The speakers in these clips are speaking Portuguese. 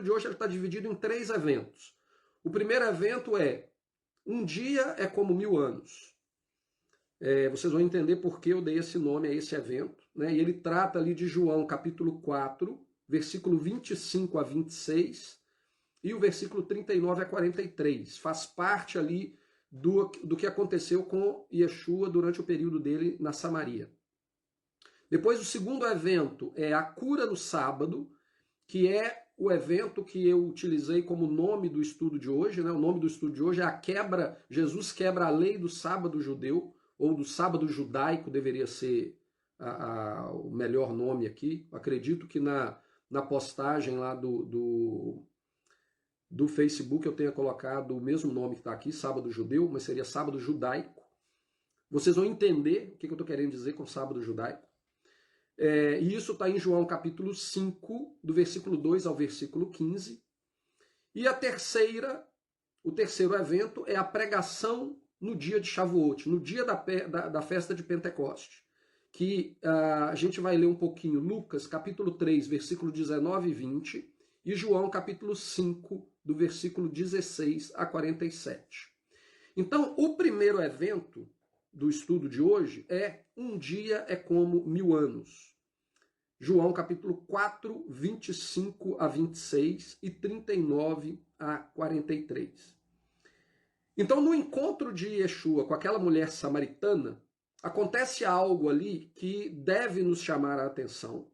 estudo de hoje está dividido em 3 eventos. O primeiro evento é: um dia é como 1000 anos. Vocês vão entender por que eu dei esse nome a esse evento, né? E ele trata ali de João capítulo 4, versículo 25 a 26, e o versículo 39 a 43. Faz parte ali do que aconteceu com Yeshua durante o período dele na Samaria. Depois, o segundo evento é a cura no sábado, que é o evento que eu utilizei como nome do estudo de hoje, né? O nome do estudo de hoje é Jesus quebra a lei do sábado judeu, ou do sábado judaico, deveria ser o melhor nome aqui. Acredito que na postagem lá do Facebook eu tenha colocado o mesmo nome que está aqui, sábado judeu, mas seria sábado judaico. Vocês vão entender o que eu estou querendo dizer com sábado judaico. E isso está em João capítulo 5, do versículo 2 ao versículo 15. E o terceiro evento é a pregação no dia de Shavuot, no dia da festa de Pentecoste, que a gente vai ler um pouquinho Lucas capítulo 3, versículo 19 e 20, e João capítulo 5, do versículo 16 a 47. Então, o primeiro evento do estudo de hoje é: um dia é como 1000 anos. João capítulo 4, 25 a 26 e 39 a 43. Então, no encontro de Yeshua com aquela mulher samaritana, acontece algo ali que deve nos chamar a atenção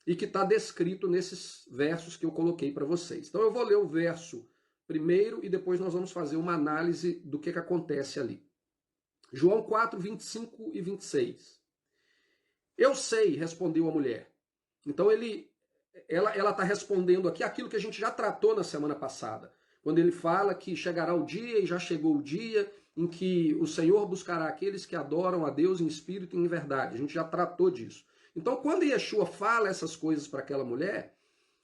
e que está descrito nesses versos que eu coloquei para vocês. Então, eu vou ler o verso primeiro e depois nós vamos fazer uma análise do que acontece ali. João 4, 25 e 26. Eu sei, respondeu a mulher. Então, ela está respondendo aqui aquilo que a gente já tratou na semana passada, quando ele fala que chegará o dia, e já chegou o dia, em que o Senhor buscará aqueles que adoram a Deus em espírito e em verdade. A gente já tratou disso. Então, quando Yeshua fala essas coisas para aquela mulher,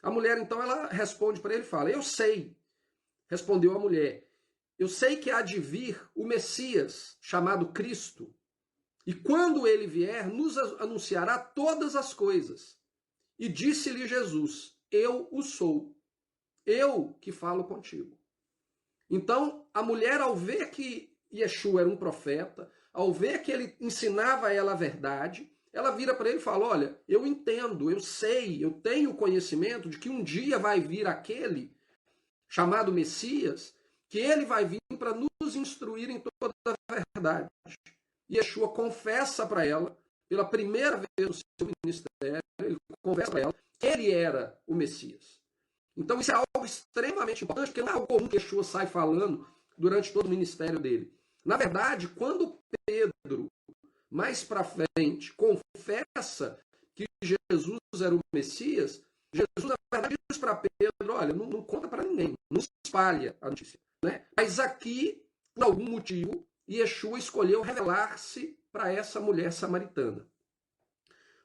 a mulher, então, ela responde para ele e fala: eu sei, respondeu a mulher, eu sei que há de vir o Messias, chamado Cristo, e quando ele vier, nos anunciará todas as coisas. E disse-lhe Jesus: eu o sou, eu que falo contigo. Então, a mulher, ao ver que Yeshua era um profeta, ao ver que ele ensinava a ela a verdade, ela vira para ele e fala: olha, eu entendo, eu sei, eu tenho conhecimento de que um dia vai vir aquele chamado Messias, que ele vai vir para nos instruir em toda a verdade. E Yeshua confessa para ela, pela primeira vez no seu ministério, ele confessa para ela que ele era o Messias. Então isso é algo extremamente importante, porque não é algo comum que Yeshua sai falando durante todo o ministério dele. Na verdade, quando Pedro, mais para frente, confessa que Jesus era o Messias, Jesus, na verdade, diz para Pedro: olha, não conta para ninguém, não espalha a notícia. Né? Mas aqui, por algum motivo, Yeshua escolheu revelar-se para essa mulher samaritana.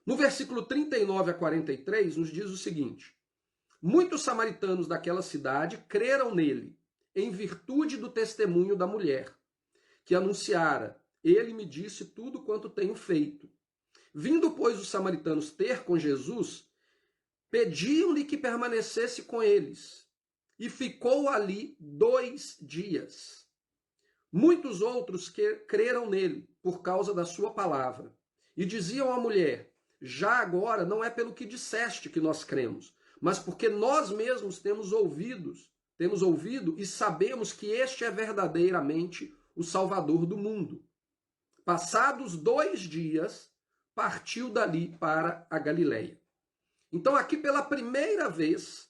No versículo 39 a 43, nos diz o seguinte: muitos samaritanos daquela cidade creram nele, em virtude do testemunho da mulher, que anunciara: ele me disse tudo quanto tenho feito. Vindo, pois, os samaritanos ter com Jesus, pediam-lhe que permanecesse com eles, e ficou ali 2 dias. Muitos outros creram nele, por causa da sua palavra, e diziam à mulher: já agora não é pelo que disseste que nós cremos, mas porque nós mesmos temos ouvido e sabemos que este é verdadeiramente o Salvador do mundo. Passados 2 dias, partiu dali para a Galileia. Então, aqui pela primeira vez,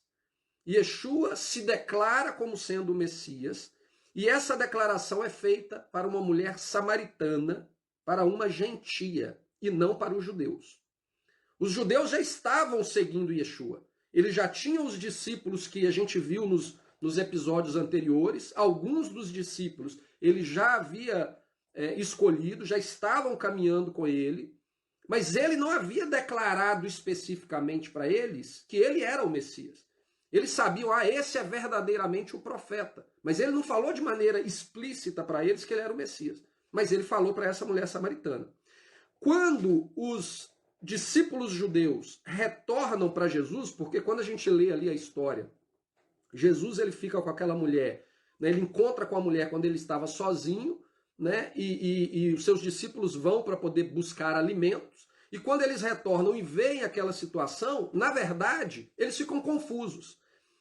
Yeshua se declara como sendo o Messias, e essa declaração é feita para uma mulher samaritana, para uma gentia, e não para os judeus. Os judeus já estavam seguindo Yeshua. Ele já tinha os discípulos que a gente viu nos episódios anteriores. Alguns dos discípulos ele já havia escolhido, já estavam caminhando com ele, mas ele não havia declarado especificamente para eles que ele era o Messias. Eles sabiam: esse é verdadeiramente o profeta. Mas ele não falou de maneira explícita para eles que ele era o Messias. Mas ele falou para essa mulher samaritana. Quando os discípulos judeus retornam para Jesus, porque quando a gente lê ali a história Jesus ele fica com aquela mulher, né? Ele encontra com a mulher quando ele estava sozinho, né? E os seus discípulos vão para poder buscar alimentos. E quando eles retornam e veem aquela situação, na verdade, eles ficam confusos.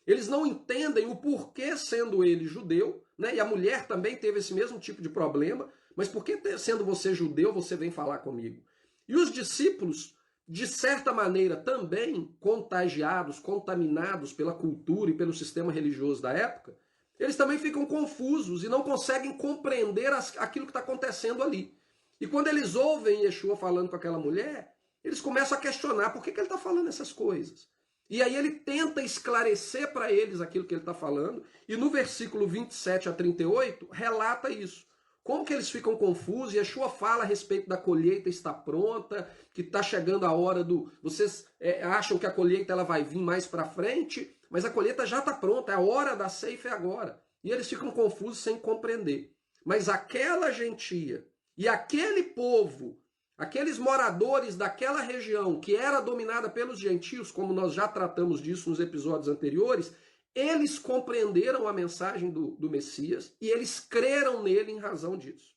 Eles não entendem o porquê, sendo ele judeu, né? E a mulher também teve esse mesmo tipo de problema, mas por que, sendo você judeu, você vem falar comigo? E os discípulos, de certa maneira, também contagiados, contaminados pela cultura e pelo sistema religioso da época, eles também ficam confusos e não conseguem compreender aquilo que está acontecendo ali. E quando eles ouvem Yeshua falando com aquela mulher, eles começam a questionar por que ele está falando essas coisas. E aí ele tenta esclarecer para eles aquilo que ele está falando, e no versículo 27 a 38, relata isso. Como que eles ficam confusos, e Yeshua fala a respeito da colheita está pronta, que está chegando a hora do... Vocês acham que a colheita ela vai vir mais para frente, mas a colheita já está pronta, a hora da ceifa é agora. E eles ficam confusos sem compreender. Mas aquela gentia e aquele povo, aqueles moradores daquela região que era dominada pelos gentios, como nós já tratamos disso nos episódios anteriores, eles compreenderam a mensagem do Messias e eles creram nele em razão disso.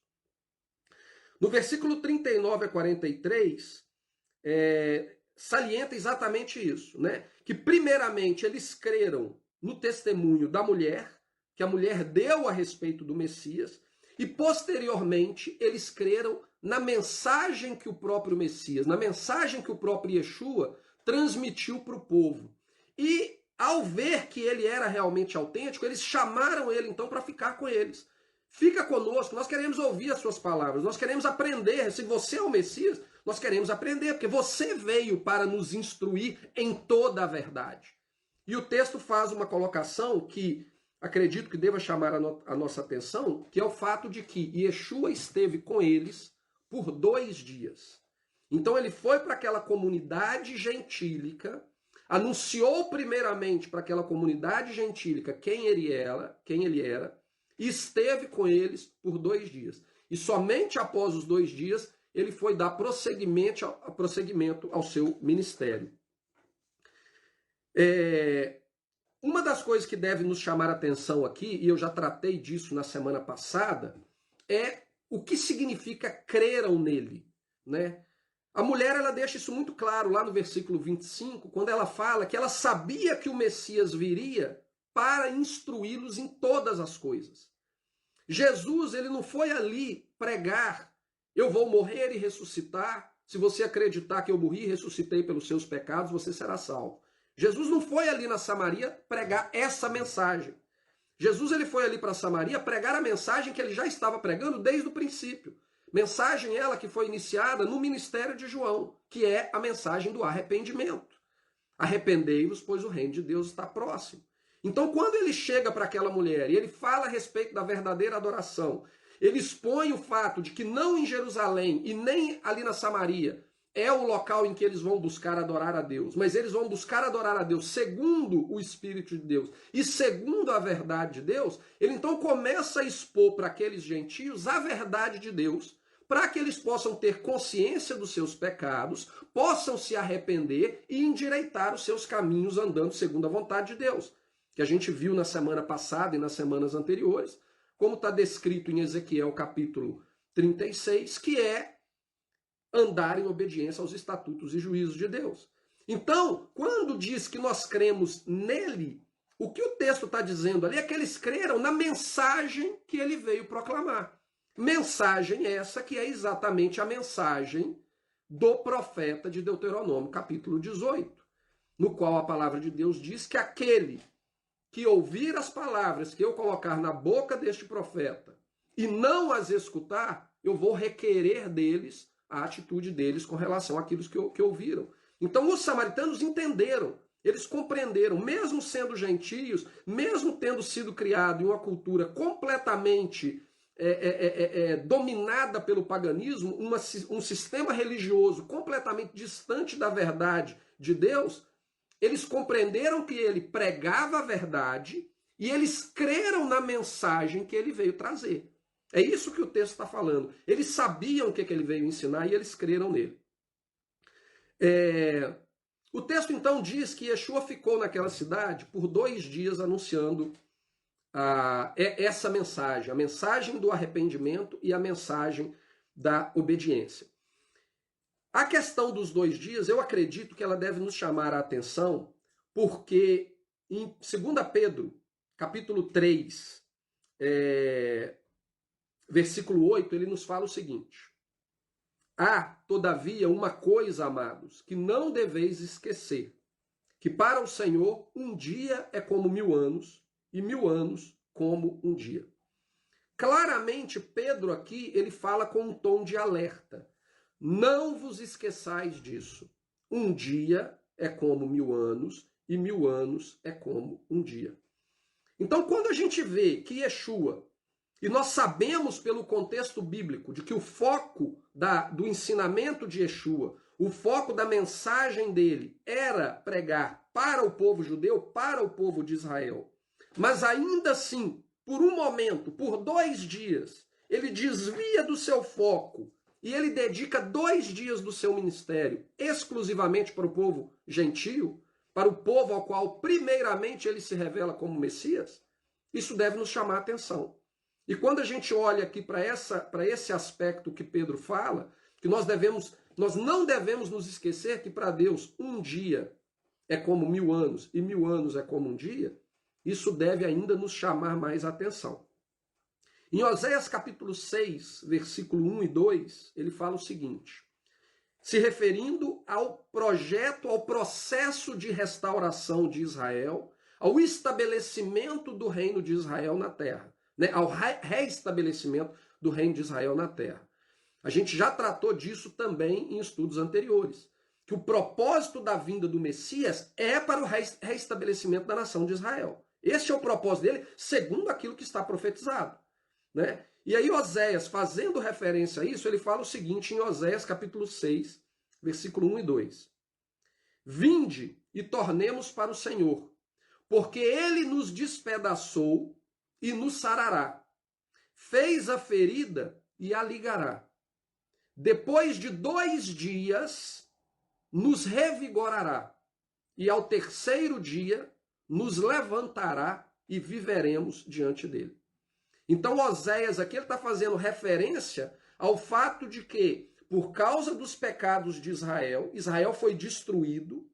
No versículo 39 a 43, salienta exatamente isso, né? Que primeiramente eles creram no testemunho da mulher, que a mulher deu a respeito do Messias, e posteriormente eles creram na mensagem que o próprio Messias, na mensagem que o próprio Yeshua transmitiu para o povo. E ao ver que ele era realmente autêntico, eles chamaram ele então para ficar com eles. Fica conosco, nós queremos ouvir as suas palavras, nós queremos aprender. Se você é o Messias, nós queremos aprender, porque você veio para nos instruir em toda a verdade. E o texto faz uma colocação que acredito que deva chamar a nossa atenção, que é o fato de que Yeshua esteve com eles por 2 dias. Então ele foi para aquela comunidade gentílica, anunciou primeiramente para aquela comunidade gentílica quem ele era, e esteve com eles por 2 dias. E somente após os 2 dias ele foi dar prosseguimento ao seu ministério. Uma das coisas que deve nos chamar a atenção aqui, e eu já tratei disso na semana passada, é o que significa creram nele, né? A mulher ela deixa isso muito claro lá no versículo 25, quando ela fala que ela sabia que o Messias viria para instruí-los em todas as coisas. Jesus ele não foi ali pregar, eu vou morrer e ressuscitar, se você acreditar que eu morri e ressuscitei pelos seus pecados, você será salvo. Jesus não foi ali na Samaria pregar essa mensagem. Jesus ele foi ali para Samaria pregar a mensagem que ele já estava pregando desde o princípio. Mensagem ela que foi iniciada no ministério de João, que é a mensagem do arrependimento. Arrependei-vos, pois o reino de Deus está próximo. Então, quando ele chega para aquela mulher e ele fala a respeito da verdadeira adoração, ele expõe o fato de que não em Jerusalém e nem ali na Samaria é o local em que eles vão buscar adorar a Deus, mas eles vão buscar adorar a Deus segundo o Espírito de Deus e segundo a verdade de Deus, ele então começa a expor para aqueles gentios a verdade de Deus, para que eles possam ter consciência dos seus pecados, possam se arrepender e endireitar os seus caminhos andando segundo a vontade de Deus. Que a gente viu na semana passada e nas semanas anteriores, como está descrito em Ezequiel capítulo 36, que é andar em obediência aos estatutos e juízos de Deus. Então, quando diz que nós cremos nele, o que o texto está dizendo ali é que eles creram na mensagem que ele veio proclamar. Mensagem essa que é exatamente a mensagem do profeta de Deuteronômio, capítulo 18, no qual a palavra de Deus diz que aquele que ouvir as palavras que eu colocar na boca deste profeta e não as escutar, eu vou requerer deles a atitude deles com relação àquilo que ouviram. Então os samaritanos entenderam, eles compreenderam, mesmo sendo gentios, mesmo tendo sido criado em uma cultura completamente dominada pelo paganismo, um sistema religioso completamente distante da verdade de Deus, eles compreenderam que ele pregava a verdade e eles creram na mensagem que ele veio trazer. É isso que o texto está falando. Eles sabiam o que ele veio ensinar e eles creram nele. O texto então diz que Yeshua ficou naquela cidade por 2 dias anunciando essa mensagem, a mensagem do arrependimento e a mensagem da obediência. A questão dos 2 dias, eu acredito que ela deve nos chamar a atenção, porque em 2 Pedro, capítulo 3, versículo 8, ele nos fala o seguinte: há, todavia, uma coisa, amados, que não deveis esquecer, que para o Senhor um dia é como 1000 anos, e 1000 anos como um dia. Claramente, Pedro aqui, ele fala com um tom de alerta. Não vos esqueçais disso. Um dia é como 1000 anos, e 1000 anos é como um dia. Então, quando a gente vê que Yeshua, e nós sabemos pelo contexto bíblico de que o foco do ensinamento de Yeshua, o foco da mensagem dele era pregar para o povo judeu, para o povo de Israel. Mas ainda assim, por um momento, por 2 dias, ele desvia do seu foco e ele dedica 2 dias do seu ministério exclusivamente para o povo gentio, para o povo ao qual primeiramente ele se revela como Messias. Isso deve nos chamar a atenção. E quando a gente olha aqui para esse aspecto que Pedro fala, que nós não devemos nos esquecer que para Deus um dia é como 1000 anos e 1000 anos é como um dia, isso deve ainda nos chamar mais atenção. Em Oséias capítulo 6, versículo 1 e 2, ele fala o seguinte, se referindo ao projeto, ao processo de restauração de Israel, ao estabelecimento do reino de Israel na terra, ao reestabelecimento do reino de Israel na terra. A gente já tratou disso também em estudos anteriores, que o propósito da vinda do Messias é para o reestabelecimento da nação de Israel. Este é o propósito dele, segundo aquilo que está profetizado. E aí Oséias, fazendo referência a isso, ele fala o seguinte em Oséias capítulo 6, versículo 1 e 2. Vinde e tornemos para o Senhor, porque ele nos despedaçou e nos sarará. Fez a ferida e a ligará. Depois de 2 dias, nos revigorará. E ao 3º dia, nos levantará e viveremos diante dele. Então, Oséias aqui está fazendo referência ao fato de que, por causa dos pecados de Israel, Israel foi destruído,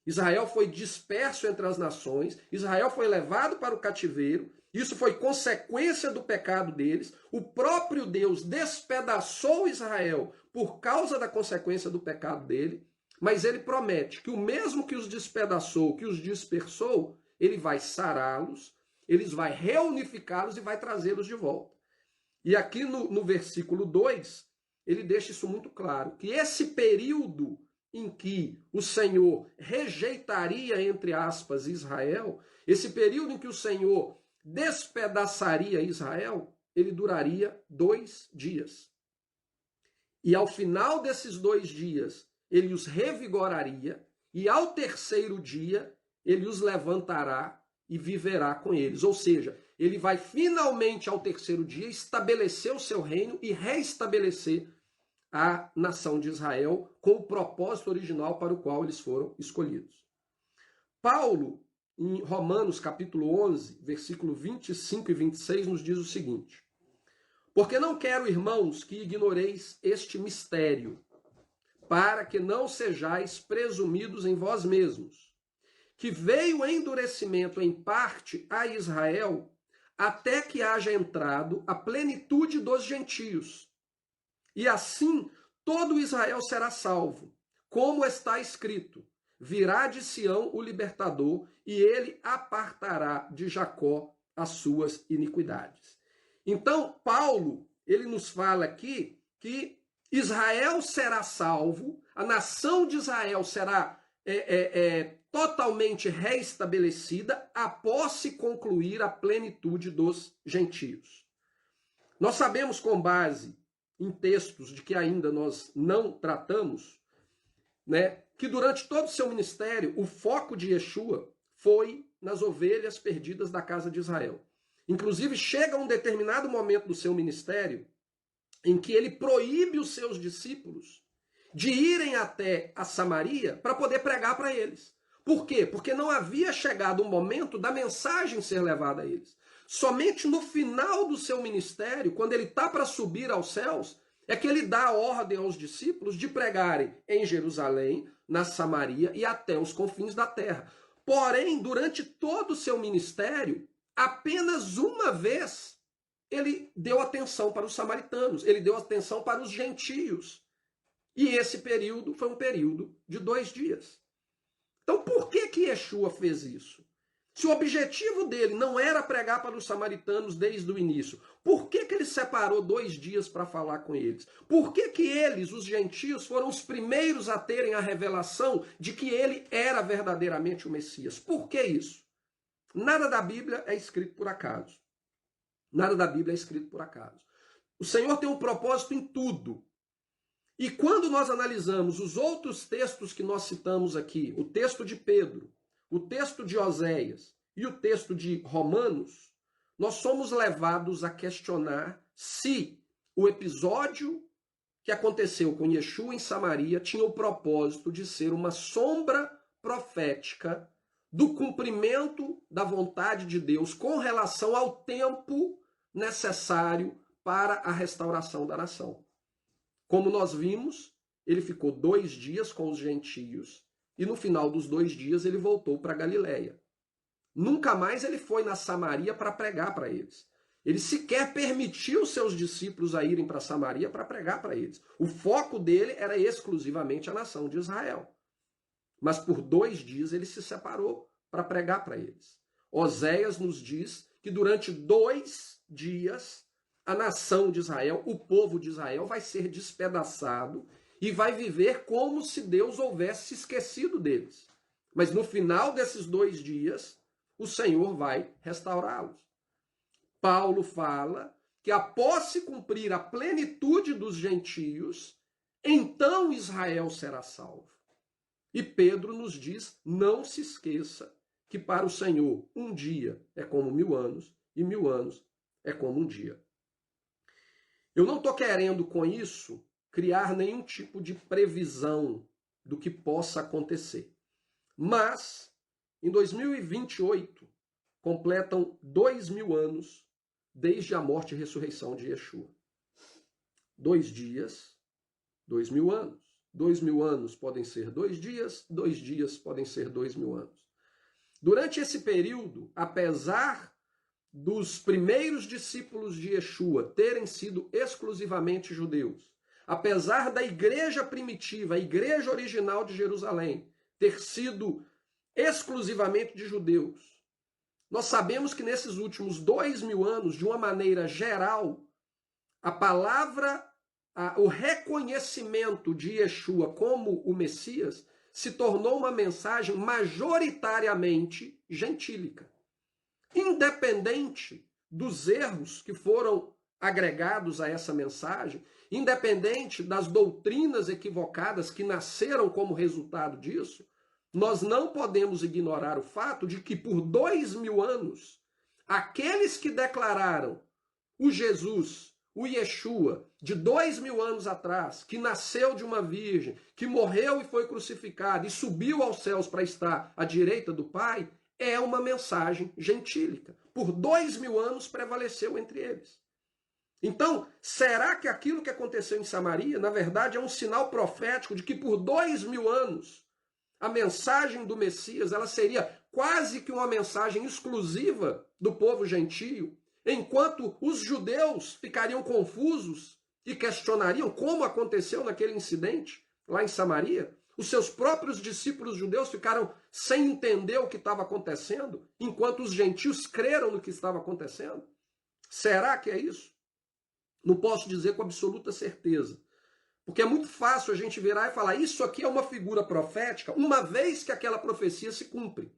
Israel foi disperso entre as nações, Israel foi levado para o cativeiro, isso foi consequência do pecado deles, o próprio Deus despedaçou Israel por causa da consequência do pecado dele, mas ele promete que o mesmo que os despedaçou, que os dispersou, ele vai sará-los, ele vai reunificá-los e vai trazê-los de volta. E aqui no versículo 2, ele deixa isso muito claro, que esse período em que o Senhor rejeitaria, entre aspas, Israel, esse período em que o Senhor despedaçaria Israel, ele duraria 2 dias. E ao final desses 2 dias, ele os revigoraria, e ao 3º dia, ele os levantará e viverá com eles. Ou seja, ele vai finalmente ao 3º dia estabelecer o seu reino e reestabelecer a nação de Israel com o propósito original para o qual eles foram escolhidos. Paulo, em Romanos capítulo 11, versículo 25 e 26, nos diz o seguinte: porque não quero, irmãos, que ignoreis este mistério, para que não sejais presumidos em vós mesmos, que veio o endurecimento em parte a Israel, até que haja entrado a plenitude dos gentios. E assim todo Israel será salvo, como está escrito: virá de Sião o libertador, e ele apartará de Jacó as suas iniquidades. Então, Paulo, ele nos fala aqui que Israel será salvo, a nação de Israel será totalmente reestabelecida após se concluir a plenitude dos gentios. Nós sabemos, com base em textos de que ainda nós não tratamos, que durante todo o seu ministério, o foco de Yeshua foi nas ovelhas perdidas da casa de Israel. Inclusive, chega um determinado momento do seu ministério em que ele proíbe os seus discípulos de irem até a Samaria para poder pregar para eles. Por quê? Porque não havia chegado o momento da mensagem ser levada a eles. Somente no final do seu ministério, quando ele está para subir aos céus, é que ele dá a ordem aos discípulos de pregarem em Jerusalém, na Samaria e até os confins da terra. Porém, durante todo o seu ministério, apenas uma vez ele deu atenção para os samaritanos, ele deu atenção para os gentios. E esse período foi um período de 2 dias. Então, por que Yeshua fez isso? Se o objetivo dele não era pregar para os samaritanos desde o início, por que ele separou 2 dias para falar com eles? Por que eles, os gentios, foram os primeiros a terem a revelação de que ele era verdadeiramente o Messias? Por que isso? Nada da Bíblia é escrito por acaso. Nada da Bíblia é escrito por acaso. O Senhor tem um propósito em tudo. E quando nós analisamos os outros textos que nós citamos aqui, o texto de Pedro, o texto de Oséias e o texto de Romanos, nós somos levados a questionar se o episódio que aconteceu com Yeshua em Samaria tinha o propósito de ser uma sombra profética do cumprimento da vontade de Deus com relação ao tempo necessário para a restauração da nação. Como nós vimos, ele ficou 2 dias com os gentios e no final dos 2 dias ele voltou para Galiléia. Nunca mais ele foi na Samaria para pregar para eles. Ele sequer permitiu seus discípulos a irem para Samaria para pregar para eles. O foco dele era exclusivamente a nação de Israel. Mas por 2 dias ele se separou para pregar para eles. Oséias nos diz que durante 2 dias a nação de Israel, o povo de Israel, vai ser despedaçado e vai viver como se Deus houvesse se esquecido deles. Mas no final desses 2 dias, o Senhor vai restaurá-los. Paulo fala que após se cumprir a plenitude dos gentios, então Israel será salvo. E Pedro nos diz, não se esqueça que para o Senhor 1 dia é como 1000 anos e 1000 anos é como 1 dia. Eu não estou querendo com isso criar nenhum tipo de previsão do que possa acontecer. Mas, em 2028, completam 2000 anos desde a morte e ressurreição de Yeshua. 2 dias, 2000 anos. 2000 anos podem ser 2 dias, 2 dias podem ser 2000 anos. Durante esse período, apesar dos primeiros discípulos de Yeshua terem sido exclusivamente judeus, apesar da igreja primitiva, a igreja original de Jerusalém, ter sido exclusivamente de judeus, nós sabemos que nesses últimos 2000 anos, de uma maneira geral, a palavra, o reconhecimento de Yeshua como o Messias se tornou uma mensagem majoritariamente gentílica. Independente dos erros que foram agregados a essa mensagem, independente das doutrinas equivocadas que nasceram como resultado disso, nós não podemos ignorar o fato de que por 2000 anos, aqueles que declararam o Jesus, o Yeshua, de 2000 anos atrás, que nasceu de uma virgem, que morreu e foi crucificado e subiu aos céus para estar à direita do Pai, é uma mensagem gentílica. Por 2000 anos prevaleceu entre eles. Então, será que aquilo que aconteceu em Samaria, na verdade, é um sinal profético de que por 2000 anos a mensagem do Messias ela seria quase que uma mensagem exclusiva do povo gentio, enquanto os judeus ficariam confusos e questionariam como aconteceu naquele incidente lá em Samaria? Os seus próprios discípulos judeus ficaram sem entender o que estava acontecendo, enquanto os gentios creram no que estava acontecendo? Será que é isso? Não posso dizer com absoluta certeza. Porque é muito fácil a gente virar e falar, isso aqui é uma figura profética, uma vez que aquela profecia se cumpre.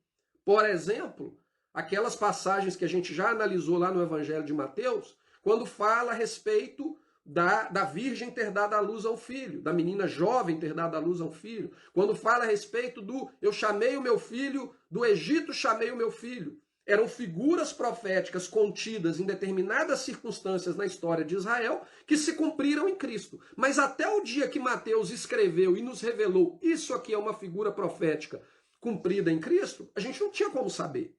Por exemplo, aquelas passagens que a gente já analisou lá no Evangelho de Mateus, quando fala a respeito da virgem ter dado à luz ao filho, da menina jovem ter dado à luz ao filho, quando fala a respeito do eu chamei o meu filho, do Egito chamei o meu filho. Eram figuras proféticas contidas em determinadas circunstâncias na história de Israel que se cumpriram em Cristo. Mas até o dia que Mateus escreveu e nos revelou isso aqui é uma figura profética cumprida em Cristo, a gente não tinha como saber.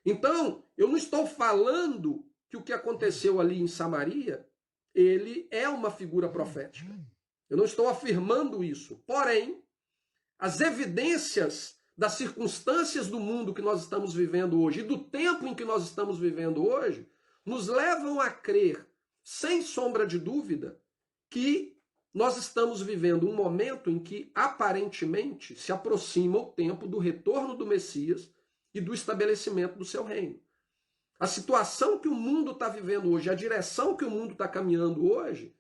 Então, eu não estou falando que o que aconteceu ali em Samaria, ele é uma figura profética. Eu não estou afirmando isso. Porém, as evidências das circunstâncias do mundo que nós estamos vivendo hoje e do tempo em que nós estamos vivendo hoje, nos levam a crer, sem sombra de dúvida, que nós estamos vivendo um momento em que, aparentemente, se aproxima o tempo do retorno do Messias e do estabelecimento do seu reino. A situação que o mundo está vivendo hoje, a direção que o mundo está caminhando hoje,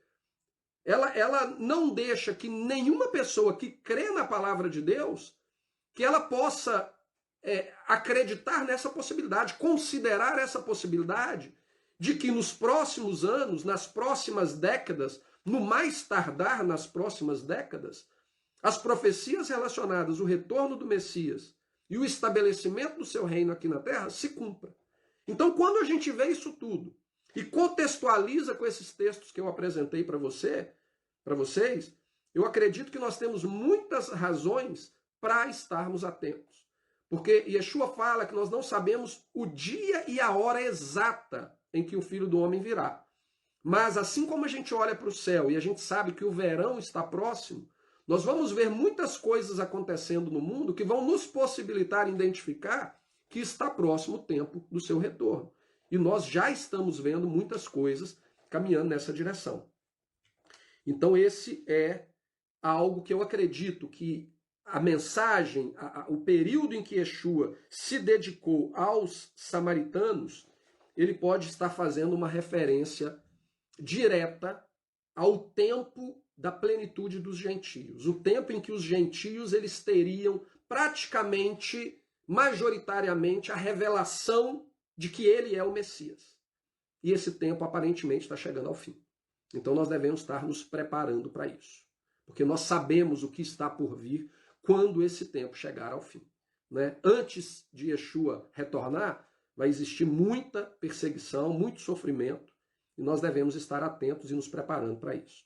ela não deixa que nenhuma pessoa que crê na palavra de Deus, que ela possa acreditar nessa possibilidade, considerar essa possibilidade de que nos próximos anos, nas próximas décadas, no mais tardar nas próximas décadas, as profecias relacionadas ao retorno do Messias e o estabelecimento do seu reino aqui na Terra se cumpra. Então, quando a gente vê isso tudo e contextualiza com esses textos que eu apresentei para vocês, eu acredito que nós temos muitas razões para estarmos atentos. Porque Yeshua fala que nós não sabemos o dia e a hora exata em que o Filho do Homem virá. Mas assim como a gente olha para o céu e a gente sabe que o verão está próximo, nós vamos ver muitas coisas acontecendo no mundo que vão nos possibilitar identificar que está próximo o tempo do seu retorno. E nós já estamos vendo muitas coisas caminhando nessa direção. Então esse é algo que eu acredito que a mensagem, o período em que Yeshua se dedicou aos samaritanos, ele pode estar fazendo uma referência direta ao tempo da plenitude dos gentios. O tempo em que os gentios eles teriam praticamente, majoritariamente, a revelação de que ele é o Messias. E esse tempo aparentemente está chegando ao fim. Então nós devemos estar nos preparando para isso. Porque nós sabemos o que está por vir quando esse tempo chegar ao fim. Né? Antes de Yeshua retornar, vai existir muita perseguição, muito sofrimento, e nós devemos estar atentos e nos preparando para isso.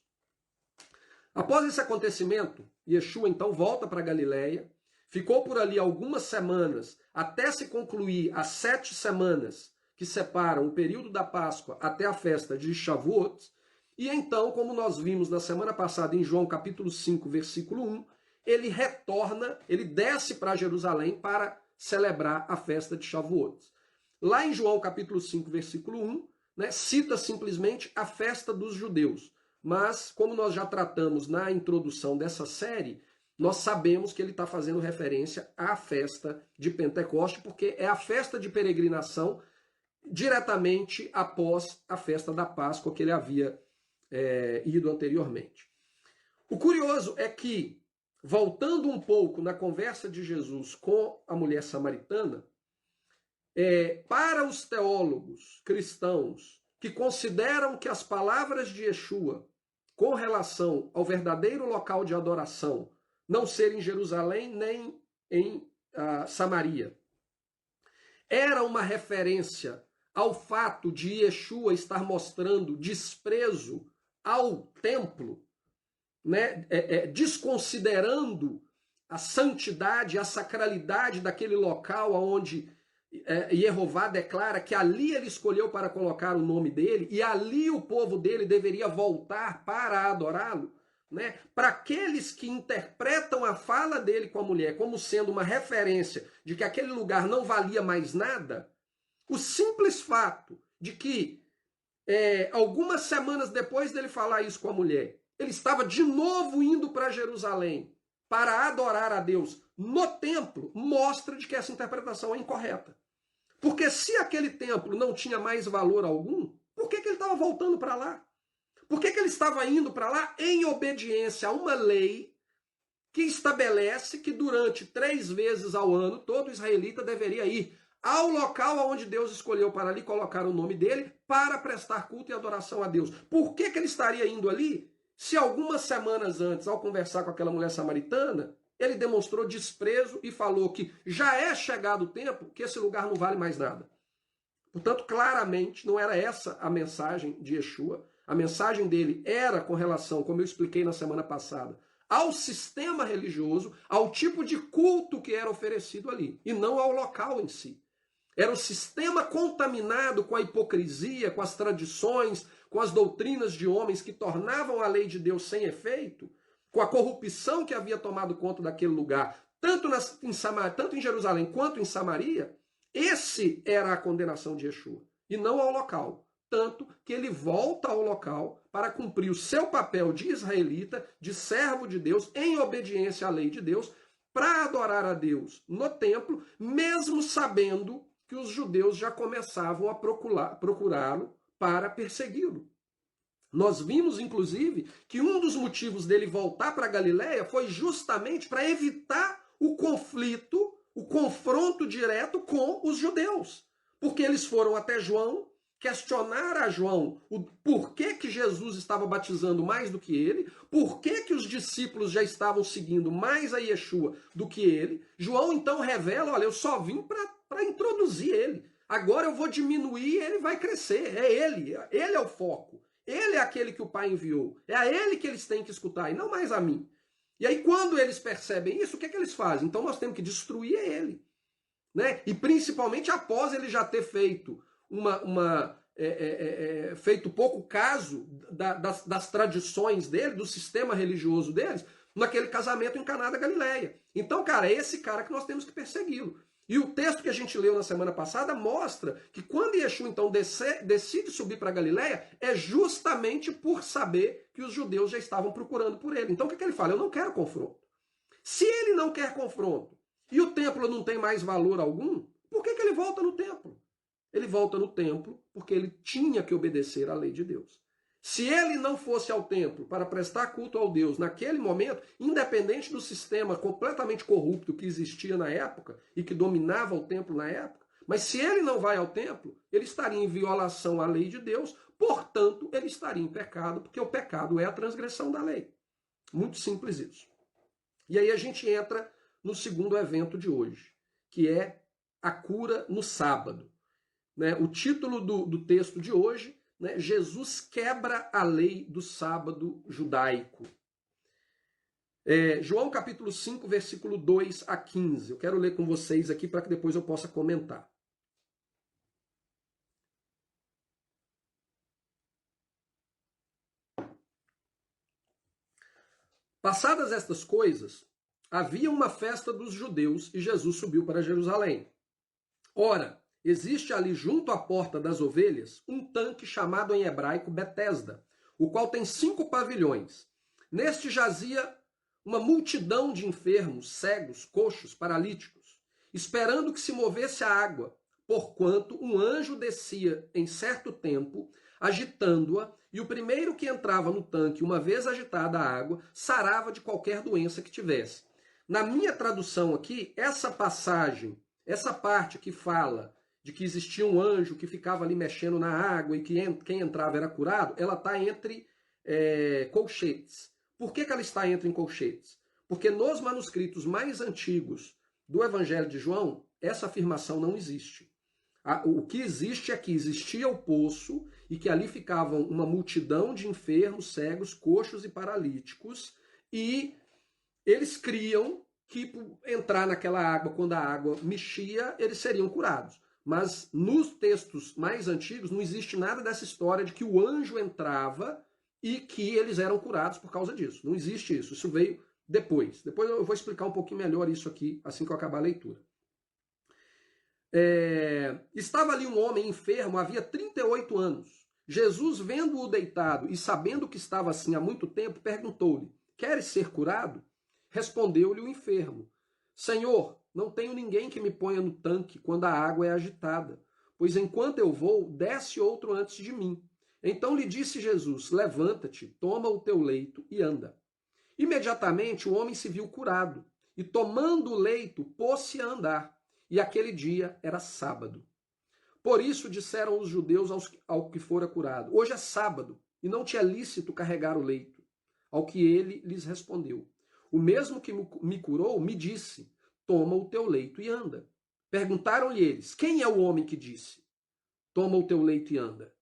Após esse acontecimento, Yeshua então volta para Galiléia, ficou por ali algumas semanas, até se concluir as 7 semanas que separam o período da Páscoa até a festa de Shavuot, e então, como nós vimos na semana passada em João capítulo 5, versículo 1, ele retorna, ele desce para Jerusalém para celebrar a festa de Shavuot. Lá em João capítulo 5, versículo 1, né, cita simplesmente a festa dos judeus. Mas, como nós já tratamos na introdução dessa série, nós sabemos que ele está fazendo referência à festa de Pentecoste, porque é a festa de peregrinação diretamente após a festa da Páscoa que ele havia ido anteriormente. O curioso é que, voltando um pouco na conversa de Jesus com a mulher samaritana, para os teólogos cristãos que consideram que as palavras de Yeshua com relação ao verdadeiro local de adoração não ser em Jerusalém nem em Samaria, era uma referência ao fato de Yeshua estar mostrando desprezo ao templo, né? Desconsiderando a santidade, a sacralidade daquele local onde Jeová declara que ali ele escolheu para colocar o nome dele e ali o povo dele deveria voltar para adorá-lo, né? Para aqueles que interpretam a fala dele com a mulher como sendo uma referência de que aquele lugar não valia mais nada, o simples fato de que algumas semanas depois dele falar isso com a mulher, ele estava de novo indo para Jerusalém para adorar a Deus no templo, mostra de que essa interpretação é incorreta. Porque se aquele templo não tinha mais valor algum, por que ele estava voltando para lá? Por que ele estava indo para lá em obediência a uma lei que estabelece que durante 3 vezes ao ano todo israelita deveria ir ao local onde Deus escolheu para ali colocar o nome dele para prestar culto e adoração a Deus? Por que ele estaria indo ali se algumas semanas antes, ao conversar com aquela mulher samaritana, ele demonstrou desprezo e falou que já é chegado o tempo que esse lugar não vale mais nada. Portanto, claramente, não era essa a mensagem de Yeshua. A mensagem dele era com relação, como eu expliquei na semana passada, ao sistema religioso, ao tipo de culto que era oferecido ali, e não ao local em si. Era o sistema contaminado com a hipocrisia, com as tradições, com as doutrinas de homens que tornavam a lei de Deus sem efeito, com a corrupção que havia tomado conta daquele lugar, tanto em Jerusalém quanto em Samaria. Esse era a condenação de Yeshua, e não ao local. Tanto que ele volta ao local para cumprir o seu papel de israelita, de servo de Deus, em obediência à lei de Deus, para adorar a Deus no templo, mesmo sabendo que os judeus já começavam a procurá-lo para persegui-lo. Nós vimos, inclusive, que um dos motivos dele voltar para Galiléia foi justamente para evitar o conflito, o confronto direto com os judeus. Porque eles foram até João, questionar a João o porquê que Jesus estava batizando mais do que ele, porquê que os discípulos já estavam seguindo mais a Yeshua do que ele. João então revela, olha, eu só vim para introduzir ele. Agora eu vou diminuir e ele vai crescer. É ele é o foco. Ele é aquele que o Pai enviou. É a ele que eles têm que escutar e não mais a mim. E aí quando eles percebem isso, o que é que eles fazem? Então nós temos que destruir ele. Né? E principalmente após ele já ter feito feito pouco caso das tradições dele, do sistema religioso deles, naquele casamento em Caná da Galileia. Então, cara, é esse cara que nós temos que persegui-lo. E o texto que a gente leu na semana passada mostra que quando Yeshua, então, decide subir para Galileia, é justamente por saber que os judeus já estavam procurando por ele. Então, o que ele fala? Eu não quero confronto. Se ele não quer confronto e o templo não tem mais valor algum, por que ele volta no templo? Ele volta no templo porque ele tinha que obedecer à lei de Deus. Se ele não fosse ao templo para prestar culto ao Deus naquele momento, independente do sistema completamente corrupto que existia na época e que dominava o templo na época, mas se ele não vai ao templo, ele estaria em violação à lei de Deus, portanto, ele estaria em pecado, porque o pecado é a transgressão da lei. Muito simples isso. E aí a gente entra no segundo evento de hoje, que é a cura no sábado. Né? O título do texto de hoje, né? Jesus quebra a lei do sábado judaico. João capítulo 5, versículo 2 a 15. Eu quero ler com vocês aqui para que depois eu possa comentar. Passadas estas coisas, havia uma festa dos judeus e Jesus subiu para Jerusalém. Ora, existe ali junto à porta das ovelhas um tanque chamado em hebraico Betesda, o qual tem 5 pavilhões. Neste jazia uma multidão de enfermos, cegos, coxos, paralíticos, esperando que se movesse a água, porquanto um anjo descia em certo tempo, agitando-a, e o primeiro que entrava no tanque, uma vez agitada a água, sarava de qualquer doença que tivesse. Na minha tradução aqui, essa passagem, essa parte que fala de que existia um anjo que ficava ali mexendo na água e que quem entrava era curado, ela está entre colchetes. Por que ela está entre colchetes? Porque nos manuscritos mais antigos do Evangelho de João, essa afirmação não existe. O que existe é que existia o poço e que ali ficavam uma multidão de enfermos, cegos, coxos e paralíticos, e eles criam que por entrar naquela água, quando a água mexia, eles seriam curados. Mas nos textos mais antigos não existe nada dessa história de que o anjo entrava e que eles eram curados por causa disso. Não existe isso. Isso veio depois. Depois eu vou explicar um pouquinho melhor isso aqui, assim que eu acabar a leitura. Estava ali um homem enfermo, havia 38 anos. Jesus, vendo-o deitado e sabendo que estava assim há muito tempo, perguntou-lhe: queres ser curado? Respondeu-lhe o enfermo: Senhor, não tenho ninguém que me ponha no tanque quando a água é agitada, pois enquanto eu vou, desce outro antes de mim. Então lhe disse Jesus: levanta-te, toma o teu leito e anda. Imediatamente o homem se viu curado, e tomando o leito, pôs-se a andar. E aquele dia era sábado. Por isso disseram os judeus ao que fora curado: hoje é sábado, e não te é lícito carregar o leito. Ao que ele lhes respondeu: O mesmo que me curou me disse: toma o teu leito e anda. Perguntaram-lhe eles: quem é o homem que disse: toma o teu leito e anda?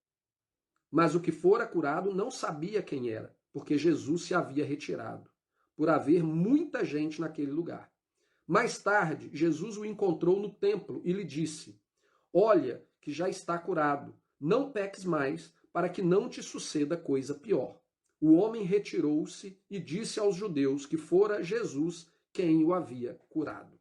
Mas o que fora curado não sabia quem era, porque Jesus se havia retirado, por haver muita gente naquele lugar. Mais tarde, Jesus o encontrou no templo e lhe disse: olha, que já está curado, não peques mais, para que não te suceda coisa pior. O homem retirou-se e disse aos judeus que fora Jesus quem o havia curado.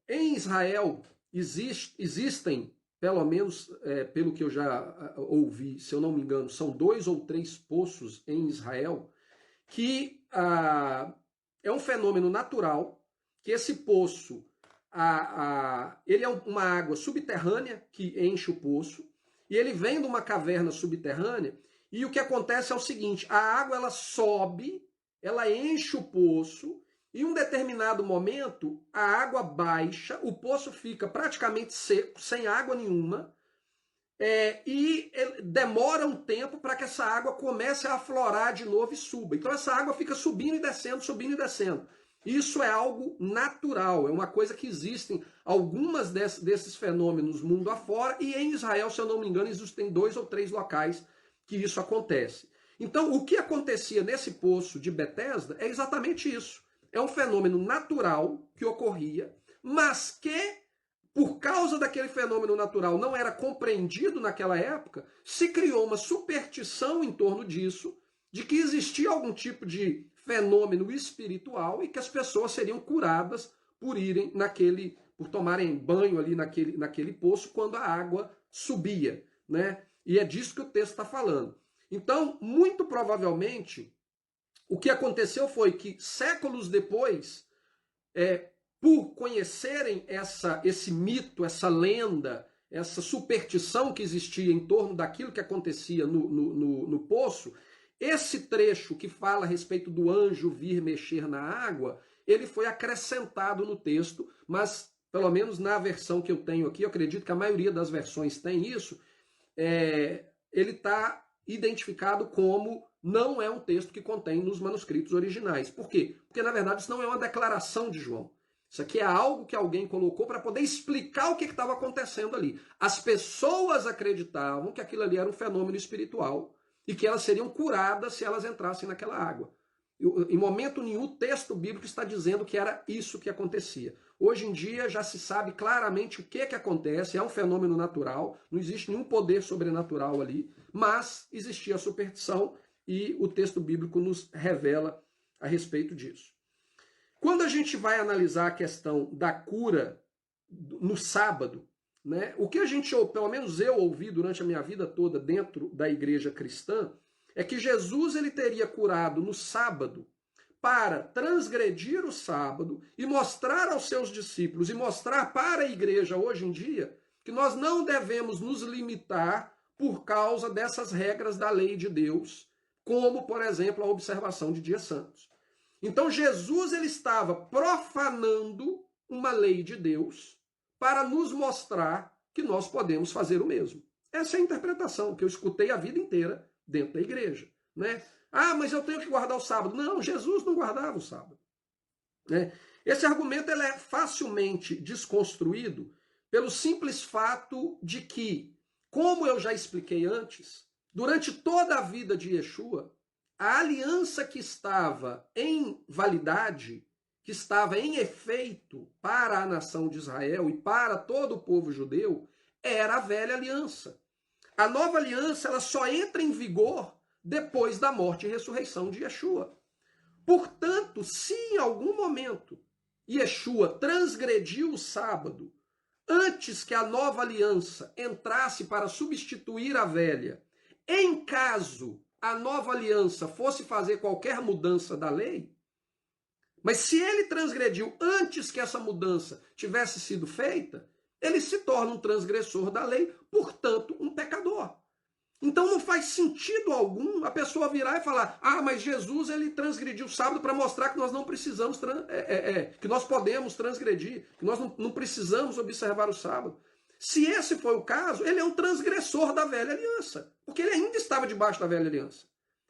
Em Israel existem, pelo menos pelo que eu já ouvi, se eu não me engano, são 2 ou 3 poços em Israel, que é um fenômeno natural, que esse poço, ele é uma água subterrânea que enche o poço, e ele vem de uma caverna subterrânea, e o que acontece é o seguinte: a água ela sobe, ela enche o poço, e em um determinado momento a água baixa, o poço fica praticamente seco, sem água nenhuma, e demora um tempo para que essa água comece a aflorar de novo e suba. Então essa água fica subindo e descendo, subindo e descendo. Isso é algo natural, é uma coisa que existem algumas desses fenômenos mundo afora, e em Israel, se eu não me engano, existem 2 ou 3 locais que isso acontece. Então, o que acontecia nesse poço de Betesda é exatamente isso. É um fenômeno natural que ocorria, mas que, por causa daquele fenômeno natural não era compreendido naquela época, se criou uma superstição em torno disso, de que existia algum tipo de fenômeno espiritual e que as pessoas seriam curadas por irem por tomarem banho ali naquele poço quando a água subia, né? E é disso que o texto está falando. Então, muito provavelmente, o que aconteceu foi que séculos depois, por conhecerem esse mito, essa lenda, essa superstição que existia em torno daquilo que acontecia no poço, esse trecho que fala a respeito do anjo vir mexer na água, ele foi acrescentado no texto, mas pelo menos na versão que eu tenho aqui, eu acredito que a maioria das versões tem isso, ele está identificado como não é um texto que contém nos manuscritos originais. Por quê? Porque na verdade isso não é uma declaração de João. Isso aqui é algo que alguém colocou para poder explicar o que estava acontecendo ali. As pessoas acreditavam que aquilo ali era um fenômeno espiritual e que elas seriam curadas se elas entrassem naquela água. Em momento nenhum o texto bíblico está dizendo que era isso que acontecia. Hoje em dia já se sabe claramente o que acontece, é um fenômeno natural, não existe nenhum poder sobrenatural ali, mas existia a superstição e o texto bíblico nos revela a respeito disso. Quando a gente vai analisar a questão da cura no sábado, né, o que a gente, ou pelo menos eu ouvi durante a minha vida toda dentro da igreja cristã, é que Jesus ele teria curado no sábado para transgredir o sábado e mostrar aos seus discípulos e mostrar para a igreja hoje em dia que nós não devemos nos limitar por causa dessas regras da lei de Deus, como, por exemplo, a observação de dias santos. Então Jesus ele estava profanando uma lei de Deus para nos mostrar que nós podemos fazer o mesmo. Essa é a interpretação que eu escutei a vida inteira dentro da igreja, né? Ah, mas eu tenho que guardar o sábado. Não, Jesus não guardava o sábado, né? Esse argumento ele é facilmente desconstruído pelo simples fato de que, como eu já expliquei antes, durante toda a vida de Yeshua, a aliança que estava em validade, que estava em efeito para a nação de Israel e para todo o povo judeu, era a velha aliança. A nova aliança ela só entra em vigor depois da morte e ressurreição de Yeshua. Portanto, se em algum momento Yeshua transgrediu o sábado antes que a nova aliança entrasse para substituir a velha, em caso a nova aliança fosse fazer qualquer mudança da lei, mas se ele transgrediu antes que essa mudança tivesse sido feita, ele se torna um transgressor da lei, portanto, um pecador. Então não faz sentido algum a pessoa virar e falar: ah, mas Jesus ele transgrediu o sábado para mostrar que nós não precisamos, que nós podemos transgredir, que nós não precisamos observar o sábado. Se esse foi o caso, ele é um transgressor da velha aliança, porque ele ainda estava debaixo da velha aliança.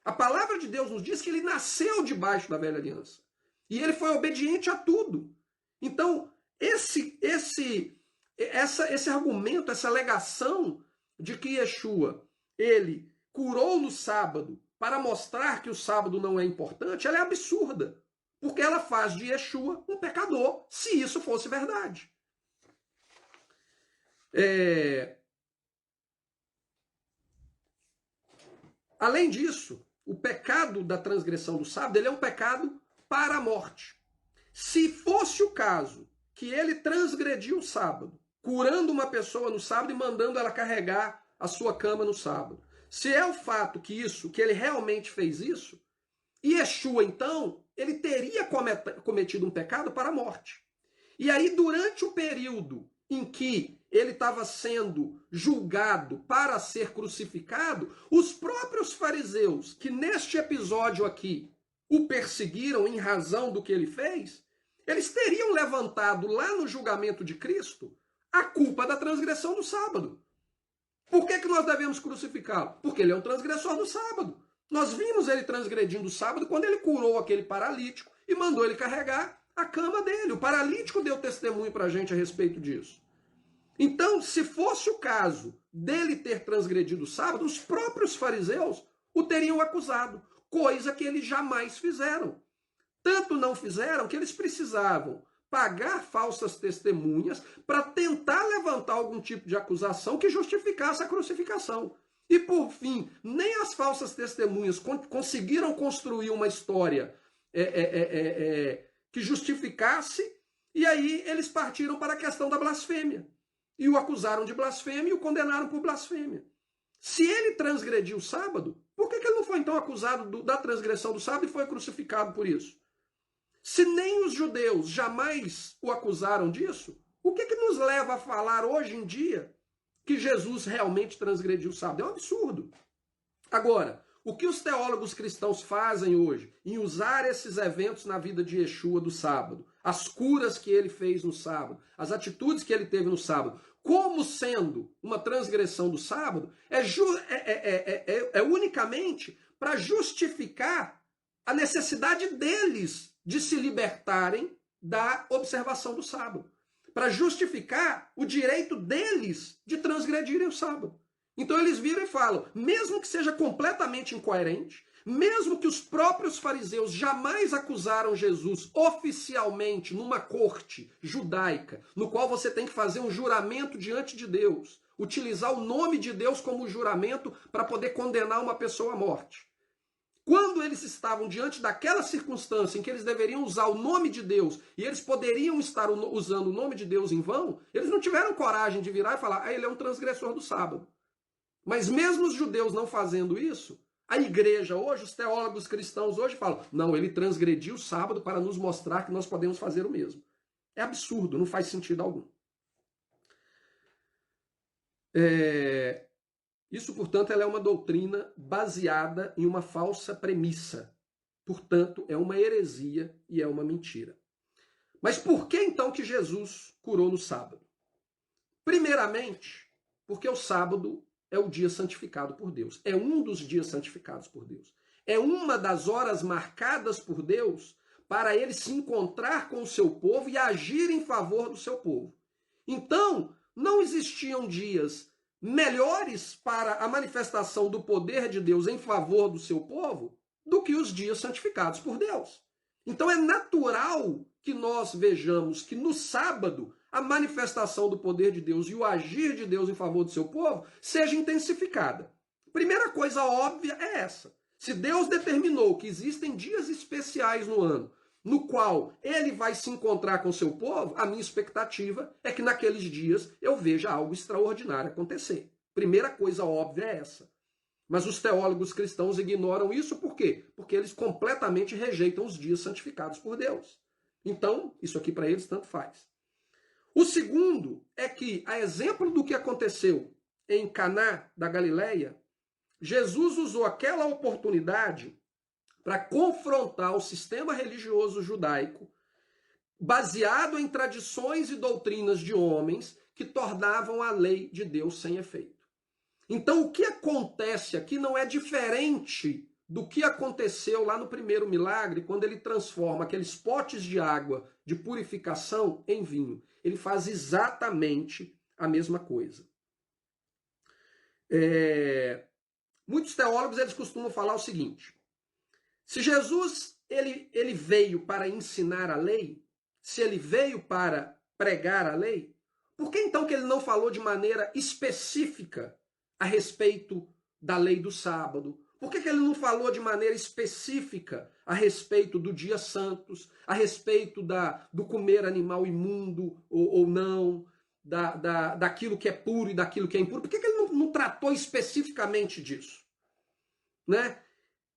A palavra de Deus nos diz que ele nasceu debaixo da velha aliança. E ele foi obediente a tudo. Então, esse argumento, essa alegação de que Yeshua, ele curou no sábado para mostrar que o sábado não é importante, ela é absurda. Porque ela faz de Yeshua um pecador, se isso fosse verdade. Além disso, o pecado da transgressão do sábado, ele é um pecado para a morte. Se fosse o caso que ele transgrediu o sábado, curando uma pessoa no sábado e mandando ela carregar a sua cama no sábado, se é o fato que ele realmente fez isso, Yeshua, então, ele teria cometido um pecado para a morte. E aí, durante o período em que ele estava sendo julgado para ser crucificado, os próprios fariseus, que neste episódio aqui o perseguiram em razão do que ele fez, eles teriam levantado lá no julgamento de Cristo a culpa da transgressão do sábado. Por que nós devemos crucificá-lo? Porque ele é um transgressor do sábado. Nós vimos ele transgredindo o sábado quando ele curou aquele paralítico e mandou ele carregar a cama dele. O paralítico deu testemunho para a gente a respeito disso. Então, se fosse o caso dele ter transgredido o sábado, os próprios fariseus o teriam acusado, coisa que eles jamais fizeram. Tanto não fizeram que eles precisavam pagar falsas testemunhas para tentar levantar algum tipo de acusação que justificasse a crucificação. E, por fim, nem as falsas testemunhas conseguiram construir uma história que justificasse, e aí eles partiram para a questão da blasfêmia. E o acusaram de blasfêmia e o condenaram por blasfêmia. Se ele transgrediu o sábado, por que ele não foi então acusado da transgressão do sábado e foi crucificado por isso? Se nem os judeus jamais o acusaram disso, o que nos leva a falar hoje em dia que Jesus realmente transgrediu o sábado? É um absurdo. Agora, o que os teólogos cristãos fazem hoje em usar esses eventos na vida de Yeshua do sábado, as curas que ele fez no sábado, as atitudes que ele teve no sábado, como sendo uma transgressão do sábado, é unicamente para justificar a necessidade deles de se libertarem da observação do sábado, para justificar o direito deles de transgredirem o sábado. Então eles viram e falam, mesmo que seja completamente incoerente, mesmo que os próprios fariseus jamais acusaram Jesus oficialmente numa corte judaica, no qual você tem que fazer um juramento diante de Deus, utilizar o nome de Deus como juramento para poder condenar uma pessoa à morte. Quando eles estavam diante daquela circunstância em que eles deveriam usar o nome de Deus e eles poderiam estar usando o nome de Deus em vão, eles não tiveram coragem de virar e falar, ele é um transgressor do sábado. Mas mesmo os judeus não fazendo isso, a igreja hoje, os teólogos cristãos hoje falam, não, ele transgrediu o sábado para nos mostrar que nós podemos fazer o mesmo. É absurdo, não faz sentido algum. Isso, portanto, ela é uma doutrina baseada em uma falsa premissa. Portanto, é uma heresia e é uma mentira. Mas por que então que Jesus curou no sábado? Primeiramente, porque o sábado é o dia santificado por Deus. É um dos dias santificados por Deus. É uma das horas marcadas por Deus para ele se encontrar com o seu povo e agir em favor do seu povo. Então, não existiam dias melhores para a manifestação do poder de Deus em favor do seu povo do que os dias santificados por Deus. Então é natural que nós vejamos que no sábado a manifestação do poder de Deus e o agir de Deus em favor do seu povo seja intensificada. Primeira coisa óbvia é essa. Se Deus determinou que existem dias especiais no ano, no qual ele vai se encontrar com o seu povo, a minha expectativa é que naqueles dias eu veja algo extraordinário acontecer. Primeira coisa óbvia é essa. Mas os teólogos cristãos ignoram isso por quê? Porque eles completamente rejeitam os dias santificados por Deus. Então, isso aqui para eles tanto faz. O segundo é que, a exemplo do que aconteceu em Caná da Galileia, Jesus usou aquela oportunidade para confrontar o sistema religioso judaico, baseado em tradições e doutrinas de homens que tornavam a lei de Deus sem efeito. Então, o que acontece aqui não é diferente do que aconteceu lá no primeiro milagre, quando ele transforma aqueles potes de água de purificação em vinho. Ele faz exatamente a mesma coisa. Muitos teólogos eles costumam falar o seguinte: se Jesus ele veio para ensinar a lei, se ele veio para pregar a lei, por que então que ele não falou de maneira específica a respeito da lei do sábado? Por que ele não falou de maneira específica a respeito do dia santos, a respeito do comer animal imundo ou não, daquilo que é puro e daquilo que é impuro? Por que ele não tratou especificamente disso? Né?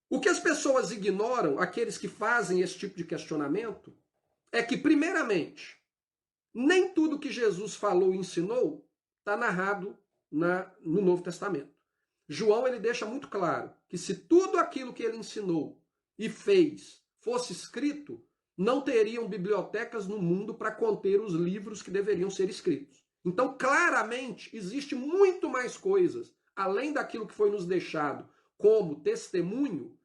O que as pessoas ignoram, aqueles que fazem esse tipo de questionamento, é que, primeiramente, nem tudo que Jesus falou e ensinou está narrado no Novo Testamento. João ele deixa muito claro que se tudo aquilo que ele ensinou e fez fosse escrito, não teriam bibliotecas no mundo para conter os livros que deveriam ser escritos. Então, claramente, existe muito mais coisas, além daquilo que foi nos deixado como testemunho,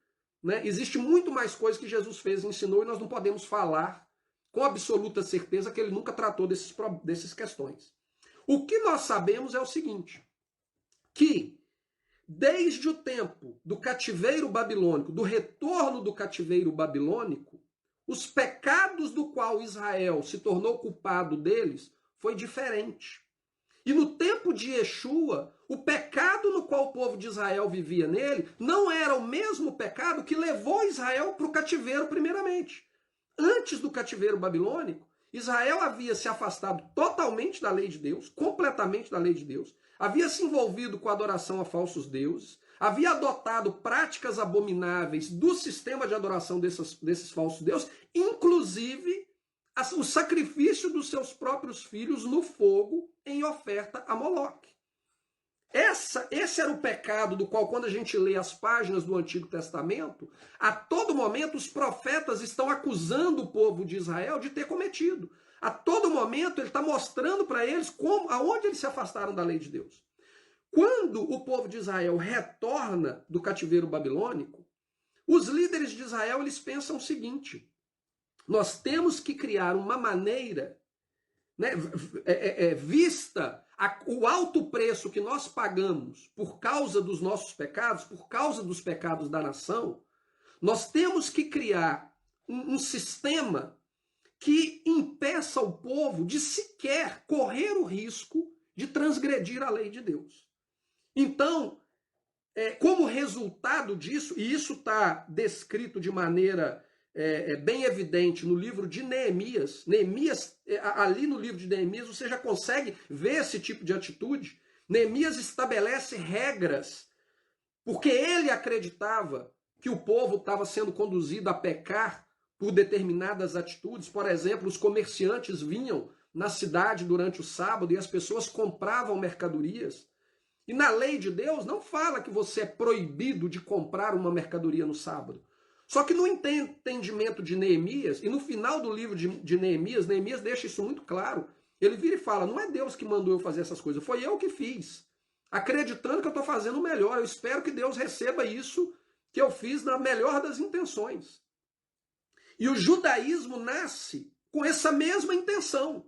né? Existe muito mais coisas que Jesus fez e ensinou e nós não podemos falar com absoluta certeza que ele nunca tratou dessas questões. O que nós sabemos é o seguinte, que desde o tempo do cativeiro babilônico, do retorno do cativeiro babilônico, os pecados do qual Israel se tornou culpado deles foi diferente. E no tempo de Yeshua, o pecado no qual o povo de Israel vivia nele não era o mesmo pecado que levou Israel para o cativeiro primeiramente. Antes do cativeiro babilônico, Israel havia se afastado totalmente da lei de Deus, completamente da lei de Deus, havia se envolvido com a adoração a falsos deuses, havia adotado práticas abomináveis do sistema de adoração desses falsos deuses, inclusive o sacrifício dos seus próprios filhos no fogo em oferta a Moloque. Esse era o pecado do qual, quando a gente lê as páginas do Antigo Testamento, a todo momento os profetas estão acusando o povo de Israel de ter cometido. A todo momento ele está mostrando para eles aonde eles se afastaram da lei de Deus. Quando o povo de Israel retorna do cativeiro babilônico, os líderes de Israel eles pensam o seguinte: nós temos que criar uma maneira, né, vista o alto preço que nós pagamos por causa dos nossos pecados, por causa dos pecados da nação, nós temos que criar um sistema que impeça o povo de sequer correr o risco de transgredir a lei de Deus. Então, como resultado disso, e isso está descrito de maneira bem evidente no livro de Neemias, ali no livro de Neemias você já consegue ver esse tipo de atitude. Neemias estabelece regras, porque ele acreditava que o povo estava sendo conduzido a pecar por determinadas atitudes. Por exemplo, os comerciantes vinham na cidade durante o sábado e as pessoas compravam mercadorias. E na lei de Deus não fala que você é proibido de comprar uma mercadoria no sábado. Só que no entendimento de Neemias, e no final do livro de Neemias, Neemias deixa isso muito claro. Ele vira e fala, não é Deus que mandou eu fazer essas coisas, foi eu que fiz. Acreditando que eu estou fazendo o melhor, eu espero que Deus receba isso que eu fiz na melhor das intenções. E o judaísmo nasce com essa mesma intenção.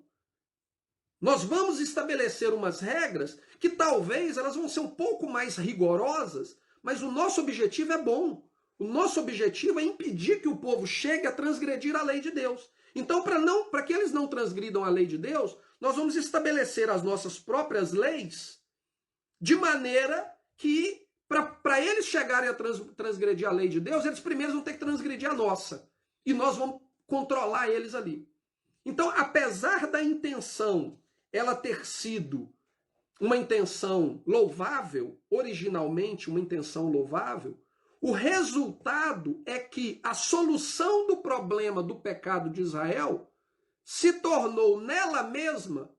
Nós vamos estabelecer umas regras que talvez elas vão ser um pouco mais rigorosas, mas o nosso objetivo é bom. O nosso objetivo é impedir que o povo chegue a transgredir a lei de Deus. Então, para que eles não transgridam a lei de Deus, nós vamos estabelecer as nossas próprias leis de maneira que, para eles chegarem a transgredir a lei de Deus, eles primeiro vão ter que transgredir a nossa. E nós vamos controlar eles ali. Então, apesar da intenção ela ter sido uma intenção louvável, originalmente uma intenção louvável, o resultado é que a solução do problema do pecado de Israel se tornou nela mesma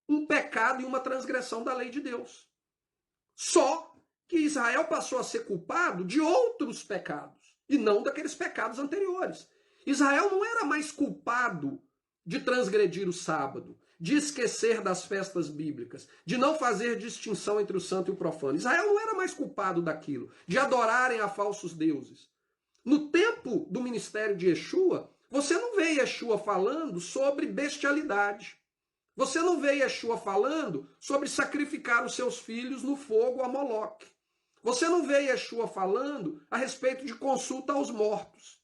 um pecado e uma transgressão da lei de Deus. Só que Israel passou a ser culpado de outros pecados e não daqueles pecados anteriores. Israel não era mais culpado de transgredir o sábado, de esquecer das festas bíblicas, de não fazer distinção entre o santo e o profano. Israel não era mais culpado daquilo, de adorarem a falsos deuses. No tempo do ministério de Yeshua, você não vê Yeshua falando sobre bestialidade. Você não vê Yeshua falando sobre sacrificar os seus filhos no fogo a Moloque. Você não vê Yeshua falando a respeito de consulta aos mortos.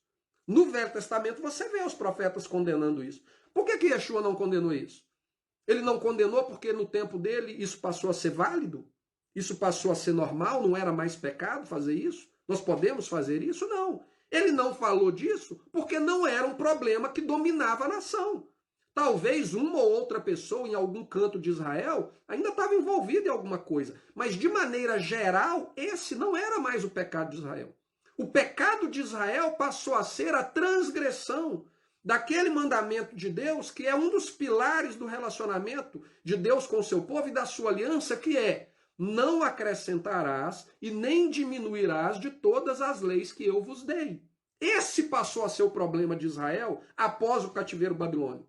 No Velho Testamento você vê os profetas condenando isso. Por que Yeshua não condenou isso? Ele não condenou porque no tempo dele isso passou a ser válido? Isso passou a ser normal? Não era mais pecado fazer isso? Nós podemos fazer isso? Não. Ele não falou disso porque não era um problema que dominava a nação. Talvez uma ou outra pessoa em algum canto de Israel ainda estava envolvida em alguma coisa. Mas de maneira geral, esse não era mais o pecado de Israel. O pecado de Israel passou a ser a transgressão daquele mandamento de Deus, que é um dos pilares do relacionamento de Deus com o seu povo e da sua aliança, que é: não acrescentarás e nem diminuirás de todas as leis que eu vos dei. Esse passou a ser o problema de Israel após o cativeiro babilônico.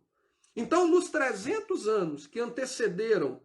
Então, nos 300 anos que antecederam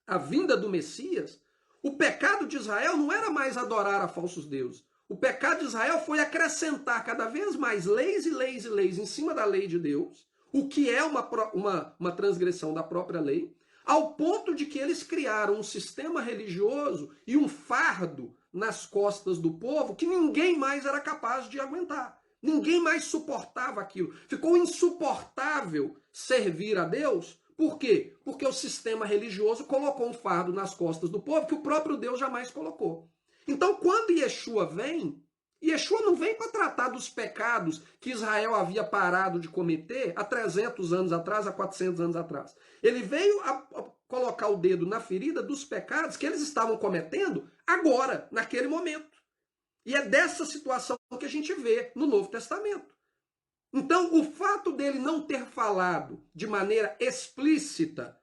a vinda do Messias, o pecado de Israel não era mais adorar a falsos deuses. O pecado de Israel foi acrescentar cada vez mais leis e leis e leis em cima da lei de Deus, o que é uma transgressão da própria lei, ao ponto de que eles criaram um sistema religioso e um fardo nas costas do povo que ninguém mais era capaz de aguentar. Ninguém mais suportava aquilo. Ficou insuportável servir a Deus. Por quê? Porque o sistema religioso colocou um fardo nas costas do povo que o próprio Deus jamais colocou. Então, quando Yeshua vem, Yeshua não vem para tratar dos pecados que Israel havia parado de cometer há 300 anos atrás, há 400 anos atrás. Ele veio a colocar o dedo na ferida dos pecados que eles estavam cometendo agora, naquele momento. E é dessa situação que a gente vê no Novo Testamento. Então, o fato dele não ter falado de maneira explícita: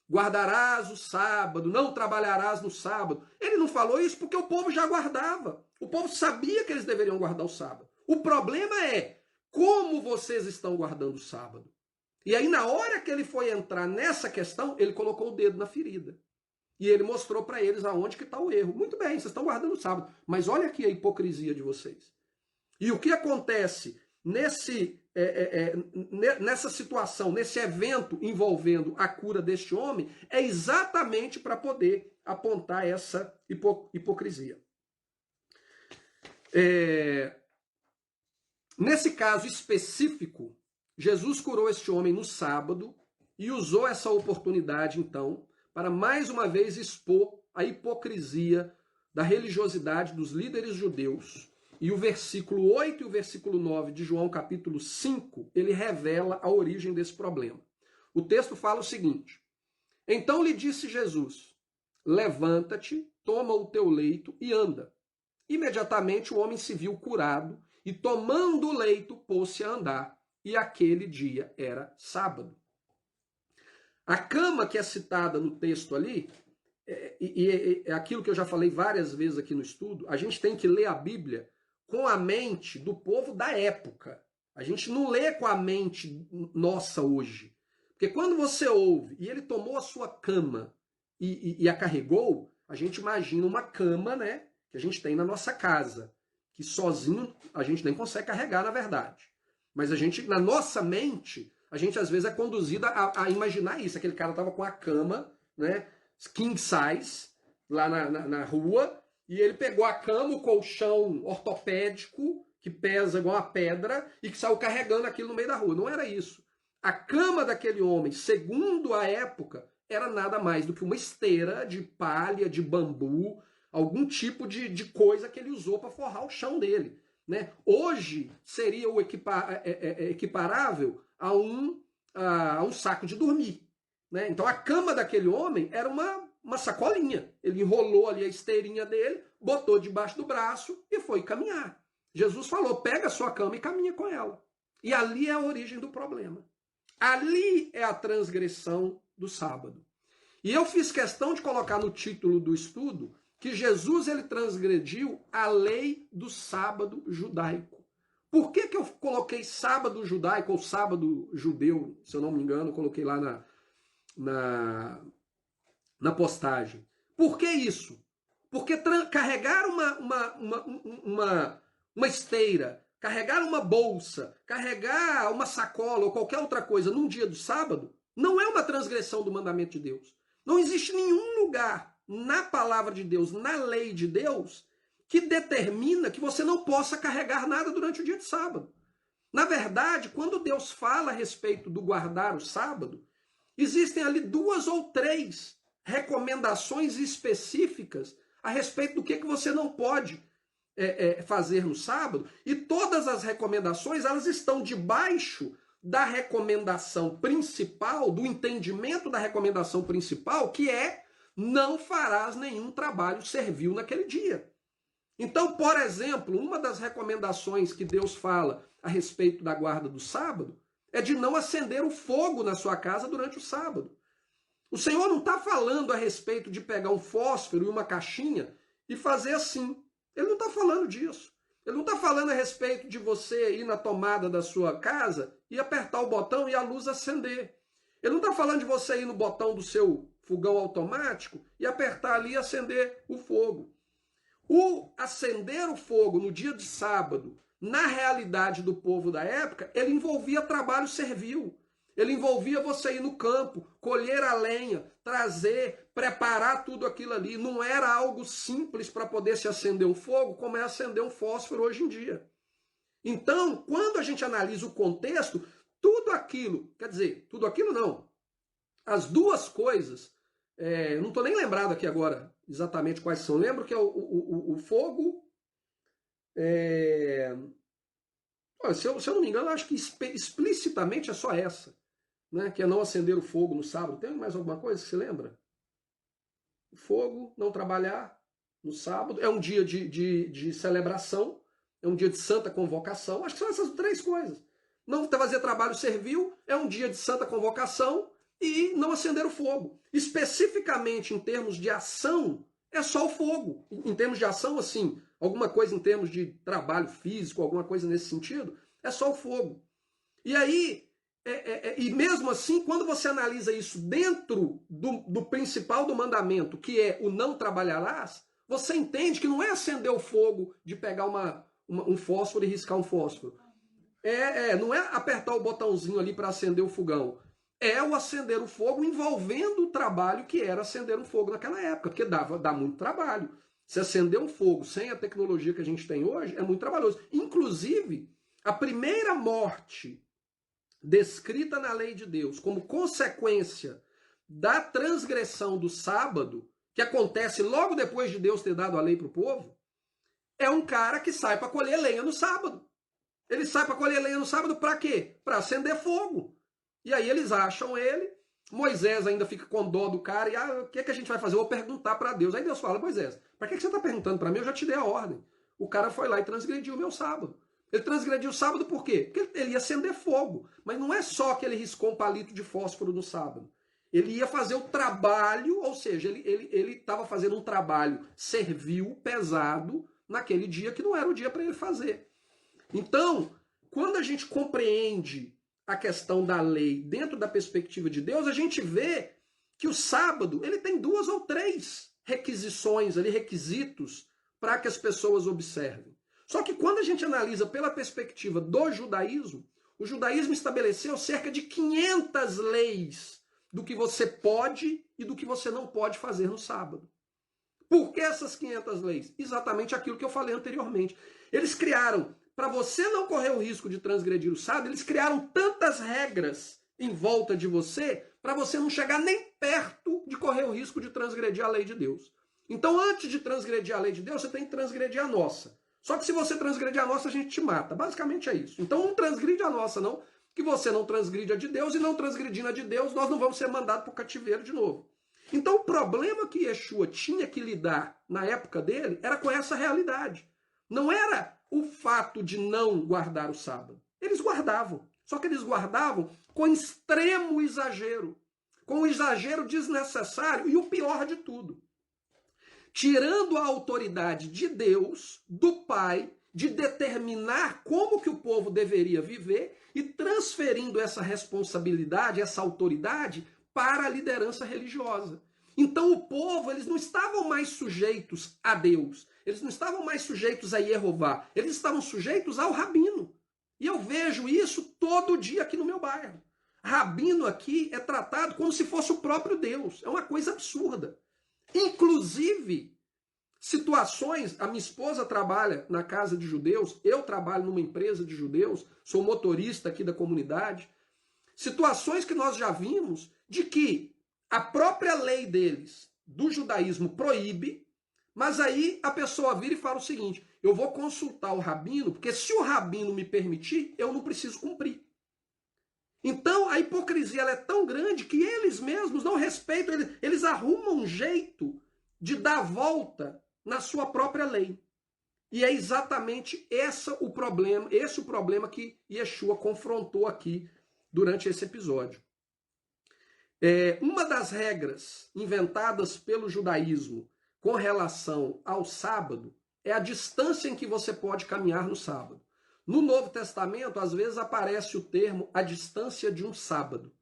guardarás o sábado, não trabalharás no sábado. Ele não falou isso porque o povo já guardava. O povo sabia que eles deveriam guardar o sábado. O problema é como vocês estão guardando o sábado. E aí, na hora que ele foi entrar nessa questão, ele colocou o dedo na ferida. E ele mostrou para eles aonde que está o erro. Muito bem, vocês estão guardando o sábado, mas olha aqui a hipocrisia de vocês. E o que acontece nessa situação, nesse evento envolvendo a cura deste homem, é exatamente para poder apontar essa hipocrisia. Nesse caso específico, Jesus curou este homem no sábado e usou essa oportunidade, então, para mais uma vez expor a hipocrisia da religiosidade dos líderes judeus. E o versículo 8 e o versículo 9 de João capítulo 5, ele revela a origem desse problema. O texto fala o seguinte: então lhe disse Jesus: levanta-te, toma o teu leito e anda. Imediatamente o homem se viu curado e, tomando o leito, pôs-se a andar. E aquele dia era sábado. A cama que é citada no texto ali, é aquilo que eu já falei várias vezes aqui no estudo, a gente tem que ler a Bíblia com a mente do povo da época. A gente não lê com a mente nossa hoje. Porque quando você ouve, e ele tomou a sua cama e a carregou, a gente imagina uma cama, né, que a gente tem na nossa casa, que sozinho a gente nem consegue carregar, na verdade. Mas a gente, na nossa mente, a gente às vezes é conduzida a imaginar isso. Aquele cara estava com a cama, né, king size, lá na rua, e ele pegou a cama, o colchão ortopédico, que pesa igual uma pedra, e que saiu carregando aquilo no meio da rua. Não era isso. A cama daquele homem, segundo a época, era nada mais do que uma esteira de palha, de bambu, algum tipo de coisa que ele usou para forrar o chão dele. Né? Hoje seria o equiparável a um saco de dormir. Né? Então a cama daquele homem era uma sacolinha. Ele enrolou ali a esteirinha dele, botou debaixo do braço e foi caminhar. Jesus falou: pega a sua cama e caminha com ela. E ali é a origem do problema. Ali é a transgressão do sábado. E eu fiz questão de colocar no título do estudo que Jesus ele transgrediu a lei do sábado judaico. Por que eu coloquei sábado judaico ou sábado judeu, se eu não me engano, coloquei lá na postagem? Por que isso? Porque carregar uma esteira, carregar uma bolsa, carregar uma sacola ou qualquer outra coisa num dia do sábado, não é uma transgressão do mandamento de Deus. Não existe nenhum lugar na palavra de Deus, na lei de Deus, que determina que você não possa carregar nada durante o dia de sábado. Na verdade, quando Deus fala a respeito do guardar o sábado, existem ali 2 ou 3 recomendações específicas a respeito do que você não pode fazer no sábado, e todas as recomendações elas estão debaixo da recomendação principal, do entendimento da recomendação principal, que é: não farás nenhum trabalho servil naquele dia. Então, por exemplo, uma das recomendações que Deus fala a respeito da guarda do sábado é de não acender o fogo na sua casa durante o sábado. O Senhor não está falando a respeito de pegar um fósforo e uma caixinha e fazer assim. Ele não está falando disso. Ele não está falando a respeito de você ir na tomada da sua casa e apertar o botão e a luz acender. Ele não está falando de você ir no botão do seu fogão automático e apertar ali e acender o fogo. O acender o fogo no dia de sábado, na realidade do povo da época, ele envolvia trabalho servil. Ele envolvia você ir no campo, colher a lenha, trazer, preparar tudo aquilo ali. Não era algo simples para poder se acender um fogo, como é acender um fósforo hoje em dia. Então, quando a gente analisa o contexto, tudo aquilo, quer dizer, tudo aquilo não. As 2 coisas, não estou nem lembrado aqui agora exatamente quais são. Lembro que é o fogo... Olha, se eu não me engano, eu acho que explicitamente é só essa, né? Que é não acender o fogo no sábado. Tem mais alguma coisa que você lembra? O fogo, não trabalhar no sábado. É um dia de celebração, é um dia de santa convocação. Acho que são essas 3 coisas. Não fazer trabalho servil, é um dia de santa convocação, e não acender o fogo. Especificamente em termos de ação, é só o fogo. Em termos de ação, assim, alguma coisa em termos de trabalho físico, alguma coisa nesse sentido, é só o fogo. E aí, e mesmo assim, quando você analisa isso dentro do principal do mandamento, que é o não trabalharás, você entende que não é acender o fogo de pegar um fósforo e riscar um fósforo. Não é apertar o botãozinho ali para acender o fogão. É o acender o fogo envolvendo o trabalho que era acender um fogo naquela época, porque dá muito trabalho. Se acender um fogo sem a tecnologia que a gente tem hoje, é muito trabalhoso. Inclusive, a primeira morte descrita na lei de Deus como consequência da transgressão do sábado, que acontece logo depois de Deus ter dado a lei para o povo, é um cara que sai para colher lenha no sábado. Ele sai para colher lenha no sábado para quê? Para acender fogo. E aí eles acham ele, Moisés ainda fica com dó do cara, e o que a gente vai fazer? Eu vou perguntar para Deus. Aí Deus fala: Moisés, para que você está perguntando para mim? Eu já te dei a ordem. O cara foi lá e transgrediu o meu sábado. Ele transgrediu o sábado por quê? Porque ele ia acender fogo. Mas não é só que ele riscou um palito de fósforo no sábado. Ele ia fazer o trabalho, ou seja, ele estava fazendo um trabalho servil, pesado, naquele dia que não era o dia para ele fazer. Então, quando a gente compreende a questão da lei dentro da perspectiva de Deus, a gente vê que o sábado ele tem 2 ou 3 requisições, ali, requisitos para que as pessoas observem. Só que quando a gente analisa pela perspectiva do judaísmo, o judaísmo estabeleceu cerca de 500 leis do que você pode e do que você não pode fazer no sábado. Por que essas 500 leis? Exatamente aquilo que eu falei anteriormente. Eles criaram, para você não correr o risco de transgredir o sábado, eles criaram tantas regras em volta de você para você não chegar nem perto de correr o risco de transgredir a lei de Deus. Então, antes de transgredir a lei de Deus, você tem que transgredir a nossa. Só que se você transgredir a nossa, a gente te mata. Basicamente é isso. Então, não transgride a nossa, não. Que você não transgride a de Deus, e não transgredindo a de Deus, nós não vamos ser mandados para o cativeiro de novo. Então, o problema que Yeshua tinha que lidar na época dele era com essa realidade. Não era o fato de não guardar o sábado. Eles guardavam. Só que eles guardavam com extremo exagero. Com um exagero desnecessário e o pior de tudo. Tirando a autoridade de Deus, do Pai, de determinar como que o povo deveria viver e transferindo essa responsabilidade, essa autoridade para a liderança religiosa. Então o povo, eles não estavam mais sujeitos a Deus. Eles não estavam mais sujeitos a Jeová, eles estavam sujeitos ao rabino. E eu vejo isso todo dia aqui no meu bairro. Rabino aqui é tratado como se fosse o próprio Deus. É uma coisa absurda. Inclusive, situações, a minha esposa trabalha na casa de judeus, eu trabalho numa empresa de judeus, sou motorista aqui da comunidade. Situações que nós já vimos de que a própria lei deles, do judaísmo, proíbe, mas aí a pessoa vira e fala o seguinte: eu vou consultar o rabino, porque se o rabino me permitir, eu não preciso cumprir. Então a hipocrisia ela é tão grande que eles mesmos não respeitam, eles arrumam um jeito de dar volta na sua própria lei. E é exatamente esse o problema que Yeshua confrontou aqui durante esse episódio. Uma das regras inventadas pelo judaísmo com relação ao sábado é a distância em que você pode caminhar no sábado. No Novo Testamento, às vezes aparece o termo a distância de um sábado.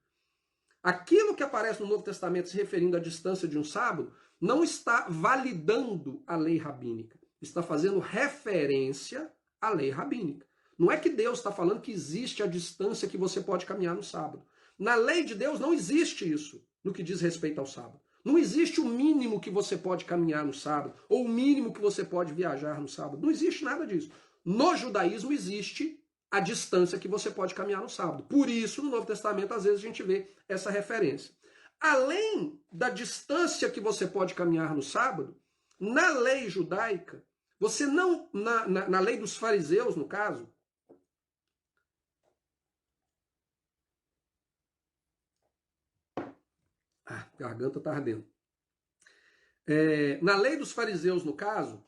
Aquilo que aparece no Novo Testamento se referindo à distância de um sábado não está validando a lei rabínica, está fazendo referência à lei rabínica. Não é que Deus está falando que existe a distância que você pode caminhar no sábado. Na lei de Deus não existe isso no que diz respeito ao sábado. Não existe o mínimo que você pode caminhar no sábado, ou o mínimo que você pode viajar no sábado. Não existe nada disso. No judaísmo existe a distância que você pode caminhar no sábado. Por isso, no Novo Testamento, às vezes a gente vê essa referência. Além da distância que você pode caminhar no sábado, na lei judaica, você não, na lei dos fariseus, no caso, a garganta está ardendo. Na lei dos fariseus, no caso,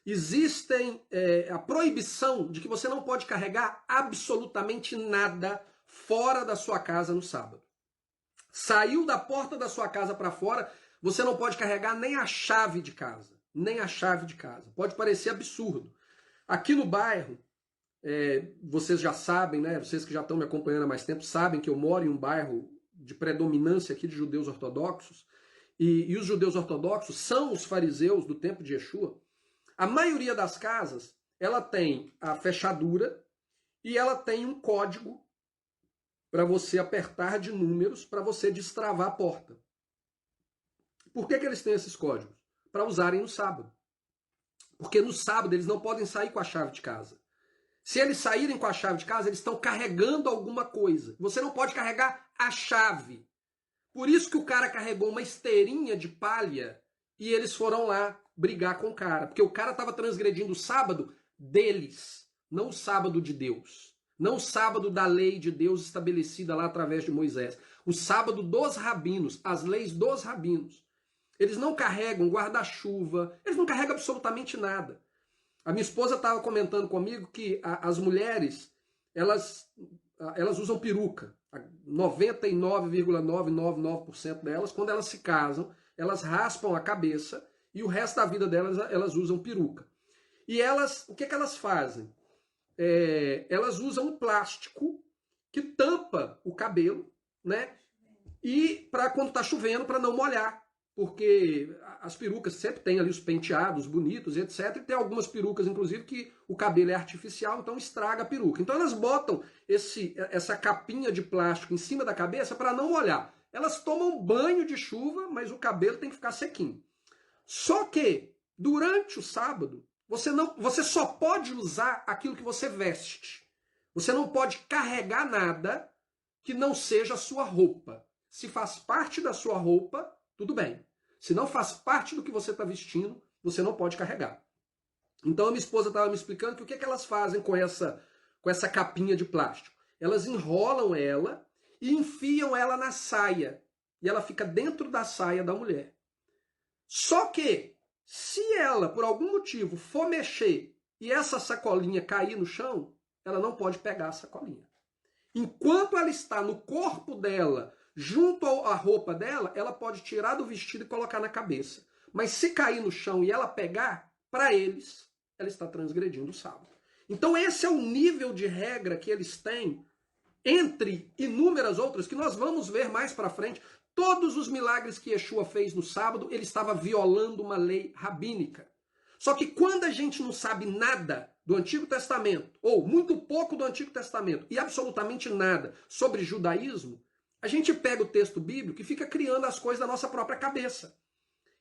existem a proibição de que você não pode carregar absolutamente nada fora da sua casa no sábado. Saiu da porta da sua casa para fora, você não pode carregar nem a chave de casa. Nem a chave de casa. Pode parecer absurdo. Aqui no bairro, vocês já sabem, né? Vocês que já estão me acompanhando há mais tempo, sabem que eu moro em um bairro de predominância aqui de judeus ortodoxos. E os judeus ortodoxos são os fariseus do tempo de Yeshua. A maioria das casas, ela tem a fechadura e ela tem um código para você apertar de números para você destravar a porta. Por que eles têm esses códigos? Para usarem no sábado. Porque no sábado eles não podem sair com a chave de casa. Se eles saírem com a chave de casa, eles estão carregando alguma coisa. Você não pode carregar a chave. Por isso que o cara carregou uma esteirinha de palha e eles foram lá brigar com o cara. Porque o cara estava transgredindo o sábado deles, não o sábado de Deus. Não o sábado da lei de Deus estabelecida lá através de Moisés. O sábado dos rabinos, as leis dos rabinos. Eles não carregam guarda-chuva, eles não carregam absolutamente nada. A minha esposa estava comentando comigo que as mulheres, elas usam peruca. 99,999% delas, quando elas se casam, elas raspam a cabeça e o resto da vida delas, elas usam peruca. E o que elas fazem? Elas usam um plástico que tampa o cabelo, né? E para quando está chovendo, para não molhar. Porque as perucas sempre têm ali os penteados bonitos, etc. E tem algumas perucas, inclusive, que o cabelo é artificial, então estraga a peruca. Então elas botam essa capinha de plástico em cima da cabeça para não molhar. Elas tomam banho de chuva, mas o cabelo tem que ficar sequinho. Só que, durante o sábado, você só pode usar aquilo que você veste. Você não pode carregar nada que não seja a sua roupa. Se faz parte da sua roupa, tudo bem. Se não faz parte do que você está vestindo, você não pode carregar. Então a minha esposa estava me explicando que o que elas fazem com essa capinha de plástico? Elas enrolam ela e enfiam ela na saia. E ela fica dentro da saia da mulher. Só que, se ela, por algum motivo, for mexer e essa sacolinha cair no chão, ela não pode pegar a sacolinha. Enquanto ela está no corpo dela, junto à roupa dela, ela pode tirar do vestido e colocar na cabeça. Mas se cair no chão e ela pegar, para eles, ela está transgredindo o sábado. Então esse é o nível de regra que eles têm, entre inúmeras outras, que nós vamos ver mais para frente. Todos os milagres que Yeshua fez no sábado, ele estava violando uma lei rabínica. Só que quando a gente não sabe nada do Antigo Testamento, ou muito pouco do Antigo Testamento, e absolutamente nada sobre judaísmo, a gente pega o texto bíblico e fica criando as coisas da nossa própria cabeça.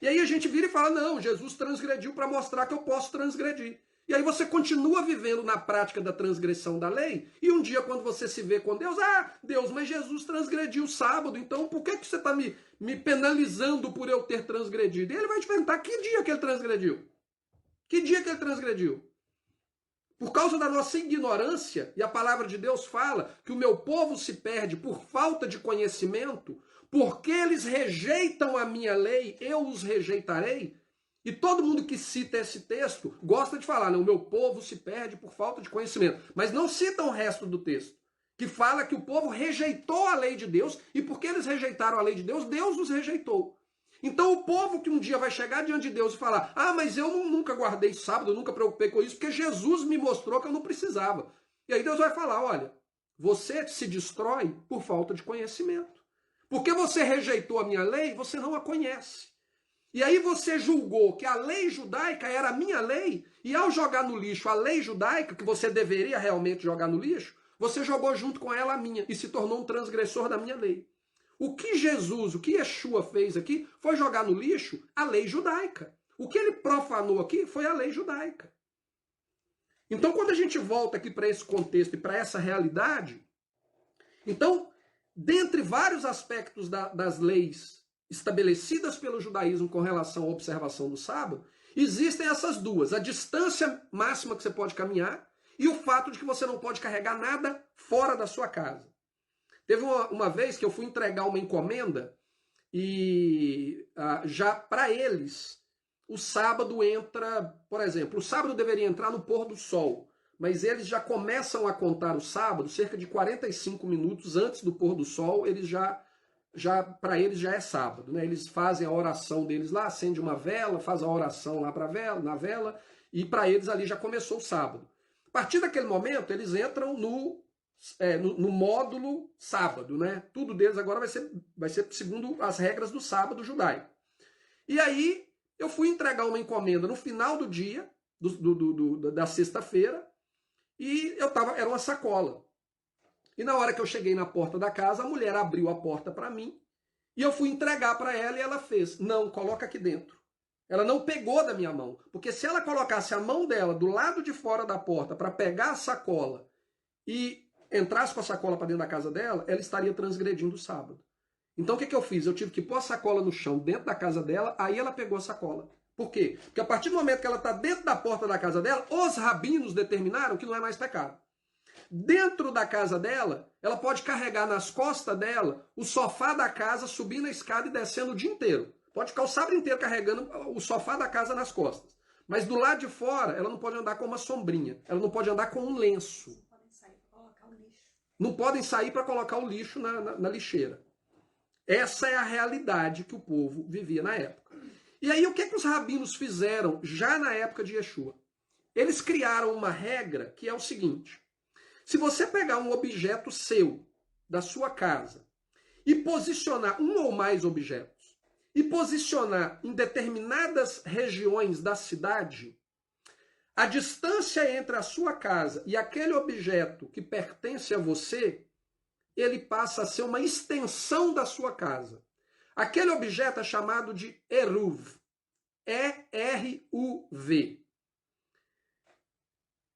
E aí a gente vira e fala, não, Jesus transgrediu para mostrar que eu posso transgredir. E aí você continua vivendo na prática da transgressão da lei, e um dia quando você se vê com Deus, Deus, mas Jesus transgrediu o sábado, então por que você está me penalizando por eu ter transgredido? E ele vai te perguntar, que dia que ele transgrediu? Que dia que ele transgrediu? Por causa da nossa ignorância, e a palavra de Deus fala que o meu povo se perde por falta de conhecimento, porque eles rejeitam a minha lei, eu os rejeitarei. E todo mundo que cita esse texto gosta de falar, o meu povo se perde por falta de conhecimento. Mas não citam o resto do texto, que fala que o povo rejeitou a lei de Deus, e porque eles rejeitaram a lei de Deus, Deus os rejeitou. Então o povo que um dia vai chegar diante de Deus e falar, mas eu nunca guardei sábado, eu nunca preocupei com isso, porque Jesus me mostrou que eu não precisava. E aí Deus vai falar, olha, você se destrói por falta de conhecimento. Porque você rejeitou a minha lei, você não a conhece. E aí você julgou que a lei judaica era a minha lei, e ao jogar no lixo a lei judaica, que você deveria realmente jogar no lixo, você jogou junto com ela a minha, e se tornou um transgressor da minha lei. O que Jesus, o que Yeshua fez aqui, foi jogar no lixo a lei judaica. O que ele profanou aqui foi a lei judaica. Então, quando a gente volta aqui para esse contexto e para essa realidade, então, dentre vários aspectos das leis estabelecidas pelo judaísmo com relação à observação do sábado, existem essas duas, a distância máxima que você pode caminhar e o fato de que você não pode carregar nada fora da sua casa. Teve uma vez que eu fui entregar uma encomenda e já para eles o sábado entra, por exemplo, o sábado deveria entrar no pôr do sol, mas eles já começam a contar o sábado cerca de 45 minutos antes do pôr do sol, eles para eles já é sábado, né? Eles fazem a oração deles lá, acende uma vela, faz a oração lá na vela, e para eles ali já começou o sábado. A partir daquele momento, eles entram no módulo sábado, né? Tudo deles agora vai ser segundo as regras do sábado judaico. E aí eu fui entregar uma encomenda no final do dia, da sexta-feira, e era uma sacola. E na hora que eu cheguei na porta da casa, a mulher abriu a porta para mim, e eu fui entregar para ela, e ela fez, não, coloca aqui dentro. Ela não pegou da minha mão, porque se ela colocasse a mão dela do lado de fora da porta para pegar a sacola e entrasse com a sacola para dentro da casa dela, ela estaria transgredindo o sábado. Então o que eu fiz? Eu tive que pôr a sacola no chão dentro da casa dela, aí ela pegou a sacola. Por quê? Porque a partir do momento que ela está dentro da porta da casa dela, os rabinos determinaram que não é mais pecado. Dentro da casa dela, ela pode carregar nas costas dela o sofá da casa, subindo a escada e descendo o dia inteiro. Pode ficar o sábado inteiro carregando o sofá da casa nas costas. Mas do lado de fora, ela não pode andar com uma sombrinha. Ela não pode andar com um lenço. Não podem sair para colocar o lixo na lixeira. Essa é a realidade que o povo vivia na época. E aí o que os rabinos fizeram já na época de Yeshua? Eles criaram uma regra que é o seguinte. Se você pegar um objeto seu, da sua casa, e posicionar um ou mais objetos, e posicionar em determinadas regiões da cidade, a distância entre a sua casa e aquele objeto que pertence a você, ele passa a ser uma extensão da sua casa. Aquele objeto é chamado de Eruv. E-R-U-V.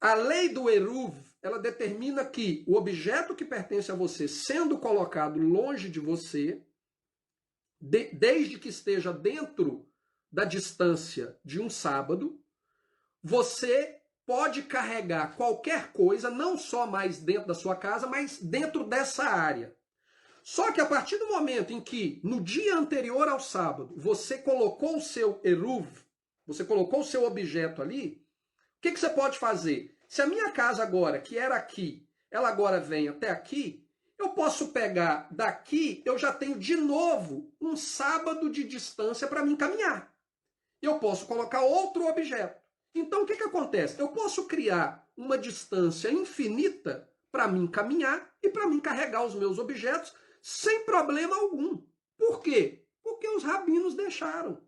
A lei do Eruv, ela determina que o objeto que pertence a você, sendo colocado longe de você, desde que esteja dentro da distância de um sábado, você pode carregar qualquer coisa, não só mais dentro da sua casa, mas dentro dessa área. Só que a partir do momento em que, no dia anterior ao sábado, você colocou o seu eruv, você colocou o seu objeto ali, o que você pode fazer? Se a minha casa agora, que era aqui, ela agora vem até aqui, eu posso pegar daqui, eu já tenho de novo um sábado de distância para mim caminhar. Eu posso colocar outro objeto. Então o que acontece? Eu posso criar uma distância infinita para mim caminhar e para mim carregar os meus objetos sem problema algum. Por quê? Porque os rabinos deixaram.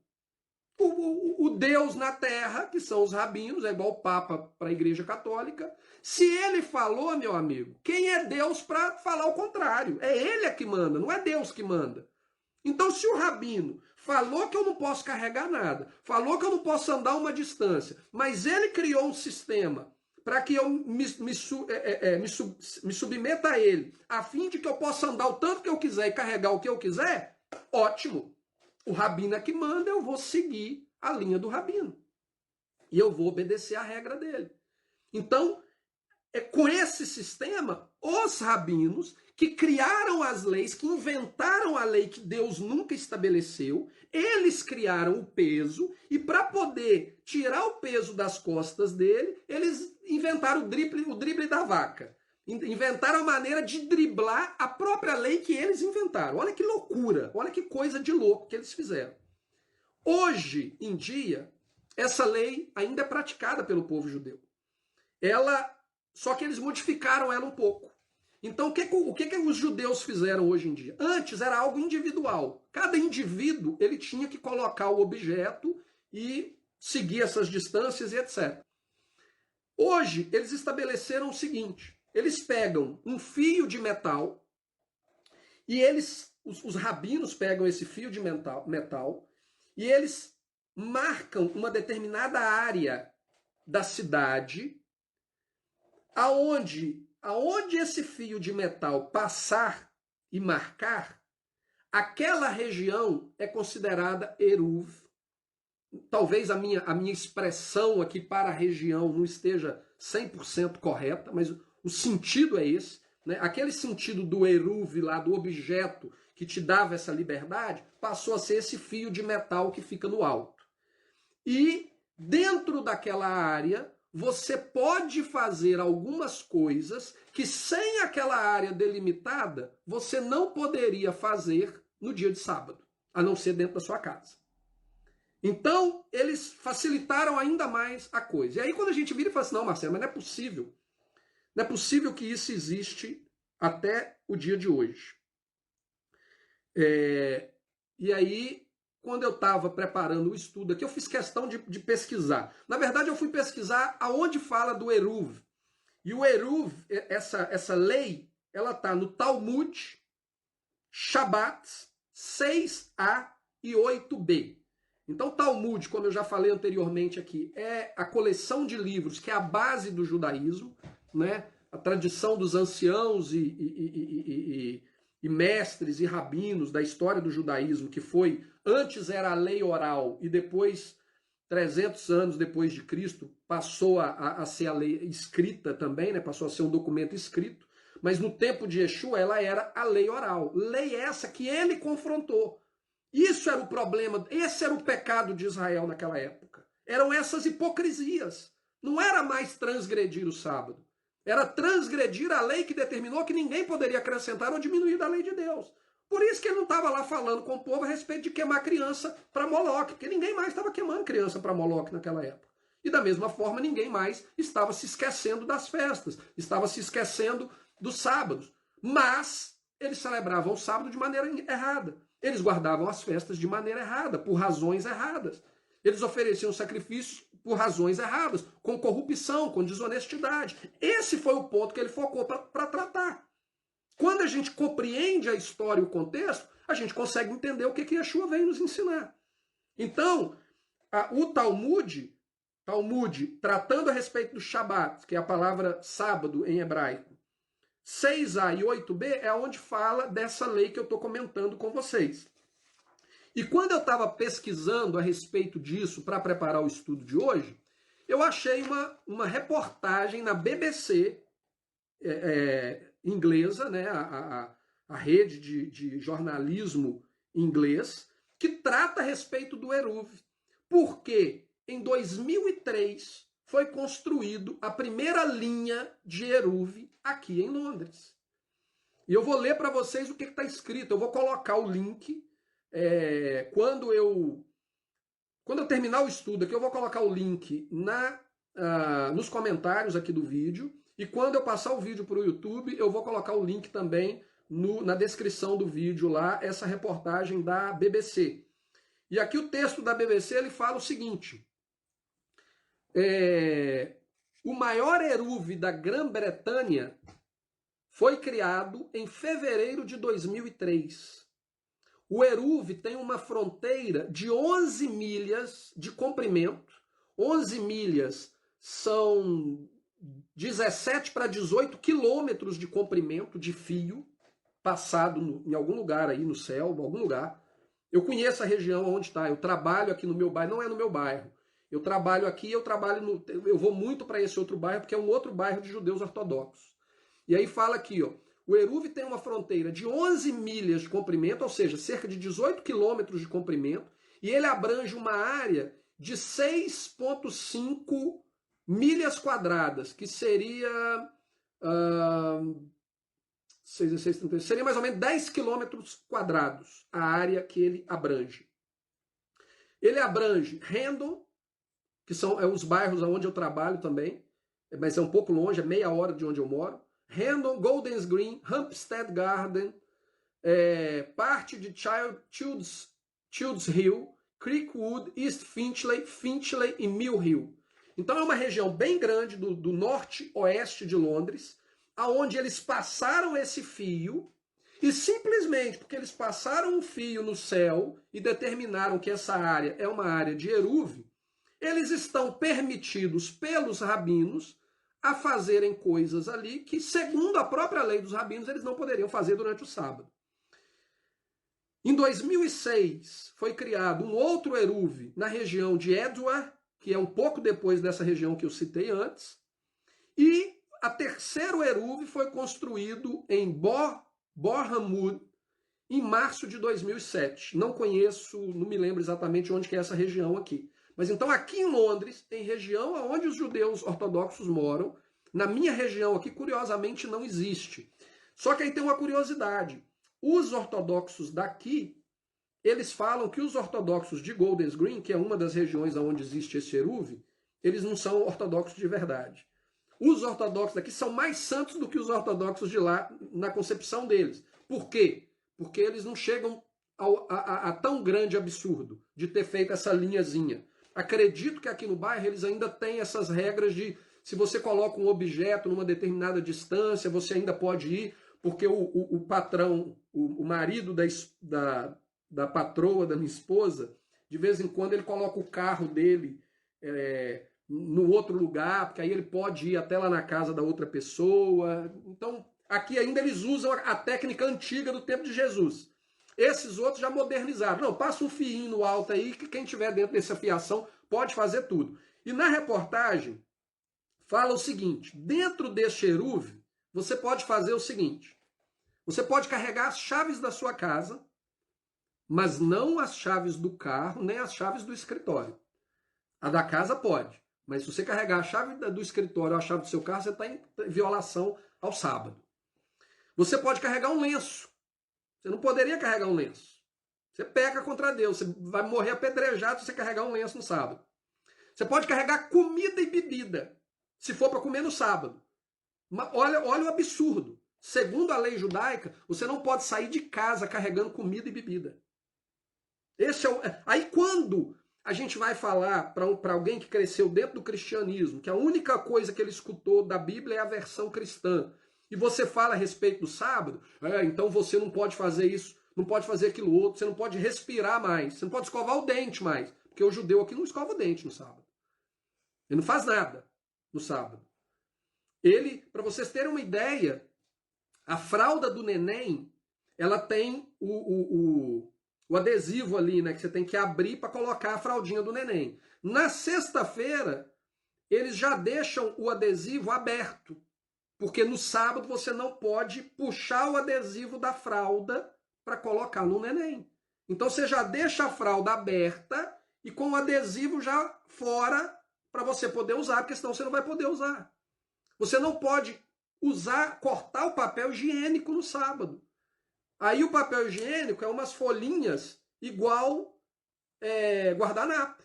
o Deus na terra, que são os rabinos, é igual o Papa para a Igreja Católica. Se ele falou, meu amigo, quem é Deus para falar o contrário? É ele que manda, não é Deus que manda. Então, se o rabino falou que eu não posso carregar nada, falou que eu não posso andar uma distância, mas ele criou um sistema para que eu me submeta a ele, a fim de que eu possa andar o tanto que eu quiser e carregar o que eu quiser, ótimo. O rabino é que manda, eu vou seguir a linha do rabino. E eu vou obedecer a regra dele. Então, com esse sistema, os rabinos que criaram as leis, que inventaram a lei que Deus nunca estabeleceu, eles criaram o peso, e para poder tirar o peso das costas dele, eles inventaram o drible da vaca. Inventaram a maneira de driblar a própria lei que eles inventaram. Olha que loucura, olha que coisa de louco que eles fizeram. Hoje em dia, essa lei ainda é praticada pelo povo judeu. Só que eles modificaram ela um pouco. Então, o que os judeus fizeram hoje em dia? Antes era algo individual. Cada indivíduo ele tinha que colocar o objeto e seguir essas distâncias e etc. Hoje, eles estabeleceram o seguinte: eles pegam um fio de metal e os rabinos pegam esse fio de metal e eles marcam uma determinada área da cidade aonde esse fio de metal passar e marcar, aquela região é considerada Eruv. Talvez a minha expressão aqui para a região não esteja 100% correta, mas o sentido é esse. Né? Aquele sentido do Eruv lá, do objeto que te dava essa liberdade, passou a ser esse fio de metal que fica no alto. E dentro daquela área, você pode fazer algumas coisas que sem aquela área delimitada, você não poderia fazer no dia de sábado, a não ser dentro da sua casa. Então, eles facilitaram ainda mais a coisa. E aí, quando a gente vira e fala assim, não, Marcelo, mas não é possível. Não é possível que isso existe até o dia de hoje. E aí, quando eu estava preparando o estudo aqui, eu fiz questão de pesquisar. Na verdade, eu fui pesquisar aonde fala do Eruv. E o Eruv, essa lei, ela está no Talmud, Shabat 6a e 8b. Então, Talmud, como eu já falei anteriormente aqui, é a coleção de livros que é a base do judaísmo, né? A tradição dos anciãos e mestres e rabinos da história do judaísmo, que foi, antes era a lei oral e depois, 300 anos depois de Cristo, passou a ser a lei escrita também, né? Passou a ser um documento escrito, mas no tempo de Yeshua ela era a lei oral. Lei essa que ele confrontou. Isso era o problema, esse era o pecado de Israel naquela época. Eram essas hipocrisias. Não era mais transgredir o sábado. Era transgredir a lei que determinou que ninguém poderia acrescentar ou diminuir da lei de Deus. Por isso que ele não estava lá falando com o povo a respeito de queimar criança para Moloque, porque ninguém mais estava queimando criança para Moloque naquela época. E da mesma forma, ninguém mais estava se esquecendo das festas, estava se esquecendo dos sábados. Mas eles celebravam o sábado de maneira errada. Eles guardavam as festas de maneira errada, por razões erradas. Eles ofereciam sacrifícios por razões erradas, com corrupção, com desonestidade. Esse foi o ponto que ele focou para tratar. Quando a gente compreende a história e o contexto, a gente consegue entender o que Yeshua veio nos ensinar. Então, o Talmud, tratando a respeito do Shabat, que é a palavra sábado em hebraico, 6a e 8b é onde fala dessa lei que eu estou comentando com vocês. E quando eu estava pesquisando a respeito disso para preparar o estudo de hoje, eu achei uma reportagem na BBC inglesa, né, a rede de jornalismo inglês, que trata a respeito do Eruv. Porque em 2003 foi construído a primeira linha de Eruv aqui em Londres. E eu vou ler para vocês o que está escrito. Eu vou colocar o link quando eu terminar o estudo aqui, eu vou colocar o link nos comentários aqui do vídeo. E quando eu passar o vídeo para o YouTube, eu vou colocar o link também na descrição do vídeo lá, essa reportagem da BBC. E aqui o texto da BBC ele fala o seguinte: o maior eruv da Grã-Bretanha foi criado em fevereiro de 2003. O eruv tem uma fronteira de 11 milhas de comprimento. 11 milhas são 17 para 18 quilômetros de comprimento de fio passado em algum lugar aí no céu, em algum lugar. Eu conheço a região onde está. Eu trabalho aqui no meu bairro, não é no meu bairro. Eu trabalho aqui, eu vou muito para esse outro bairro, porque é um outro bairro de judeus ortodoxos. E aí fala aqui, ó, o eruv tem uma fronteira de 11 milhas de comprimento, ou seja, cerca de 18 quilômetros de comprimento, e ele abrange uma área de 6,5 milhas quadradas, que seria... seria mais ou menos 10 quilômetros quadrados a área que ele abrange. Ele abrange Hendon, que são os bairros onde eu trabalho também, mas é um pouco longe, é meia hora de onde eu moro. Hendon, Golders Green, Hampstead Garden, parte de Childs Hill, Creekwood, East Finchley, Finchley e Mill Hill. Então é uma região bem grande do norte-oeste de Londres, aonde eles passaram esse fio e simplesmente porque eles passaram um fio no céu e determinaram que essa área é uma área de eruv, eles estão permitidos pelos rabinos a fazerem coisas ali que, segundo a própria lei dos rabinos, eles não poderiam fazer durante o sábado. Em 2006, foi criado um outro eruv na região de Edgware, que é um pouco depois dessa região que eu citei antes, e a terceiro eruv foi construído em Boreham Wood, em março de 2007. Não conheço, não me lembro exatamente onde que é essa região aqui. Mas então aqui em Londres, em região onde os judeus ortodoxos moram, na minha região aqui, curiosamente, não existe. Só que aí tem uma curiosidade. Os ortodoxos daqui, eles falam que os ortodoxos de Golders Green, que é uma das regiões onde existe esse eruv, eles não são ortodoxos de verdade. Os ortodoxos daqui são mais santos do que os ortodoxos de lá, na concepção deles. Por quê? Porque eles não chegam a tão grande absurdo de ter feito essa linhazinha. Acredito que aqui no bairro eles ainda têm essas regras de se você coloca um objeto numa determinada distância, você ainda pode ir, porque o patrão, o marido da patroa da minha esposa, de vez em quando ele coloca o carro dele no outro lugar, porque aí ele pode ir até lá na casa da outra pessoa. Então, aqui ainda eles usam a técnica antiga do tempo de Jesus. Esses outros já modernizaram. Não, passa um fioinho no alto aí, que quem tiver dentro dessa fiação pode fazer tudo. E na reportagem, fala o seguinte, dentro desse eruv, você pode fazer o seguinte, você pode carregar as chaves da sua casa, mas não as chaves do carro, nem as chaves do escritório. A da casa pode, mas se você carregar a chave do escritório ou a chave do seu carro, você está em violação ao sábado. Você pode carregar um lenço. Você não poderia carregar um lenço. Você peca contra Deus. Você vai morrer apedrejado se você carregar um lenço no sábado. Você pode carregar comida e bebida, se for para comer no sábado. Olha o absurdo. Segundo a lei judaica, você não pode sair de casa carregando comida e bebida. Aí quando a gente vai falar para alguém que cresceu dentro do cristianismo, que a única coisa que ele escutou da Bíblia é a versão cristã, e você fala a respeito do sábado, então você não pode fazer isso, não pode fazer aquilo outro, você não pode respirar mais, você não pode escovar o dente mais, porque o judeu aqui não escova o dente no sábado. Ele não faz nada no sábado. Para vocês terem uma ideia, a fralda do neném, ela tem o adesivo ali, né, que você tem que abrir para colocar a fraldinha do neném. Na sexta-feira, eles já deixam o adesivo aberto, porque no sábado você não pode puxar o adesivo da fralda para colocar no neném. Então você já deixa a fralda aberta e com o adesivo já fora para você poder usar, porque senão você não vai poder usar. Você não pode cortar o papel higiênico no sábado. Aí o papel higiênico é umas folhinhas igual guardanapo,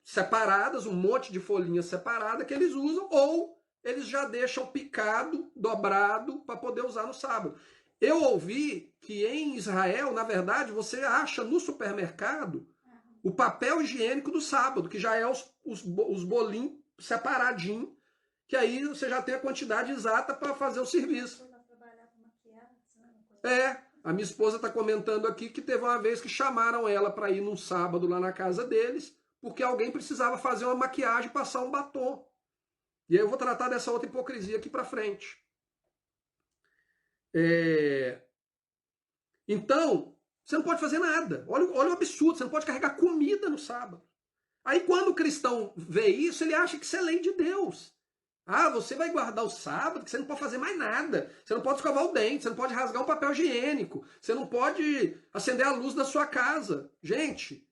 separadas, um monte de folhinhas separadas que eles usam, ou eles já deixam picado, dobrado, para poder usar no sábado. Eu ouvi que em Israel, na verdade, você acha no supermercado o papel higiênico do sábado, que já é os bolinhos separadinhos, que aí você já tem a quantidade exata para fazer o serviço. A minha esposa está comentando aqui que teve uma vez que chamaram ela para ir num sábado lá na casa deles, porque alguém precisava fazer uma maquiagem e passar um batom. E aí eu vou tratar dessa outra hipocrisia aqui para frente. Então, você não pode fazer nada. Olha o absurdo, você não pode carregar comida no sábado. Aí quando o cristão vê isso, ele acha que isso é lei de Deus. Ah, você vai guardar o sábado, que você não pode fazer mais nada. Você não pode escovar o dente, você não pode rasgar um papel higiênico, você não pode acender a luz da sua casa. Gente,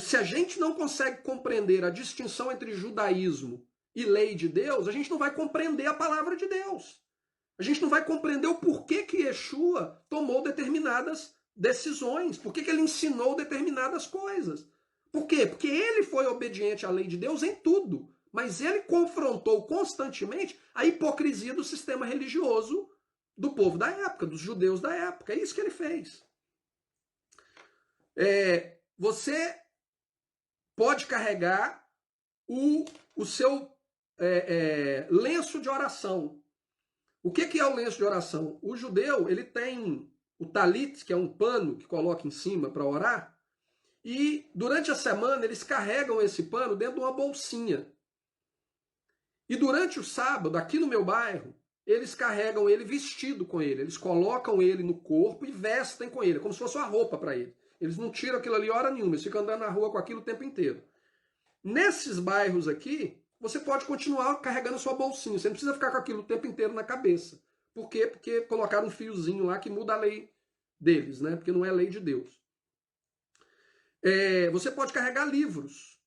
se a gente não consegue compreender a distinção entre judaísmo e lei de Deus, a gente não vai compreender a palavra de Deus. A gente não vai compreender o porquê que Yeshua tomou determinadas decisões, por que ele ensinou determinadas coisas. Por quê? Porque ele foi obediente à lei de Deus em tudo, mas ele confrontou constantemente a hipocrisia do sistema religioso do povo da época, dos judeus da época. É isso que ele fez. Você pode carregar o seu lenço de oração. O que é o lenço de oração? O judeu, ele tem o talit, que é um pano que coloca em cima para orar, e durante a semana eles carregam esse pano dentro de uma bolsinha. E durante o sábado, aqui no meu bairro, eles carregam ele vestido com ele. Eles colocam ele no corpo e vestem com ele, como se fosse uma roupa para ele. Eles não tiram aquilo ali hora nenhuma, eles ficam andando na rua com aquilo o tempo inteiro. Nesses bairros aqui, você pode continuar carregando a sua bolsinha. Você não precisa ficar com aquilo o tempo inteiro na cabeça. Por quê? Porque colocaram um fiozinho lá que muda a lei deles, né? Porque não é lei de Deus. Você pode carregar livros.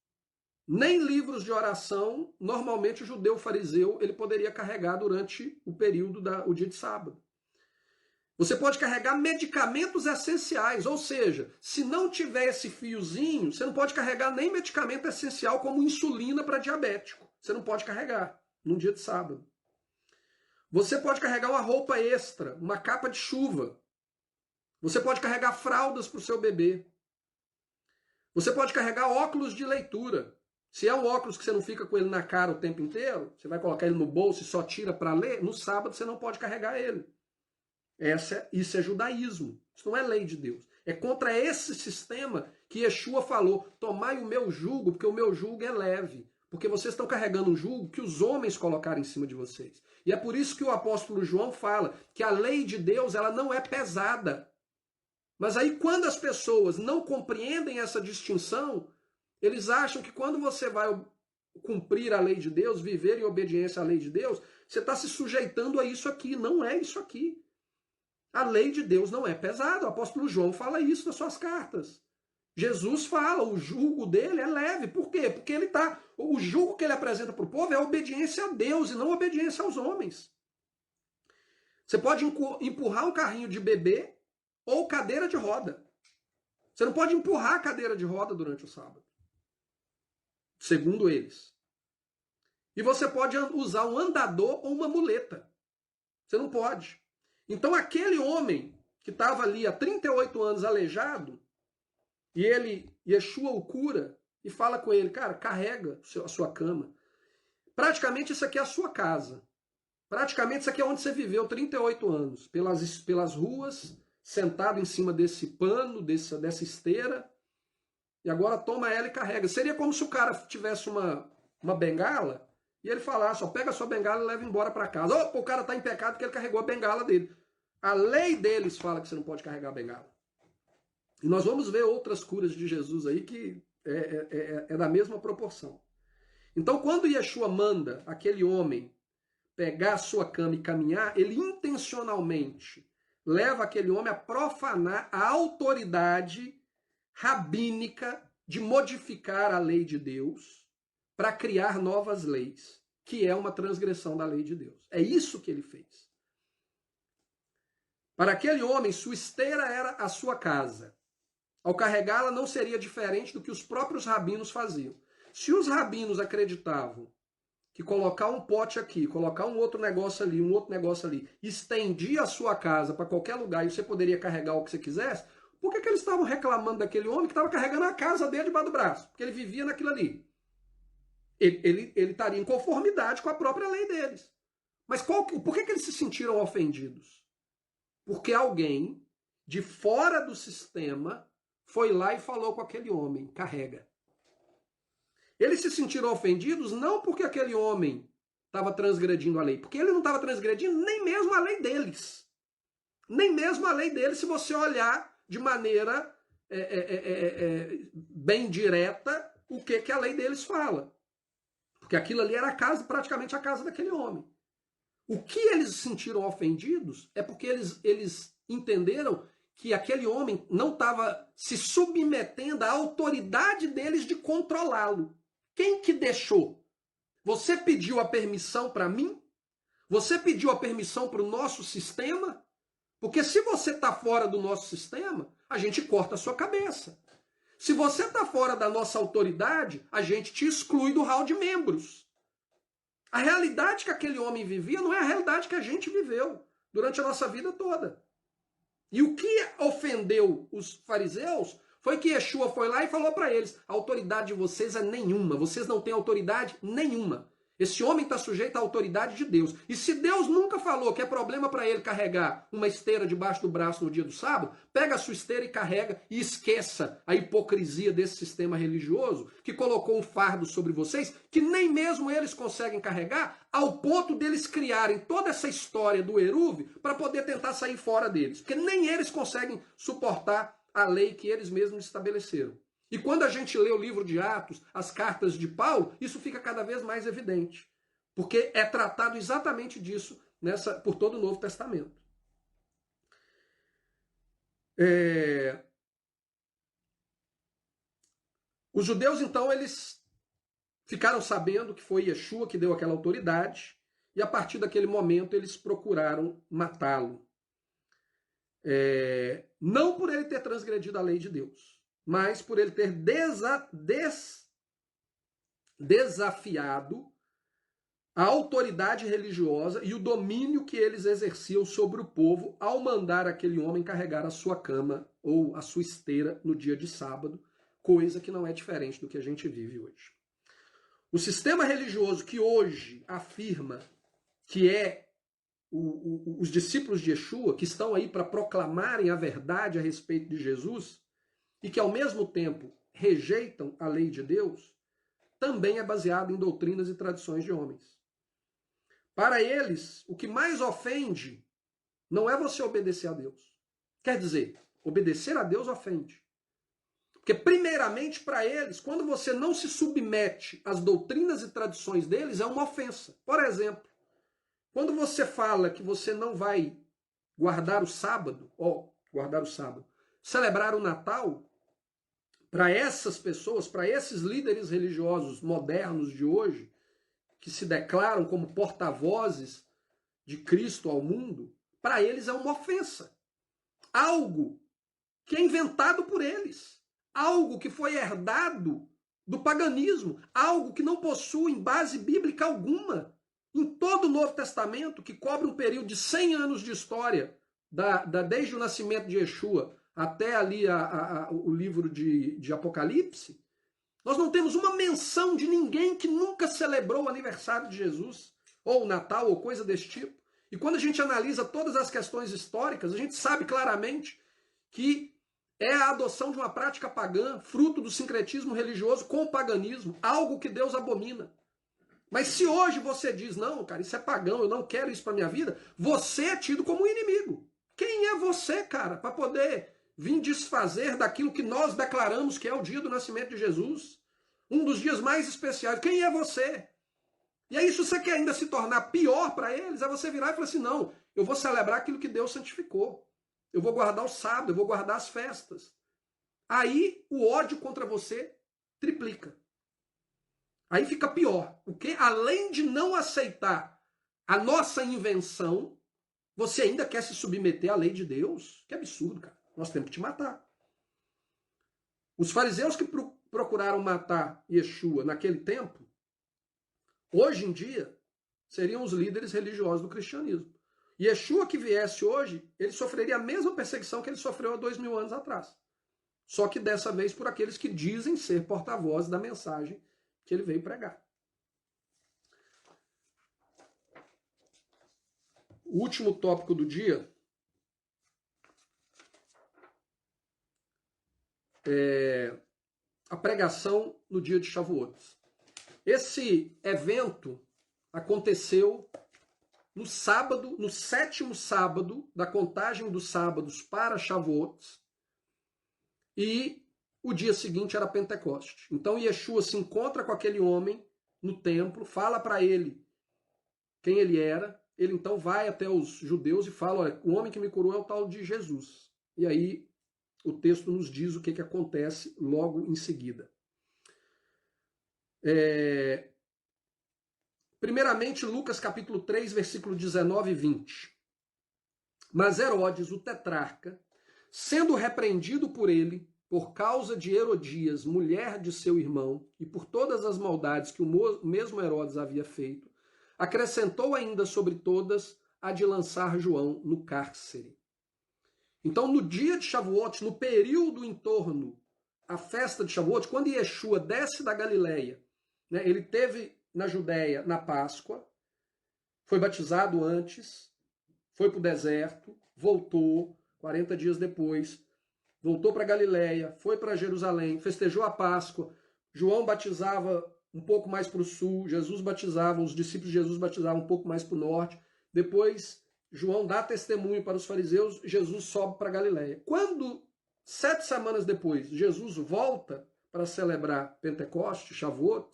Nem livros de oração, normalmente o judeu fariseu, ele poderia carregar durante o período o dia de sábado. Você pode carregar medicamentos essenciais, ou seja, se não tiver esse fiozinho, você não pode carregar nem medicamento essencial como insulina para diabético. Você não pode carregar num dia de sábado. Você pode carregar uma roupa extra, uma capa de chuva. Você pode carregar fraldas para o seu bebê. Você pode carregar óculos de leitura. Se é um óculos que você não fica com ele na cara o tempo inteiro, você vai colocar ele no bolso e só tira para ler, no sábado você não pode carregar ele. Isso é judaísmo. Isso não é lei de Deus. É contra esse sistema que Yeshua falou: tomai o meu jugo, porque o meu jugo é leve. Porque vocês estão carregando um jugo que os homens colocaram em cima de vocês. E é por isso que o apóstolo João fala que a lei de Deus ela não é pesada. Mas aí quando as pessoas não compreendem essa distinção, eles acham que quando você vai cumprir a lei de Deus, viver em obediência à lei de Deus, você está se sujeitando a isso aqui. Não é isso aqui. A lei de Deus não é pesada. O apóstolo João fala isso nas suas cartas. Jesus fala, o jugo dele é leve. Por quê? Porque o jugo que ele apresenta para o povo é a obediência a Deus e não a obediência aos homens. Você pode empurrar um carrinho de bebê ou cadeira de roda. Você não pode empurrar a cadeira de roda durante o sábado, segundo eles. E você pode usar um andador ou uma muleta. Você não pode. Então aquele homem que estava ali há 38 anos aleijado, e Yeshua o cura e fala com ele: cara, carrega a sua cama. Praticamente isso aqui é a sua casa. Praticamente isso aqui é onde você viveu 38 anos. Pelas ruas, sentado em cima desse pano, dessa esteira. E agora toma ela e carrega. Seria como se o cara tivesse uma bengala e ele falasse: ó, pega a sua bengala e leva embora para casa. Opa, o cara está em pecado porque ele carregou a bengala dele. A lei deles fala que você não pode carregar a bengala. E nós vamos ver outras curas de Jesus aí que é da mesma proporção. Então, quando Yeshua manda aquele homem pegar a sua cama e caminhar, ele intencionalmente leva aquele homem a profanar a autoridade rabínica de modificar a lei de Deus para criar novas leis, que é uma transgressão da lei de Deus. É isso que ele fez. Para aquele homem, sua esteira era a sua casa. Ao carregá-la, não seria diferente do que os próprios rabinos faziam. Se os rabinos acreditavam que colocar um pote aqui, colocar um outro negócio ali, estendia a sua casa para qualquer lugar e você poderia carregar o que você quisesse, Por que eles estavam reclamando daquele homem que estava carregando a casa dele debaixo do braço? Porque ele vivia naquilo ali. Ele estaria em conformidade com a própria lei deles. Mas por que eles se sentiram ofendidos? Porque alguém de fora do sistema foi lá e falou com aquele homem, carrega. Eles se sentiram ofendidos não porque aquele homem estava transgredindo a lei, porque ele não estava transgredindo nem mesmo a lei deles. Nem mesmo a lei deles, se você olhar de maneira bem direta o que a lei deles fala. Porque aquilo ali era praticamente a casa daquele homem. O que eles se sentiram ofendidos é porque eles entenderam que aquele homem não estava se submetendo à autoridade deles de controlá-lo. Quem que deixou? Você pediu a permissão para mim? Você pediu a permissão para o nosso sistema? Porque se você está fora do nosso sistema, a gente corta a sua cabeça. Se você está fora da nossa autoridade, a gente te exclui do hall de membros. A realidade que aquele homem vivia não é a realidade que a gente viveu durante a nossa vida toda. E o que ofendeu os fariseus foi que Yeshua foi lá e falou para eles: a autoridade de vocês é nenhuma, vocês não têm autoridade nenhuma. Esse homem está sujeito à autoridade de Deus. E se Deus nunca falou que é problema para ele carregar uma esteira debaixo do braço no dia do sábado, pega a sua esteira e carrega e esqueça a hipocrisia desse sistema religioso que colocou um fardo sobre vocês que nem mesmo eles conseguem carregar, ao ponto deles criarem toda essa história do Eruv para poder tentar sair fora deles. Porque nem eles conseguem suportar a lei que eles mesmos estabeleceram. E quando a gente lê o livro de Atos, as cartas de Paulo, isso fica cada vez mais evidente. Porque é tratado exatamente disso por todo o Novo Testamento. Os judeus, então, eles ficaram sabendo que foi Yeshua que deu aquela autoridade, e a partir daquele momento eles procuraram matá-lo. Não por ele ter transgredido a lei de Deus, mas por ele ter desafiado a autoridade religiosa e o domínio que eles exerciam sobre o povo ao mandar aquele homem carregar a sua cama ou a sua esteira no dia de sábado, coisa que não é diferente do que a gente vive hoje. O sistema religioso que hoje afirma que os discípulos de Yeshua, que estão aí para proclamarem a verdade a respeito de Jesus, e que ao mesmo tempo rejeitam a lei de Deus, também é baseado em doutrinas e tradições de homens. Para eles, o que mais ofende não é você obedecer a Deus. Quer dizer, obedecer a Deus ofende. Porque, primeiramente, para eles, quando você não se submete às doutrinas e tradições deles, é uma ofensa. Por exemplo, quando você fala que você não vai guardar o sábado, celebrar o Natal, para essas pessoas, para esses líderes religiosos modernos de hoje, que se declaram como porta-vozes de Cristo ao mundo, para eles é uma ofensa. Algo que é inventado por eles. Algo que foi herdado do paganismo. Algo que não possui base bíblica alguma. Em todo o Novo Testamento, que cobre um período de 100 anos de história, desde o nascimento de Yeshua até ali o livro de Apocalipse, nós não temos uma menção de ninguém que nunca celebrou o aniversário de Jesus, ou o Natal, ou coisa desse tipo. E quando a gente analisa todas as questões históricas, a gente sabe claramente que é a adoção de uma prática pagã, fruto do sincretismo religioso com o paganismo, algo que Deus abomina. Mas se hoje você diz, não, cara, isso é pagão, eu não quero isso para minha vida, você é tido como um inimigo. Quem é você, cara, para poder vir desfazer daquilo que nós declaramos que é o dia do nascimento de Jesus? Um dos dias mais especiais. Quem é você? E aí, se você quer ainda se tornar pior para eles, é você virar e falar assim, não, eu vou celebrar aquilo que Deus santificou. Eu vou guardar o sábado, eu vou guardar as festas. Aí, o ódio contra você triplica. Aí fica pior. Porque, além de não aceitar a nossa invenção, você ainda quer se submeter à lei de Deus? Que absurdo, cara. Nós temos que te matar. Os fariseus que procuraram matar Yeshua naquele tempo, hoje em dia, seriam os líderes religiosos do cristianismo. Yeshua que viesse hoje, ele sofreria a mesma perseguição que ele sofreu há 2000 anos atrás. Só que dessa vez por aqueles que dizem ser porta-vozes da mensagem que ele veio pregar. O último tópico do dia é a pregação no dia de Shavuot. Esse evento aconteceu no sábado, no 7º sábado da contagem dos sábados para Shavuot, e o dia seguinte era Pentecoste. Então Yeshua se encontra com aquele homem no templo, fala para ele quem ele era, ele então vai até os judeus e fala, olha, o homem que me curou é o tal de Jesus. E aí o texto nos diz o que acontece logo em seguida. Primeiramente, Lucas capítulo 3, versículo 19 e 20. Mas Herodes, o tetrarca, sendo repreendido por ele, por causa de Herodias, mulher de seu irmão, e por todas as maldades que o mesmo Herodes havia feito, acrescentou ainda sobre todas a de lançar João no cárcere. Então, no dia de Shavuot, no período em torno à festa de Shavuot, quando Yeshua desce da Galileia, né, ele teve na Judéia na Páscoa, foi batizado antes, foi para o deserto, voltou, 40 dias depois, voltou para Galileia, foi para Jerusalém, festejou a Páscoa, João batizava um pouco mais para o sul, Jesus batizava, os discípulos de Jesus batizavam um pouco mais para o norte, depois João dá testemunho para os fariseus, Jesus sobe para Galileia. Quando, 7 semanas depois, Jesus volta para celebrar Pentecoste, Shavuot,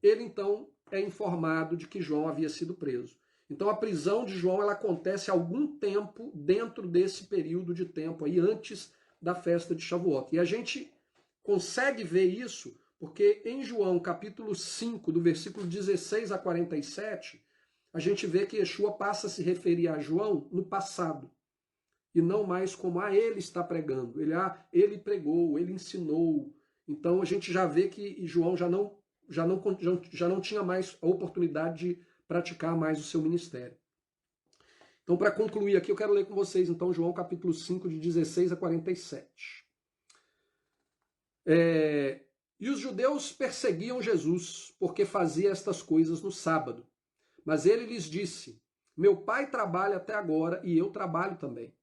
ele então é informado de que João havia sido preso. Então a prisão de João ela acontece há algum tempo dentro desse período de tempo aí, antes da festa de Shavuot. E a gente consegue ver isso porque em João capítulo 5, do versículo 16 a 47, a gente vê que Yeshua passa a se referir a João no passado. E não mais como ele está pregando. Ele pregou, ele ensinou. Então a gente já vê que João já não tinha mais a oportunidade de praticar mais o seu ministério. Então, para concluir aqui, eu quero ler com vocês, então, João capítulo 5, de 16 a 47. E os judeus perseguiam Jesus, porque fazia estas coisas no sábado. Mas ele lhes disse, meu pai trabalha até agora e eu trabalho também.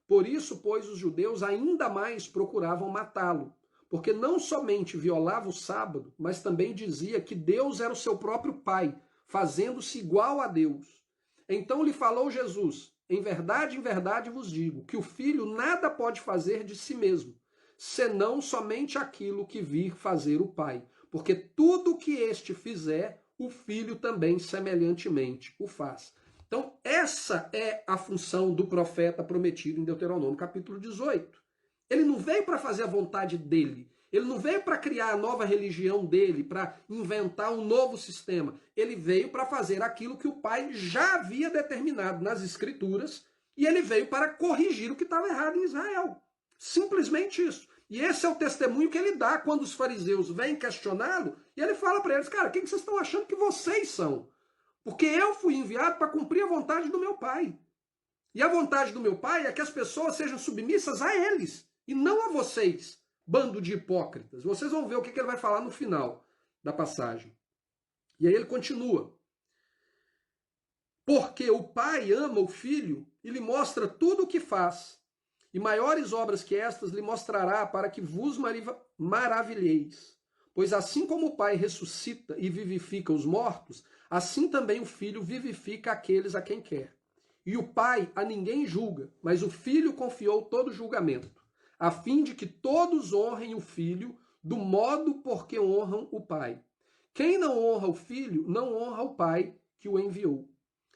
Por isso, pois, os judeus ainda mais procuravam matá-lo, porque não somente violava o sábado, mas também dizia que Deus era o seu próprio pai, fazendo-se igual a Deus. Então lhe falou Jesus, em verdade vos digo, que o filho nada pode fazer de si mesmo, senão somente aquilo que vir fazer o pai, porque tudo que este fizer, o filho também semelhantemente o faz. Então essa é a função do profeta prometido em Deuteronômio capítulo 18. Ele não veio para fazer a vontade dele. Ele não veio para criar a nova religião dele, para inventar um novo sistema. Ele veio para fazer aquilo que o pai já havia determinado nas Escrituras e ele veio para corrigir o que estava errado em Israel. Simplesmente isso. E esse é o testemunho que ele dá quando os fariseus vêm questioná-lo e ele fala para eles, cara, quem vocês estão achando que vocês são? Porque eu fui enviado para cumprir a vontade do meu pai. E a vontade do meu pai é que as pessoas sejam submissas a eles e não a vocês. Bando de hipócritas. Vocês vão ver o que ele vai falar no final da passagem. E aí ele continua. Porque o pai ama o filho e lhe mostra tudo o que faz. E maiores obras que estas lhe mostrará para que vos maravilheis. Pois assim como o pai ressuscita e vivifica os mortos, assim também o filho vivifica aqueles a quem quer. E o pai a ninguém julga, mas o filho confiou todo o julgamento, a fim de que todos honrem o filho do modo por que honram o pai. Quem não honra o filho, não honra o pai que o enviou.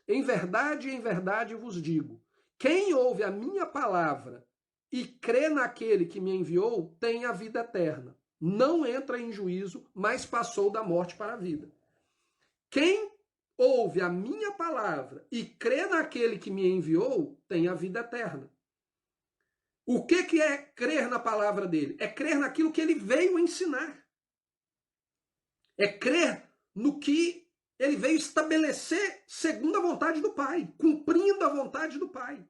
Em verdade vos digo, quem ouve a minha palavra e crê naquele que me enviou, tem a vida eterna. Não entra em juízo, mas passou da morte para a vida. Quem ouve a minha palavra e crê naquele que me enviou, tem a vida eterna. O que é crer na palavra dele? É crer naquilo que ele veio ensinar. É crer no que Ele veio estabelecer segundo a vontade do Pai, cumprindo a vontade do Pai.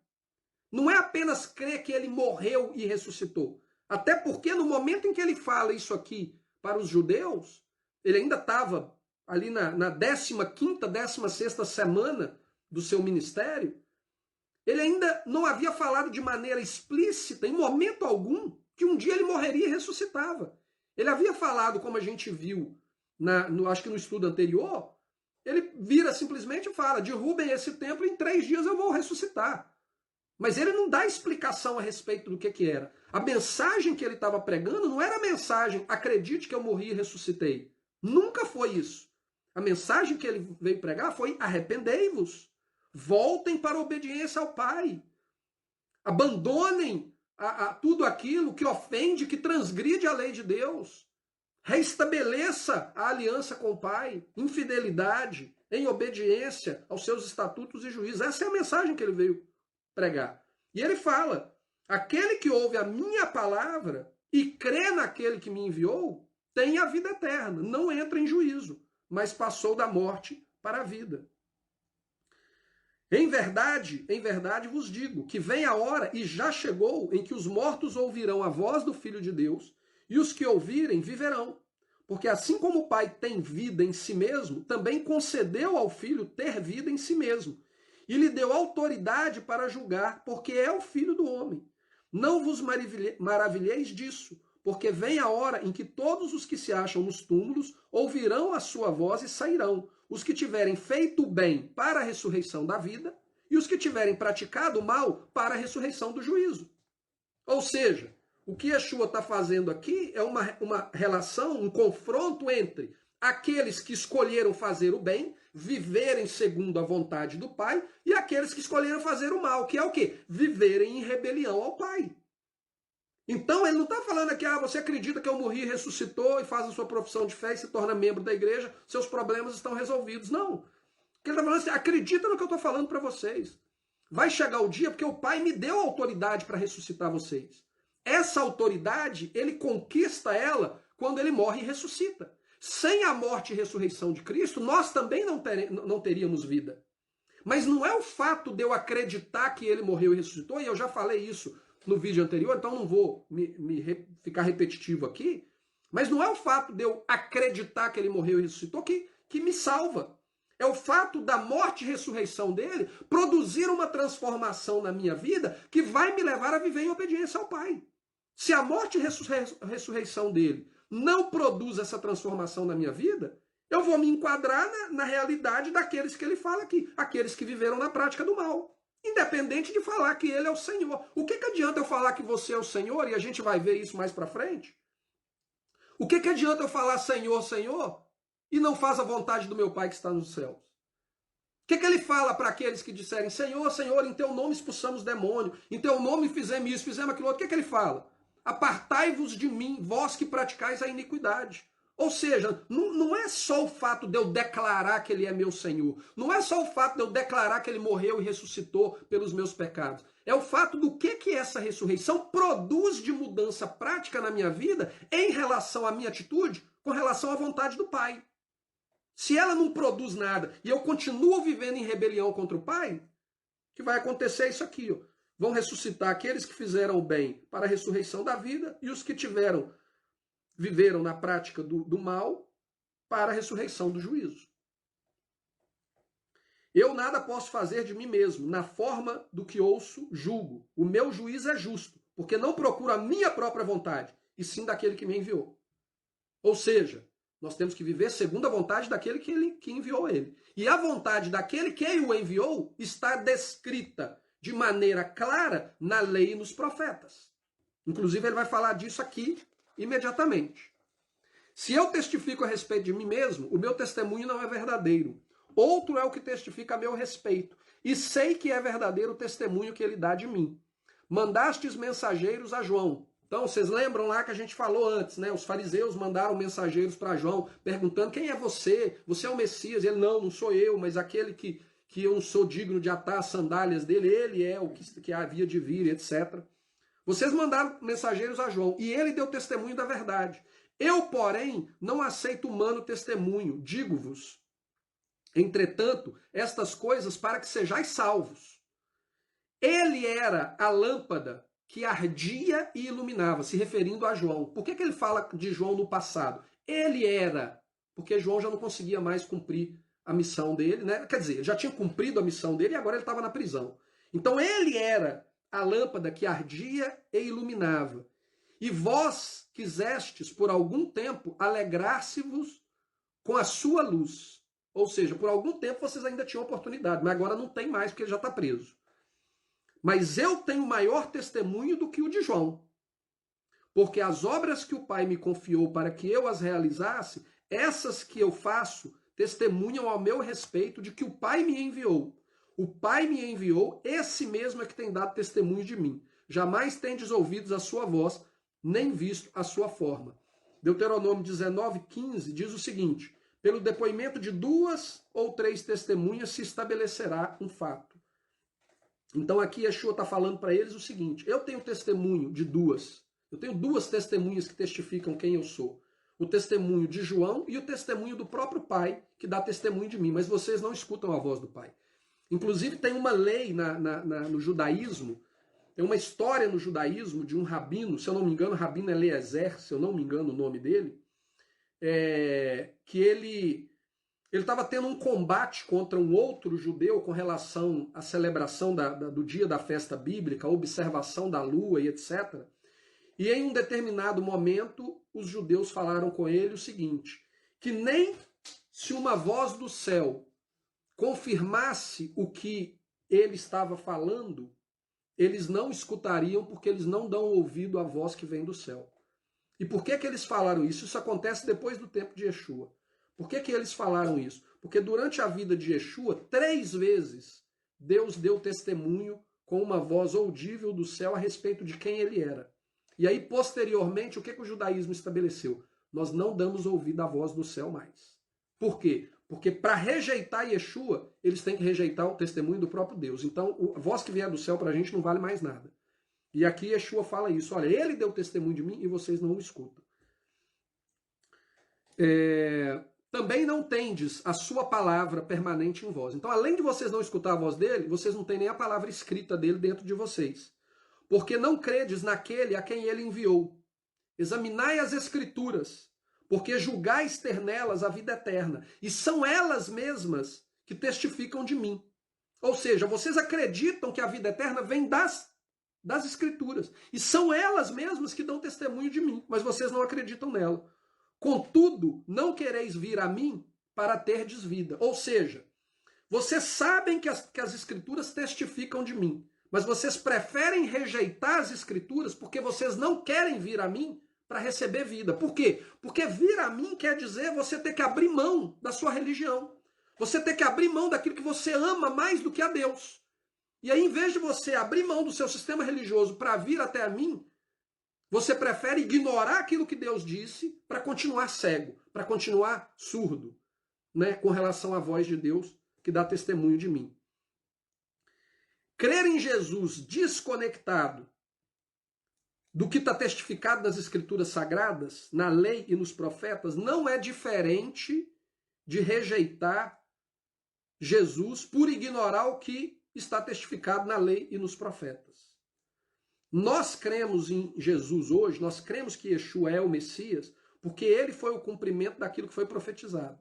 Não é apenas crer que ele morreu e ressuscitou. Até porque no momento em que ele fala isso aqui para os judeus, ele ainda estava ali na 15ª, 16ª semana do seu ministério, ele ainda não havia falado de maneira explícita, em momento algum, que um dia ele morreria e ressuscitava. Ele havia falado, como a gente viu, acho que no estudo anterior, ele vira simplesmente e fala, derrubem esse templo e em 3 dias eu vou ressuscitar. Mas ele não dá explicação a respeito do que era. A mensagem que ele estava pregando não era a mensagem, acredite que eu morri e ressuscitei. Nunca foi isso. A mensagem que ele veio pregar foi, arrependei-vos. Voltem para a obediência ao Pai. Abandonem tudo aquilo que ofende, que transgride a lei de Deus. Reestabeleça a aliança com o Pai, em fidelidade, em obediência aos seus estatutos e juízos. Essa é a mensagem que ele veio pregar. E ele fala, aquele que ouve a minha palavra e crê naquele que me enviou, tem a vida eterna, não entra em juízo, mas passou da morte para a vida. Em verdade vos digo, que vem a hora, e já chegou, em que os mortos ouvirão a voz do Filho de Deus, e os que ouvirem viverão. Porque assim como o Pai tem vida em si mesmo, também concedeu ao Filho ter vida em si mesmo. E lhe deu autoridade para julgar, porque é o Filho do homem. Não vos maravilheis disso, porque vem a hora em que todos os que se acham nos túmulos ouvirão a sua voz e sairão. Os que tiverem feito o bem para a ressurreição da vida, e os que tiverem praticado o mal para a ressurreição do juízo. Ou seja, o que Yeshua está fazendo aqui é uma relação, um confronto entre aqueles que escolheram fazer o bem, viverem segundo a vontade do Pai, e aqueles que escolheram fazer o mal, que é o quê? Viverem em rebelião ao Pai. Então ele não está falando aqui, você acredita que eu morri, ressuscitou e faz a sua profissão de fé e se torna membro da igreja, seus problemas estão resolvidos. Não. O que ele está falando é assim, acredita no que eu estou falando para vocês. Vai chegar o dia porque o Pai me deu autoridade para ressuscitar vocês. Essa autoridade, ele conquista ela quando ele morre e ressuscita. Sem a morte e ressurreição de Cristo, nós também não teríamos vida. Mas não é o fato de eu acreditar que ele morreu e ressuscitou, e eu já falei isso no vídeo anterior, então não vou ficar repetitivo aqui, mas não é o fato de eu acreditar que ele morreu e ressuscitou que me salva. É o fato da morte e ressurreição dele produzir uma transformação na minha vida que vai me levar a viver em obediência ao Pai. Se a morte e ressurreição dele não produz essa transformação na minha vida, eu vou me enquadrar na realidade daqueles que ele fala aqui, aqueles que viveram na prática do mal. Independente de falar que ele é o Senhor. O que adianta eu falar que você é o Senhor, e a gente vai ver isso mais para frente? O que adianta eu falar Senhor, Senhor, e não faz a vontade do meu Pai que está nos céus? O que ele fala para aqueles que disserem Senhor, Senhor, em teu nome expulsamos demônio, em teu nome fizemos isso, fizemos aquilo outro? O que ele fala? Apartai-vos de mim, vós que praticais a iniquidade. Ou seja, não é só o fato de eu declarar que ele é meu Senhor. Não é só o fato de eu declarar que ele morreu e ressuscitou pelos meus pecados. É o fato do que essa ressurreição produz de mudança prática na minha vida em relação à minha atitude, com relação à vontade do Pai. Se ela não produz nada e eu continuo vivendo em rebelião contra o Pai, o que vai acontecer é isso aqui. Ó. Vão ressuscitar aqueles que fizeram o bem para a ressurreição da vida e os que viveram na prática do mal para a ressurreição do juízo. Eu nada posso fazer de mim mesmo, na forma do que ouço, julgo. O meu juízo é justo, porque não procuro a minha própria vontade, e sim daquele que me enviou. Ou seja, nós temos que viver segundo a vontade daquele que enviou ele. E a vontade daquele que o enviou está descrita de maneira clara na lei e nos profetas. Inclusive, ele vai falar disso aqui imediatamente. Se eu testifico a respeito de mim mesmo, o meu testemunho não é verdadeiro. Outro é o que testifica a meu respeito. E sei que é verdadeiro o testemunho que ele dá de mim. Mandastes mensageiros a João. Então, vocês lembram lá que a gente falou antes, né? Os fariseus mandaram mensageiros para João, perguntando, quem é você? Você é o Messias? Ele, não sou eu, mas aquele que eu não sou digno de atar as sandálias dele, ele é o que havia de vir, etc. Vocês mandaram mensageiros a João, e ele deu testemunho da verdade. Eu, porém, não aceito humano testemunho, digo-vos. Entretanto, estas coisas para que sejais salvos. Ele era a lâmpada que ardia e iluminava, se referindo a João. Por que ele fala de João no passado? Ele era, porque João já não conseguia mais cumprir a missão dele, né? Quer dizer, já tinha cumprido a missão dele e agora ele estava na prisão. Então ele era a lâmpada que ardia e iluminava. E vós quisestes por algum tempo alegrar-se-vos com a sua luz. Ou seja, por algum tempo vocês ainda tinham oportunidade, mas agora não tem mais porque ele já está preso. Mas eu tenho maior testemunho do que o de João, porque as obras que o Pai me confiou para que eu as realizasse, essas que eu faço, testemunham ao meu respeito de que o Pai me enviou. O Pai me enviou, esse mesmo é que tem dado testemunho de mim. Jamais tendes ouvido a sua voz, nem visto a sua forma. Deuteronômio 19:15 diz o seguinte: pelo depoimento de 2 ou 3 testemunhas se estabelecerá um fato. Então aqui Yeshua está falando para eles o seguinte: eu tenho testemunho de 2. Eu tenho 2 testemunhas que testificam quem eu sou. O testemunho de João e o testemunho do próprio Pai, que dá testemunho de mim. Mas vocês não escutam a voz do Pai. Inclusive tem uma lei no judaísmo, tem uma história no judaísmo de um rabino, se eu não me engano, Rabino Eliezer, se eu não me engano o nome dele, que ele estava tendo um combate contra um outro judeu com relação à celebração do dia da festa bíblica, a observação da lua e etc. E em um determinado momento, os judeus falaram com ele o seguinte, que nem se uma voz do céu confirmasse o que ele estava falando, eles não escutariam porque eles não dão ouvido à voz que vem do céu. E por que eles falaram isso? Isso acontece depois do tempo de Yeshua. Por que eles falaram isso? Porque durante a vida de Yeshua, 3 vezes, Deus deu testemunho com uma voz audível do céu a respeito de quem ele era. E aí, posteriormente, o que o judaísmo estabeleceu? Nós não damos ouvido à voz do céu mais. Por quê? Porque para rejeitar Yeshua, eles têm que rejeitar o testemunho do próprio Deus. Então, a voz que vier do céu para a gente não vale mais nada. E aqui Yeshua fala isso. Olha, ele deu testemunho de mim e vocês não o escutam. Também não tendes a sua palavra permanente em vós. Então, além de vocês não escutar a voz dele, vocês não têm nem a palavra escrita dele dentro de vocês. Porque não credes naquele a quem ele enviou. Examinai as escrituras, porque julgais ter nelas a vida eterna. E são elas mesmas que testificam de mim. Ou seja, vocês acreditam que a vida eterna vem das escrituras. E são elas mesmas que dão testemunho de mim, mas vocês não acreditam nela. Contudo, não quereis vir a mim para terdes vida. Ou seja, vocês sabem que as escrituras testificam de mim, mas vocês preferem rejeitar as escrituras porque vocês não querem vir a mim para receber vida. Por quê? Porque vir a mim quer dizer você ter que abrir mão da sua religião. Você ter que abrir mão daquilo que você ama mais do que a Deus. E aí, em vez de você abrir mão do seu sistema religioso para vir até a mim, você prefere ignorar aquilo que Deus disse para continuar cego, para continuar surdo, né, com relação à voz de Deus que dá testemunho de mim. Crer em Jesus desconectado do que está testificado nas Escrituras Sagradas, na lei e nos profetas, não é diferente de rejeitar Jesus por ignorar o que está testificado na lei e nos profetas. Nós cremos em Jesus hoje, nós cremos que Yeshua é o Messias, porque ele foi o cumprimento daquilo que foi profetizado.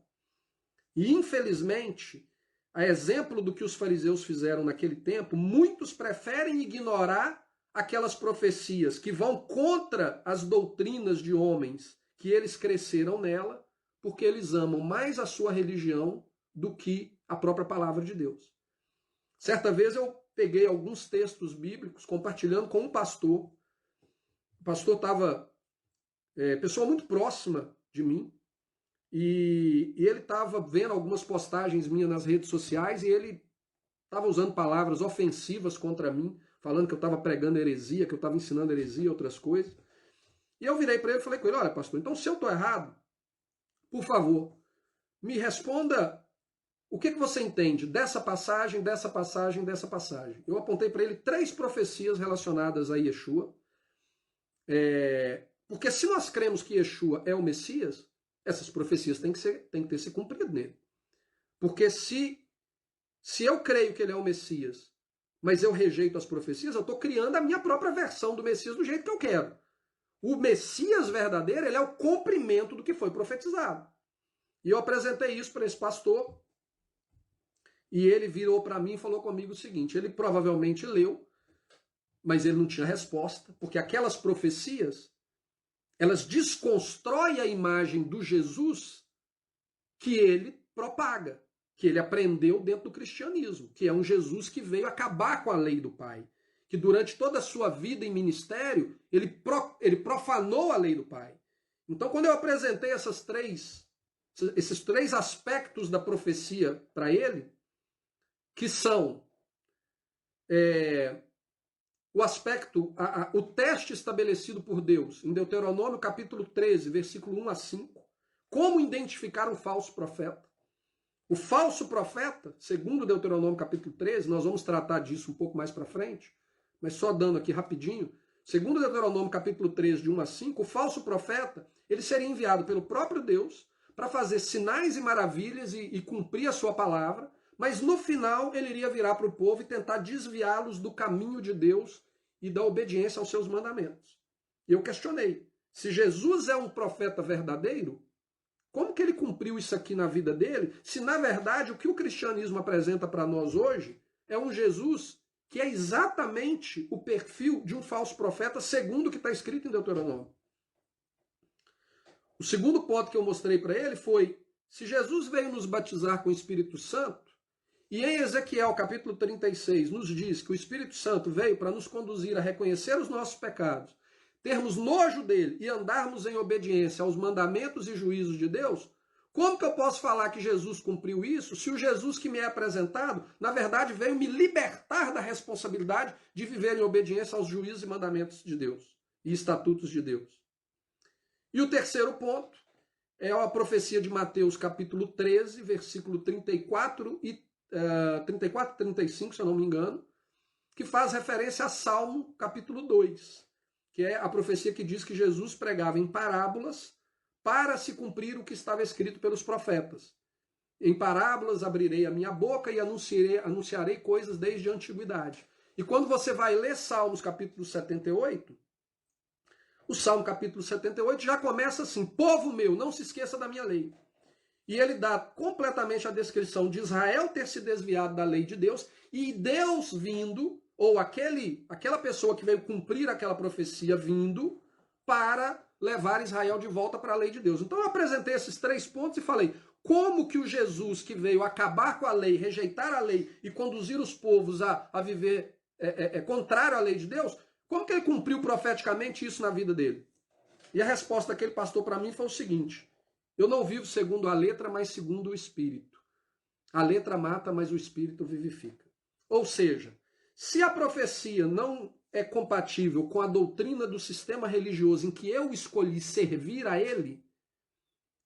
E, infelizmente, a exemplo do que os fariseus fizeram naquele tempo, muitos preferem ignorar aquelas profecias que vão contra as doutrinas de homens que eles cresceram nela, porque eles amam mais a sua religião do que a própria palavra de Deus. Certa vez eu peguei alguns textos bíblicos compartilhando com um pastor. O pastor estava, pessoa muito próxima de mim, e ele estava vendo algumas postagens minhas nas redes sociais e ele estava usando palavras ofensivas contra mim, falando que eu estava pregando heresia, que eu estava ensinando heresia e outras coisas. E eu virei para ele e falei com ele: olha, pastor, então se eu estou errado, por favor, me responda o que você entende dessa passagem, dessa passagem, dessa passagem. Eu apontei para ele 3 profecias relacionadas a Yeshua, porque se nós cremos que Yeshua é o Messias, essas profecias têm que ter se cumprido nele. Porque se eu creio que ele é o Messias, mas eu rejeito as profecias, eu estou criando a minha própria versão do Messias do jeito que eu quero. O Messias verdadeiro, ele é o cumprimento do que foi profetizado. E eu apresentei isso para esse pastor, e ele virou para mim e falou comigo o seguinte: ele provavelmente leu, mas ele não tinha resposta, porque aquelas profecias, elas desconstroem a imagem do Jesus que ele propaga, que ele aprendeu dentro do cristianismo, que é um Jesus que veio acabar com a lei do Pai, que durante toda a sua vida em ministério, ele profanou a lei do Pai. Então, quando eu apresentei esses três aspectos da profecia para ele, que são o aspecto, o teste estabelecido por Deus, em Deuteronômio capítulo 13, versículo 1 a 5, como identificar um falso profeta. O falso profeta, segundo Deuteronômio capítulo 13, nós vamos tratar disso um pouco mais para frente, mas só dando aqui rapidinho, segundo Deuteronômio capítulo 13, de 1 a 5, o falso profeta, ele seria enviado pelo próprio Deus para fazer sinais e maravilhas e cumprir a sua palavra, mas no final ele iria virar para o povo e tentar desviá-los do caminho de Deus e da obediência aos seus mandamentos. E eu questionei, se Jesus é um profeta verdadeiro, como que ele cumpriu isso aqui na vida dele, se na verdade o que o cristianismo apresenta para nós hoje é um Jesus que é exatamente o perfil de um falso profeta, segundo o que está escrito em Deuteronômio. O segundo ponto que eu mostrei para ele foi, se Jesus veio nos batizar com o Espírito Santo, e em Ezequiel capítulo 36 nos diz que o Espírito Santo veio para nos conduzir a reconhecer os nossos pecados, termos nojo dele e andarmos em obediência aos mandamentos e juízos de Deus, como que eu posso falar que Jesus cumpriu isso se o Jesus que me é apresentado, na verdade, veio me libertar da responsabilidade de viver em obediência aos juízos e mandamentos de Deus e estatutos de Deus? E o terceiro ponto é a profecia de Mateus capítulo 13, versículo 34 e 35, se eu não me engano, que faz referência a Salmo capítulo 2, que é a profecia que diz que Jesus pregava em parábolas para se cumprir o que estava escrito pelos profetas. Em parábolas abrirei a minha boca e anunciarei coisas desde a antiguidade. E quando você vai ler Salmos capítulo 78, o Salmo capítulo 78 já começa assim: povo meu, não se esqueça da minha lei. E ele dá completamente a descrição de Israel ter se desviado da lei de Deus e Deus vindo, ou aquela pessoa que veio cumprir aquela profecia vindo para levar Israel de volta para a lei de Deus. Então eu apresentei esses três pontos e falei, como que o Jesus que veio acabar com a lei, rejeitar a lei e conduzir os povos a viver contrário à lei de Deus, como que ele cumpriu profeticamente isso na vida dele? E a resposta daquele pastor para mim foi o seguinte: eu não vivo segundo a letra, mas segundo o Espírito. A letra mata, mas o Espírito vivifica. Ou seja, se a profecia não é compatível com a doutrina do sistema religioso em que eu escolhi servir a ele,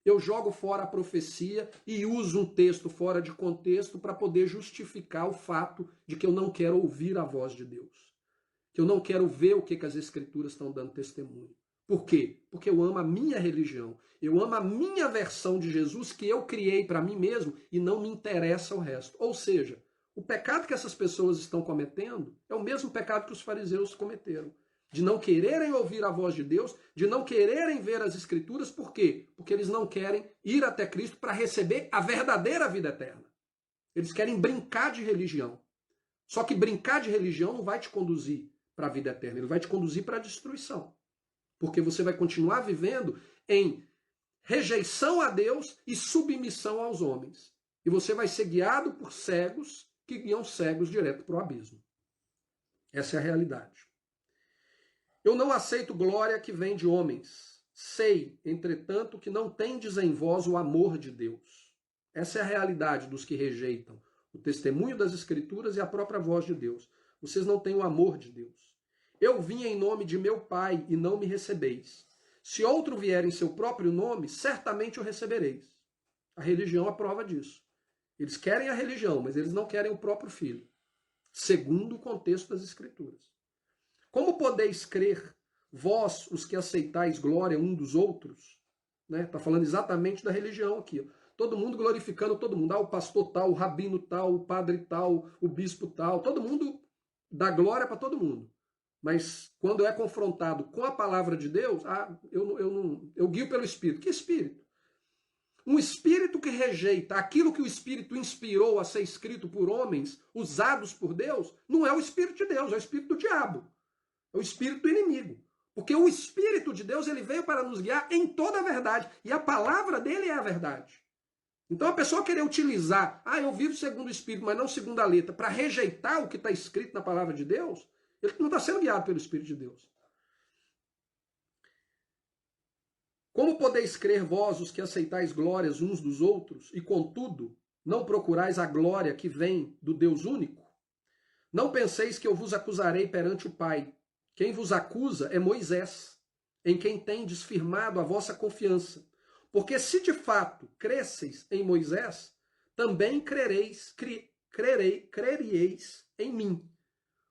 eu jogo fora a profecia e uso um texto fora de contexto para poder justificar o fato de que eu não quero ouvir a voz de Deus. Que eu não quero ver o que as Escrituras estão dando testemunho. Por quê? Porque eu amo a minha religião. Eu amo a minha versão de Jesus que eu criei para mim mesmo e não me interessa o resto. Ou seja, o pecado que essas pessoas estão cometendo é o mesmo pecado que os fariseus cometeram. De não quererem ouvir a voz de Deus, de não quererem ver as Escrituras. Por quê? Porque eles não querem ir até Cristo para receber a verdadeira vida eterna. Eles querem brincar de religião. Só que brincar de religião não vai te conduzir para a vida eterna, ele vai te conduzir para a destruição. Porque você vai continuar vivendo em rejeição a Deus e submissão aos homens. E você vai ser guiado por cegos que guiam cegos direto para o abismo. Essa é a realidade. Eu não aceito glória que vem de homens. Sei, entretanto, que não tendes em vós o amor de Deus. Essa é a realidade dos que rejeitam o testemunho das Escrituras e a própria voz de Deus. Vocês não têm o amor de Deus. Eu vim em nome de meu Pai e não me recebeis. Se outro vier em seu próprio nome, certamente o recebereis. A religião é a prova disso. Eles querem a religião, mas eles não querem o próprio Filho, segundo o contexto das Escrituras. Como podeis crer, vós, os que aceitais glória um dos outros? Está falando exatamente da religião aqui. todo mundo glorificando todo mundo. Ah, o pastor tal, o rabino tal, o padre tal, o bispo tal, todo mundo dá glória para todo mundo. Mas quando é confrontado com a palavra de Deus, eu guio pelo Espírito. Que Espírito? Um espírito que rejeita aquilo que o Espírito inspirou a ser escrito por homens, usados por Deus, não é o Espírito de Deus, é o Espírito do diabo. É o Espírito do inimigo. Porque o Espírito de Deus, ele veio para nos guiar em toda a verdade. E a palavra dele é a verdade. Então a pessoa querer utilizar, eu vivo segundo o Espírito, mas não segundo a letra, para rejeitar o que está escrito na palavra de Deus, ele não está sendo guiado pelo Espírito de Deus. Como podeis crer vós, os que aceitais glórias uns dos outros, e contudo não procurais a glória que vem do Deus único? Não penseis que eu vos acusarei perante o Pai. Quem vos acusa é Moisés, em quem tendes firmado a vossa confiança. Porque se de fato cresceis em Moisés, também crereis em mim,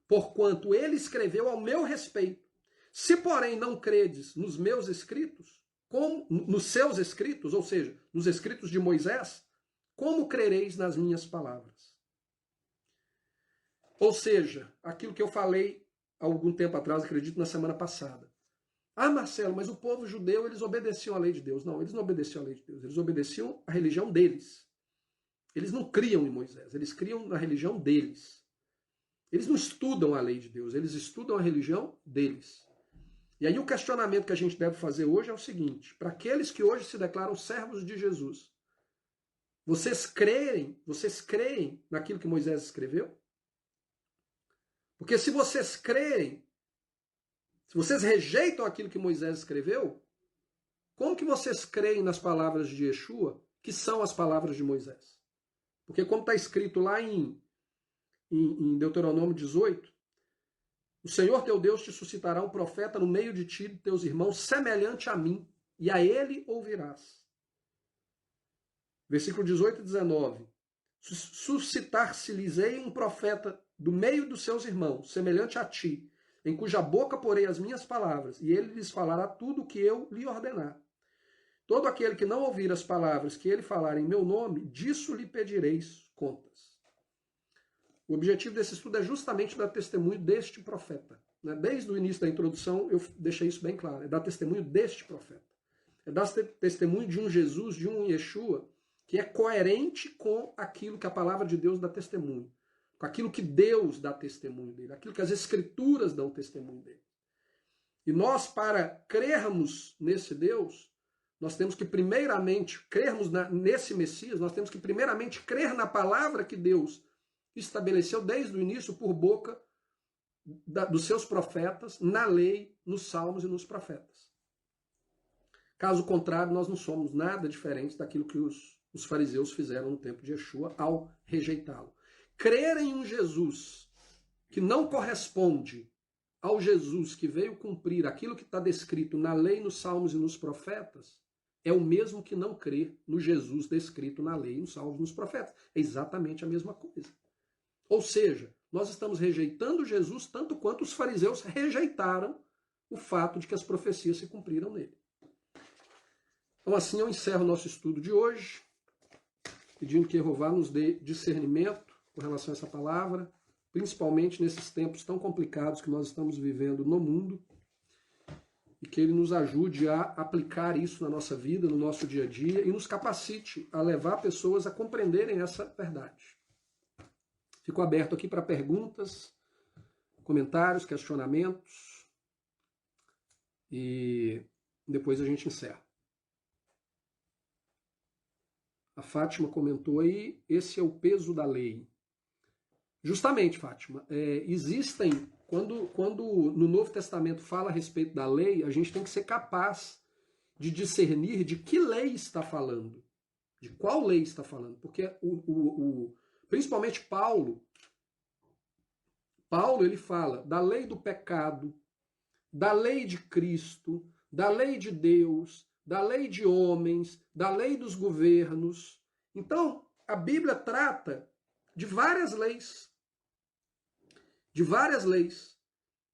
porquanto ele escreveu ao meu respeito. Se, porém, não credes nos meus escritos, como nos seus escritos, ou seja, nos escritos de Moisés, como crereis nas minhas palavras? Ou seja, aquilo que eu falei há algum tempo atrás, acredito na semana passada. Marcelo, mas o povo judeu, eles obedeciam à lei de Deus. Não, eles não obedeciam à lei de Deus, eles obedeciam à religião deles. Eles não criam em Moisés, eles criam na religião deles. Eles não estudam a lei de Deus, eles estudam a religião deles. E aí o questionamento que a gente deve fazer hoje é o seguinte: para aqueles que hoje se declaram servos de Jesus, vocês creem naquilo que Moisés escreveu? Porque se vocês creem, se vocês rejeitam aquilo que Moisés escreveu, como que vocês creem nas palavras de Yeshua, que são as palavras de Moisés? Porque como está escrito lá em Deuteronômio 18, o Senhor teu Deus te suscitará um profeta no meio de ti e de teus irmãos, semelhante a mim, e a ele ouvirás. Versículo 18 e 19. Suscitar-se-lhes-ei um profeta do meio dos seus irmãos, semelhante a ti, em cuja boca porei as minhas palavras, e ele lhes falará tudo o que eu lhe ordenar. Todo aquele que não ouvir as palavras que ele falar em meu nome, disso lhe pedireis contas. O objetivo desse estudo é justamente dar testemunho deste profeta. Desde o início da introdução eu deixei isso bem claro. É dar testemunho deste profeta. É dar testemunho de um Jesus, de um Yeshua, que é coerente com aquilo que a palavra de Deus dá testemunho. Com aquilo que Deus dá testemunho dele. Aquilo que as Escrituras dão testemunho dele. E nós, para crermos nesse Deus, nós temos que primeiramente, crermos nesse Messias, nós temos que primeiramente crer na palavra que Deus estabeleceu desde o início por boca dos seus profetas, na lei, nos salmos e nos profetas. Caso contrário, nós não somos nada diferentes daquilo que os fariseus fizeram no tempo de Yeshua ao rejeitá-lo. Crer em um Jesus que não corresponde ao Jesus que veio cumprir aquilo que está descrito na lei, nos salmos e nos profetas, é o mesmo que não crer no Jesus descrito na lei, nos salmos e nos profetas. É exatamente a mesma coisa. Ou seja, nós estamos rejeitando Jesus tanto quanto os fariseus rejeitaram o fato de que as profecias se cumpriram nele. Então assim eu encerro o nosso estudo de hoje, pedindo que Jeová nos dê discernimento com relação a essa palavra, principalmente nesses tempos tão complicados que nós estamos vivendo no mundo, e que ele nos ajude a aplicar isso na nossa vida, no nosso dia a dia, e nos capacite a levar pessoas a compreenderem essa verdade. Fico aberto aqui para perguntas, comentários, questionamentos, e depois a gente encerra. A Fátima comentou aí, esse é o peso da lei. Justamente, Fátima, existem, quando no Novo Testamento fala a respeito da lei, a gente tem que ser capaz de discernir de que lei está falando, de qual lei está falando, porque principalmente Paulo ele fala da lei do pecado, da lei de Cristo, da lei de Deus, da lei de homens, da lei dos governos. Então, a Bíblia trata de várias leis. De várias leis.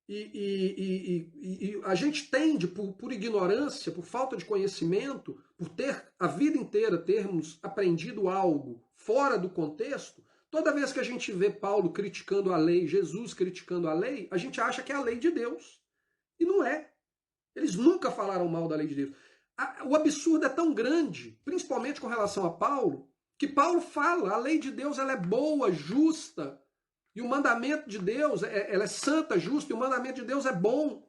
E a gente tende, por ignorância, por falta de conhecimento, por ter a vida inteira termos aprendido algo fora do contexto, toda vez que a gente vê Paulo criticando a lei, Jesus criticando a lei, a gente acha que é a lei de Deus. E não é. Eles nunca falaram mal da lei de Deus. O absurdo é tão grande, principalmente com relação a Paulo, que Paulo fala, a lei de Deus ela é boa, justa, e o mandamento de Deus, ela é santa, justa, e o mandamento de Deus é bom.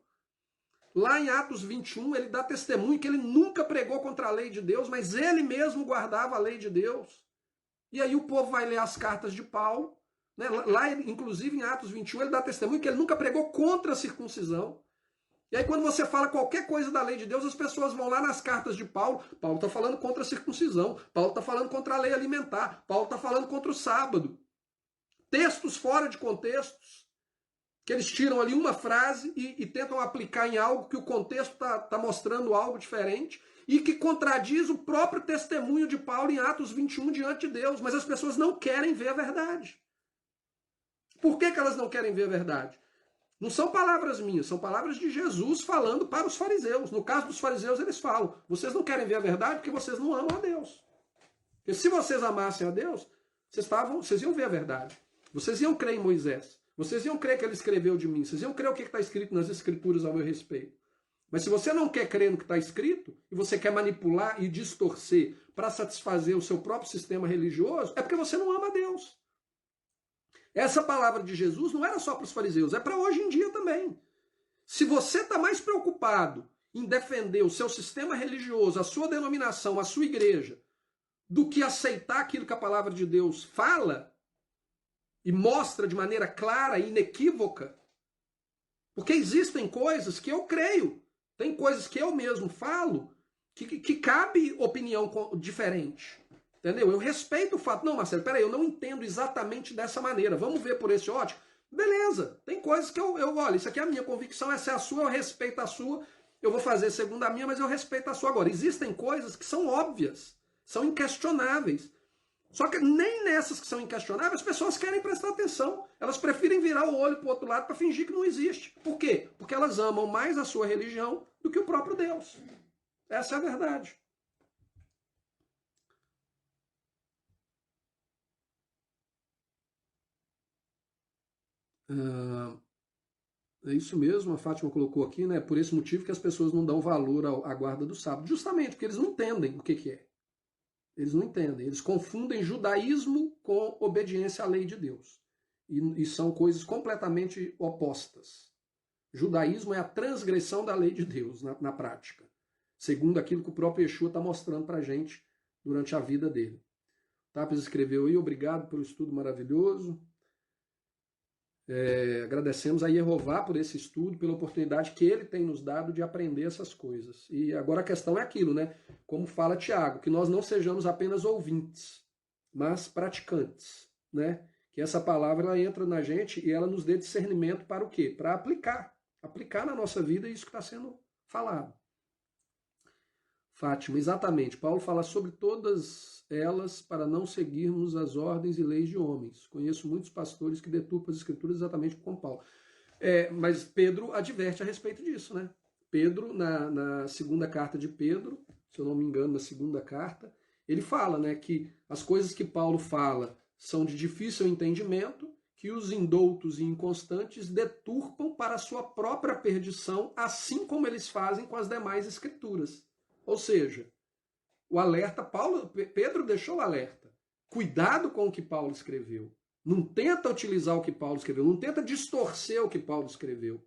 Lá em Atos 21, ele dá testemunho que ele nunca pregou contra a lei de Deus, mas ele mesmo guardava a lei de Deus. E aí o povo vai ler as cartas de Paulo, né? Lá, inclusive em Atos 21, ele dá testemunho que ele nunca pregou contra a circuncisão. E aí quando você fala qualquer coisa da lei de Deus, as pessoas vão lá nas cartas de Paulo. Paulo está falando contra a circuncisão, Paulo está falando contra a lei alimentar, Paulo está falando contra o sábado. Textos fora de contextos, que eles tiram ali uma frase e tentam aplicar em algo que o contexto está mostrando algo diferente e que contradiz o próprio testemunho de Paulo em Atos 21 diante de Deus. Mas as pessoas não querem ver a verdade. Por que elas não querem ver a verdade? Não são palavras minhas, são palavras de Jesus falando para os fariseus. No caso dos fariseus, eles falam: vocês não querem ver a verdade porque vocês não amam a Deus. Porque se vocês amassem a Deus, vocês iam ver a verdade. Vocês iam crer em Moisés. Vocês iam crer que ele escreveu de mim. Vocês iam crer o que está escrito nas escrituras ao meu respeito. Mas se você não quer crer no que está escrito, e você quer manipular e distorcer para satisfazer o seu próprio sistema religioso, é porque você não ama a Deus. Essa palavra de Jesus não era só para os fariseus, é para hoje em dia também. Se você está mais preocupado em defender o seu sistema religioso, a sua denominação, a sua igreja, do que aceitar aquilo que a palavra de Deus fala e mostra de maneira clara e inequívoca, porque existem coisas que eu creio, tem coisas que eu mesmo falo que cabe opinião diferente. Entendeu? Eu respeito o fato. Não, Marcelo, peraí, eu não entendo exatamente dessa maneira. Vamos ver por esse ótico? Beleza, tem coisas que eu olha, isso aqui é a minha convicção, essa é a sua, eu respeito a sua, eu vou fazer segundo a minha, mas eu respeito a sua. Agora, existem coisas que são óbvias, são inquestionáveis. Só que nem nessas que são inquestionáveis, as pessoas querem prestar atenção. Elas preferem virar o olho para o outro lado para fingir que não existe. Por quê? Porque elas amam mais a sua religião do que o próprio Deus. Essa é a verdade. É isso mesmo, a Fátima colocou aqui, né? Por esse motivo que as pessoas não dão valor à guarda do sábado. Justamente porque eles não entendem o que é. Eles não entendem. Eles confundem judaísmo com obediência à lei de Deus. E são coisas completamente opostas. Judaísmo é a transgressão da lei de Deus na prática. Segundo aquilo que o próprio Yeshua está mostrando para a gente durante a vida dele. Tapes escreveu aí, obrigado pelo estudo maravilhoso. Agradecemos a Yehová por esse estudo, pela oportunidade que ele tem nos dado de aprender essas coisas. E agora a questão é aquilo, né? Como fala Tiago, que nós não sejamos apenas ouvintes, mas praticantes, né? Que essa palavra ela entra na gente e ela nos dê discernimento para o quê? Para aplicar na nossa vida isso que está sendo falado. Fátima, exatamente. Paulo fala sobre todas elas para não seguirmos as ordens e leis de homens. Conheço muitos pastores que deturpam as escrituras exatamente como Paulo. Mas Pedro adverte a respeito disso, né? Pedro, na segunda carta de Pedro, se eu não me engano, na segunda carta, ele fala, né, que as coisas que Paulo fala são de difícil entendimento, que os indoutos e inconstantes deturpam para a sua própria perdição, assim como eles fazem com as demais escrituras. Ou seja, o alerta, Pedro deixou o alerta. Cuidado com o que Paulo escreveu. Não tenta utilizar o que Paulo escreveu, não tenta distorcer o que Paulo escreveu.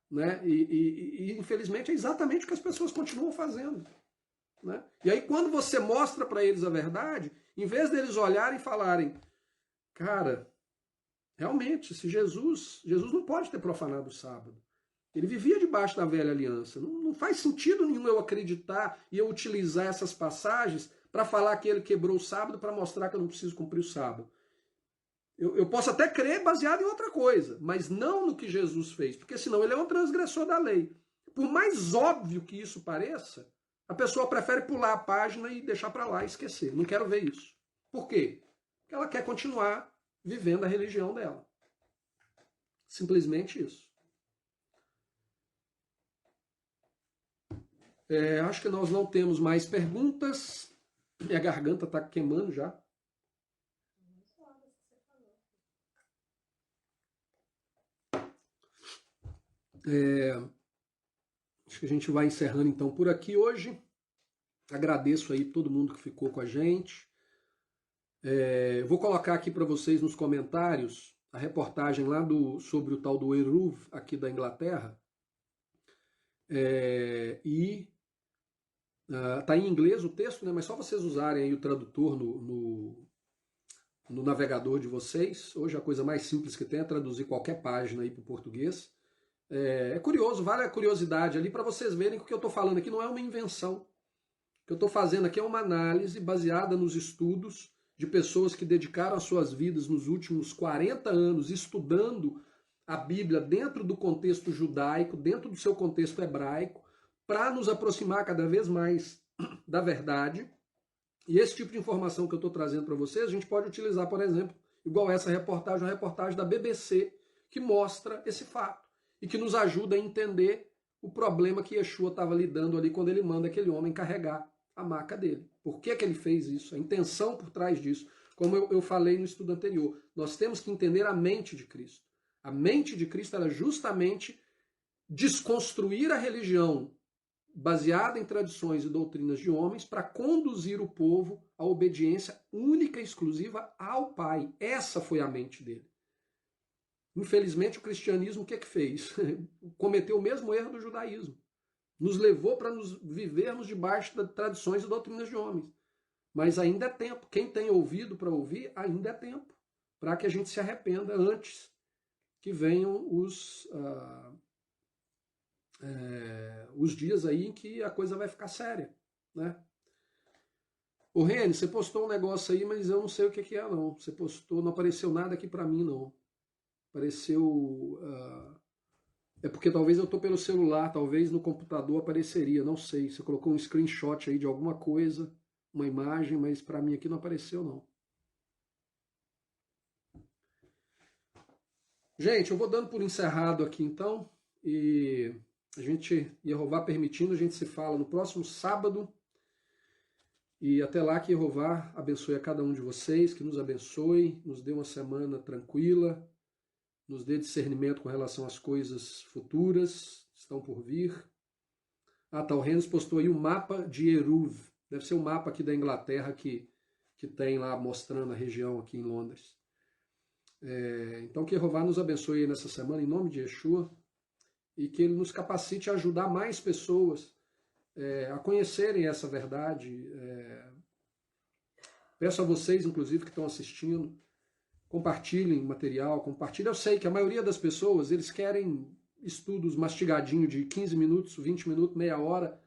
Né? E infelizmente é exatamente o que as pessoas continuam fazendo. Né? E aí quando você mostra para eles a verdade, em vez deles olharem e falarem, cara, realmente, se Jesus não pode ter profanado o sábado. Ele vivia debaixo da velha aliança. Não faz sentido nenhum eu acreditar e eu utilizar essas passagens para falar que ele quebrou o sábado para mostrar que eu não preciso cumprir o sábado. Eu posso até crer baseado em outra coisa, mas não no que Jesus fez, porque senão ele é um transgressor da lei. Por mais óbvio que isso pareça, a pessoa prefere pular a página e deixar para lá e esquecer. Não quero ver isso. Por quê? Porque ela quer continuar vivendo a religião dela. Simplesmente isso. Acho que nós não temos mais perguntas. Minha garganta está queimando já. Acho que a gente vai encerrando então por aqui hoje. Agradeço aí todo mundo que ficou com a gente. Vou colocar aqui para vocês nos comentários a reportagem lá sobre o tal do Eruv aqui da Inglaterra. Tá em inglês o texto, né? Mas só vocês usarem aí o tradutor no navegador de vocês. Hoje a coisa mais simples que tem é traduzir qualquer página aí para o português. É curioso, vale a curiosidade ali para vocês verem que o que eu estou falando aqui não é uma invenção. O que eu estou fazendo aqui é uma análise baseada nos estudos de pessoas que dedicaram as suas vidas nos últimos 40 anos estudando a Bíblia dentro do contexto judaico, dentro do seu contexto hebraico, para nos aproximar cada vez mais da verdade. E esse tipo de informação que eu estou trazendo para vocês, a gente pode utilizar, por exemplo, igual essa reportagem, uma reportagem da BBC, que mostra esse fato e que nos ajuda a entender o problema que Yeshua estava lidando ali quando ele manda aquele homem carregar a maca dele. Por que ele fez isso? A intenção por trás disso. Como eu falei no estudo anterior, nós temos que entender a mente de Cristo. A mente de Cristo era justamente desconstruir a religião baseada em tradições e doutrinas de homens para conduzir o povo à obediência única e exclusiva ao Pai. Essa foi a mente dele. Infelizmente, o cristianismo o que fez? Cometeu o mesmo erro do judaísmo. Nos levou para nos vivermos debaixo das tradições e doutrinas de homens. Mas ainda é tempo. Quem tem ouvido para ouvir, ainda é tempo. Para que a gente se arrependa antes que venham os dias aí em que a coisa vai ficar séria, né? Ô Reni, você postou um negócio aí, mas eu não sei o que é não. Você postou, não apareceu nada aqui para mim não. Apareceu... É porque talvez eu estou pelo celular, talvez no computador apareceria, não sei. Você colocou um screenshot aí de alguma coisa, uma imagem, mas para mim aqui não apareceu não. Gente, eu vou dando por encerrado aqui então, e a gente, Yehová permitindo, a gente se fala no próximo sábado, e até lá que Yehová abençoe a cada um de vocês, que nos abençoe, nos dê uma semana tranquila, nos dê discernimento com relação às coisas futuras, que estão por vir. Tá, o Rennes postou aí um mapa de Eruv, deve ser o mapa aqui da Inglaterra que tem lá mostrando a região aqui em Londres. Então que Yehová nos abençoe nessa semana, em nome de Yeshua, e que ele nos capacite a ajudar mais pessoas a conhecerem essa verdade. Peço a vocês, inclusive, que estão assistindo, compartilhem material, compartilhem. Eu sei que a maioria das pessoas, eles querem estudos mastigadinhos de 15 minutos, 20 minutos, meia hora,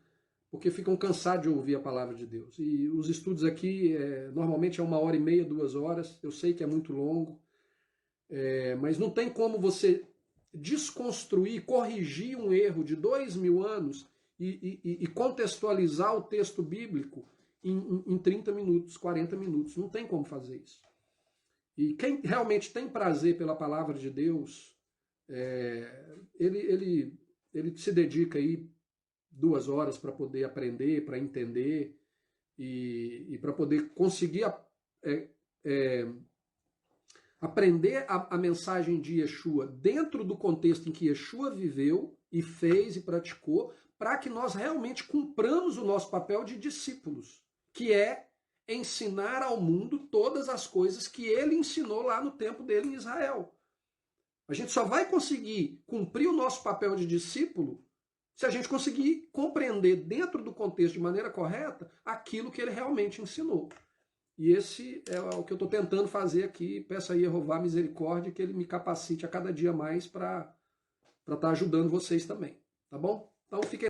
porque ficam cansados de ouvir a palavra de Deus. E os estudos aqui, normalmente é 1h30, 2 horas, eu sei que é muito longo, mas não tem como você desconstruir, corrigir um erro de 2000 anos e contextualizar o texto bíblico em 30 minutos, 40 minutos. Não tem como fazer isso. E quem realmente tem prazer pela palavra de Deus, ele se dedica aí 2 horas para poder aprender, para entender e para poder conseguir aprender a mensagem de Yeshua dentro do contexto em que Yeshua viveu e fez e praticou, para que nós realmente cumpramos o nosso papel de discípulos, que é ensinar ao mundo todas as coisas que ele ensinou lá no tempo dele em Israel. A gente só vai conseguir cumprir o nosso papel de discípulo se a gente conseguir compreender dentro do contexto de maneira correta aquilo que ele realmente ensinou. E esse é o que eu estou tentando fazer aqui. Peço a Yehová misericórdia que ele me capacite a cada dia mais para estar ajudando vocês também. Tá bom? Então fiquem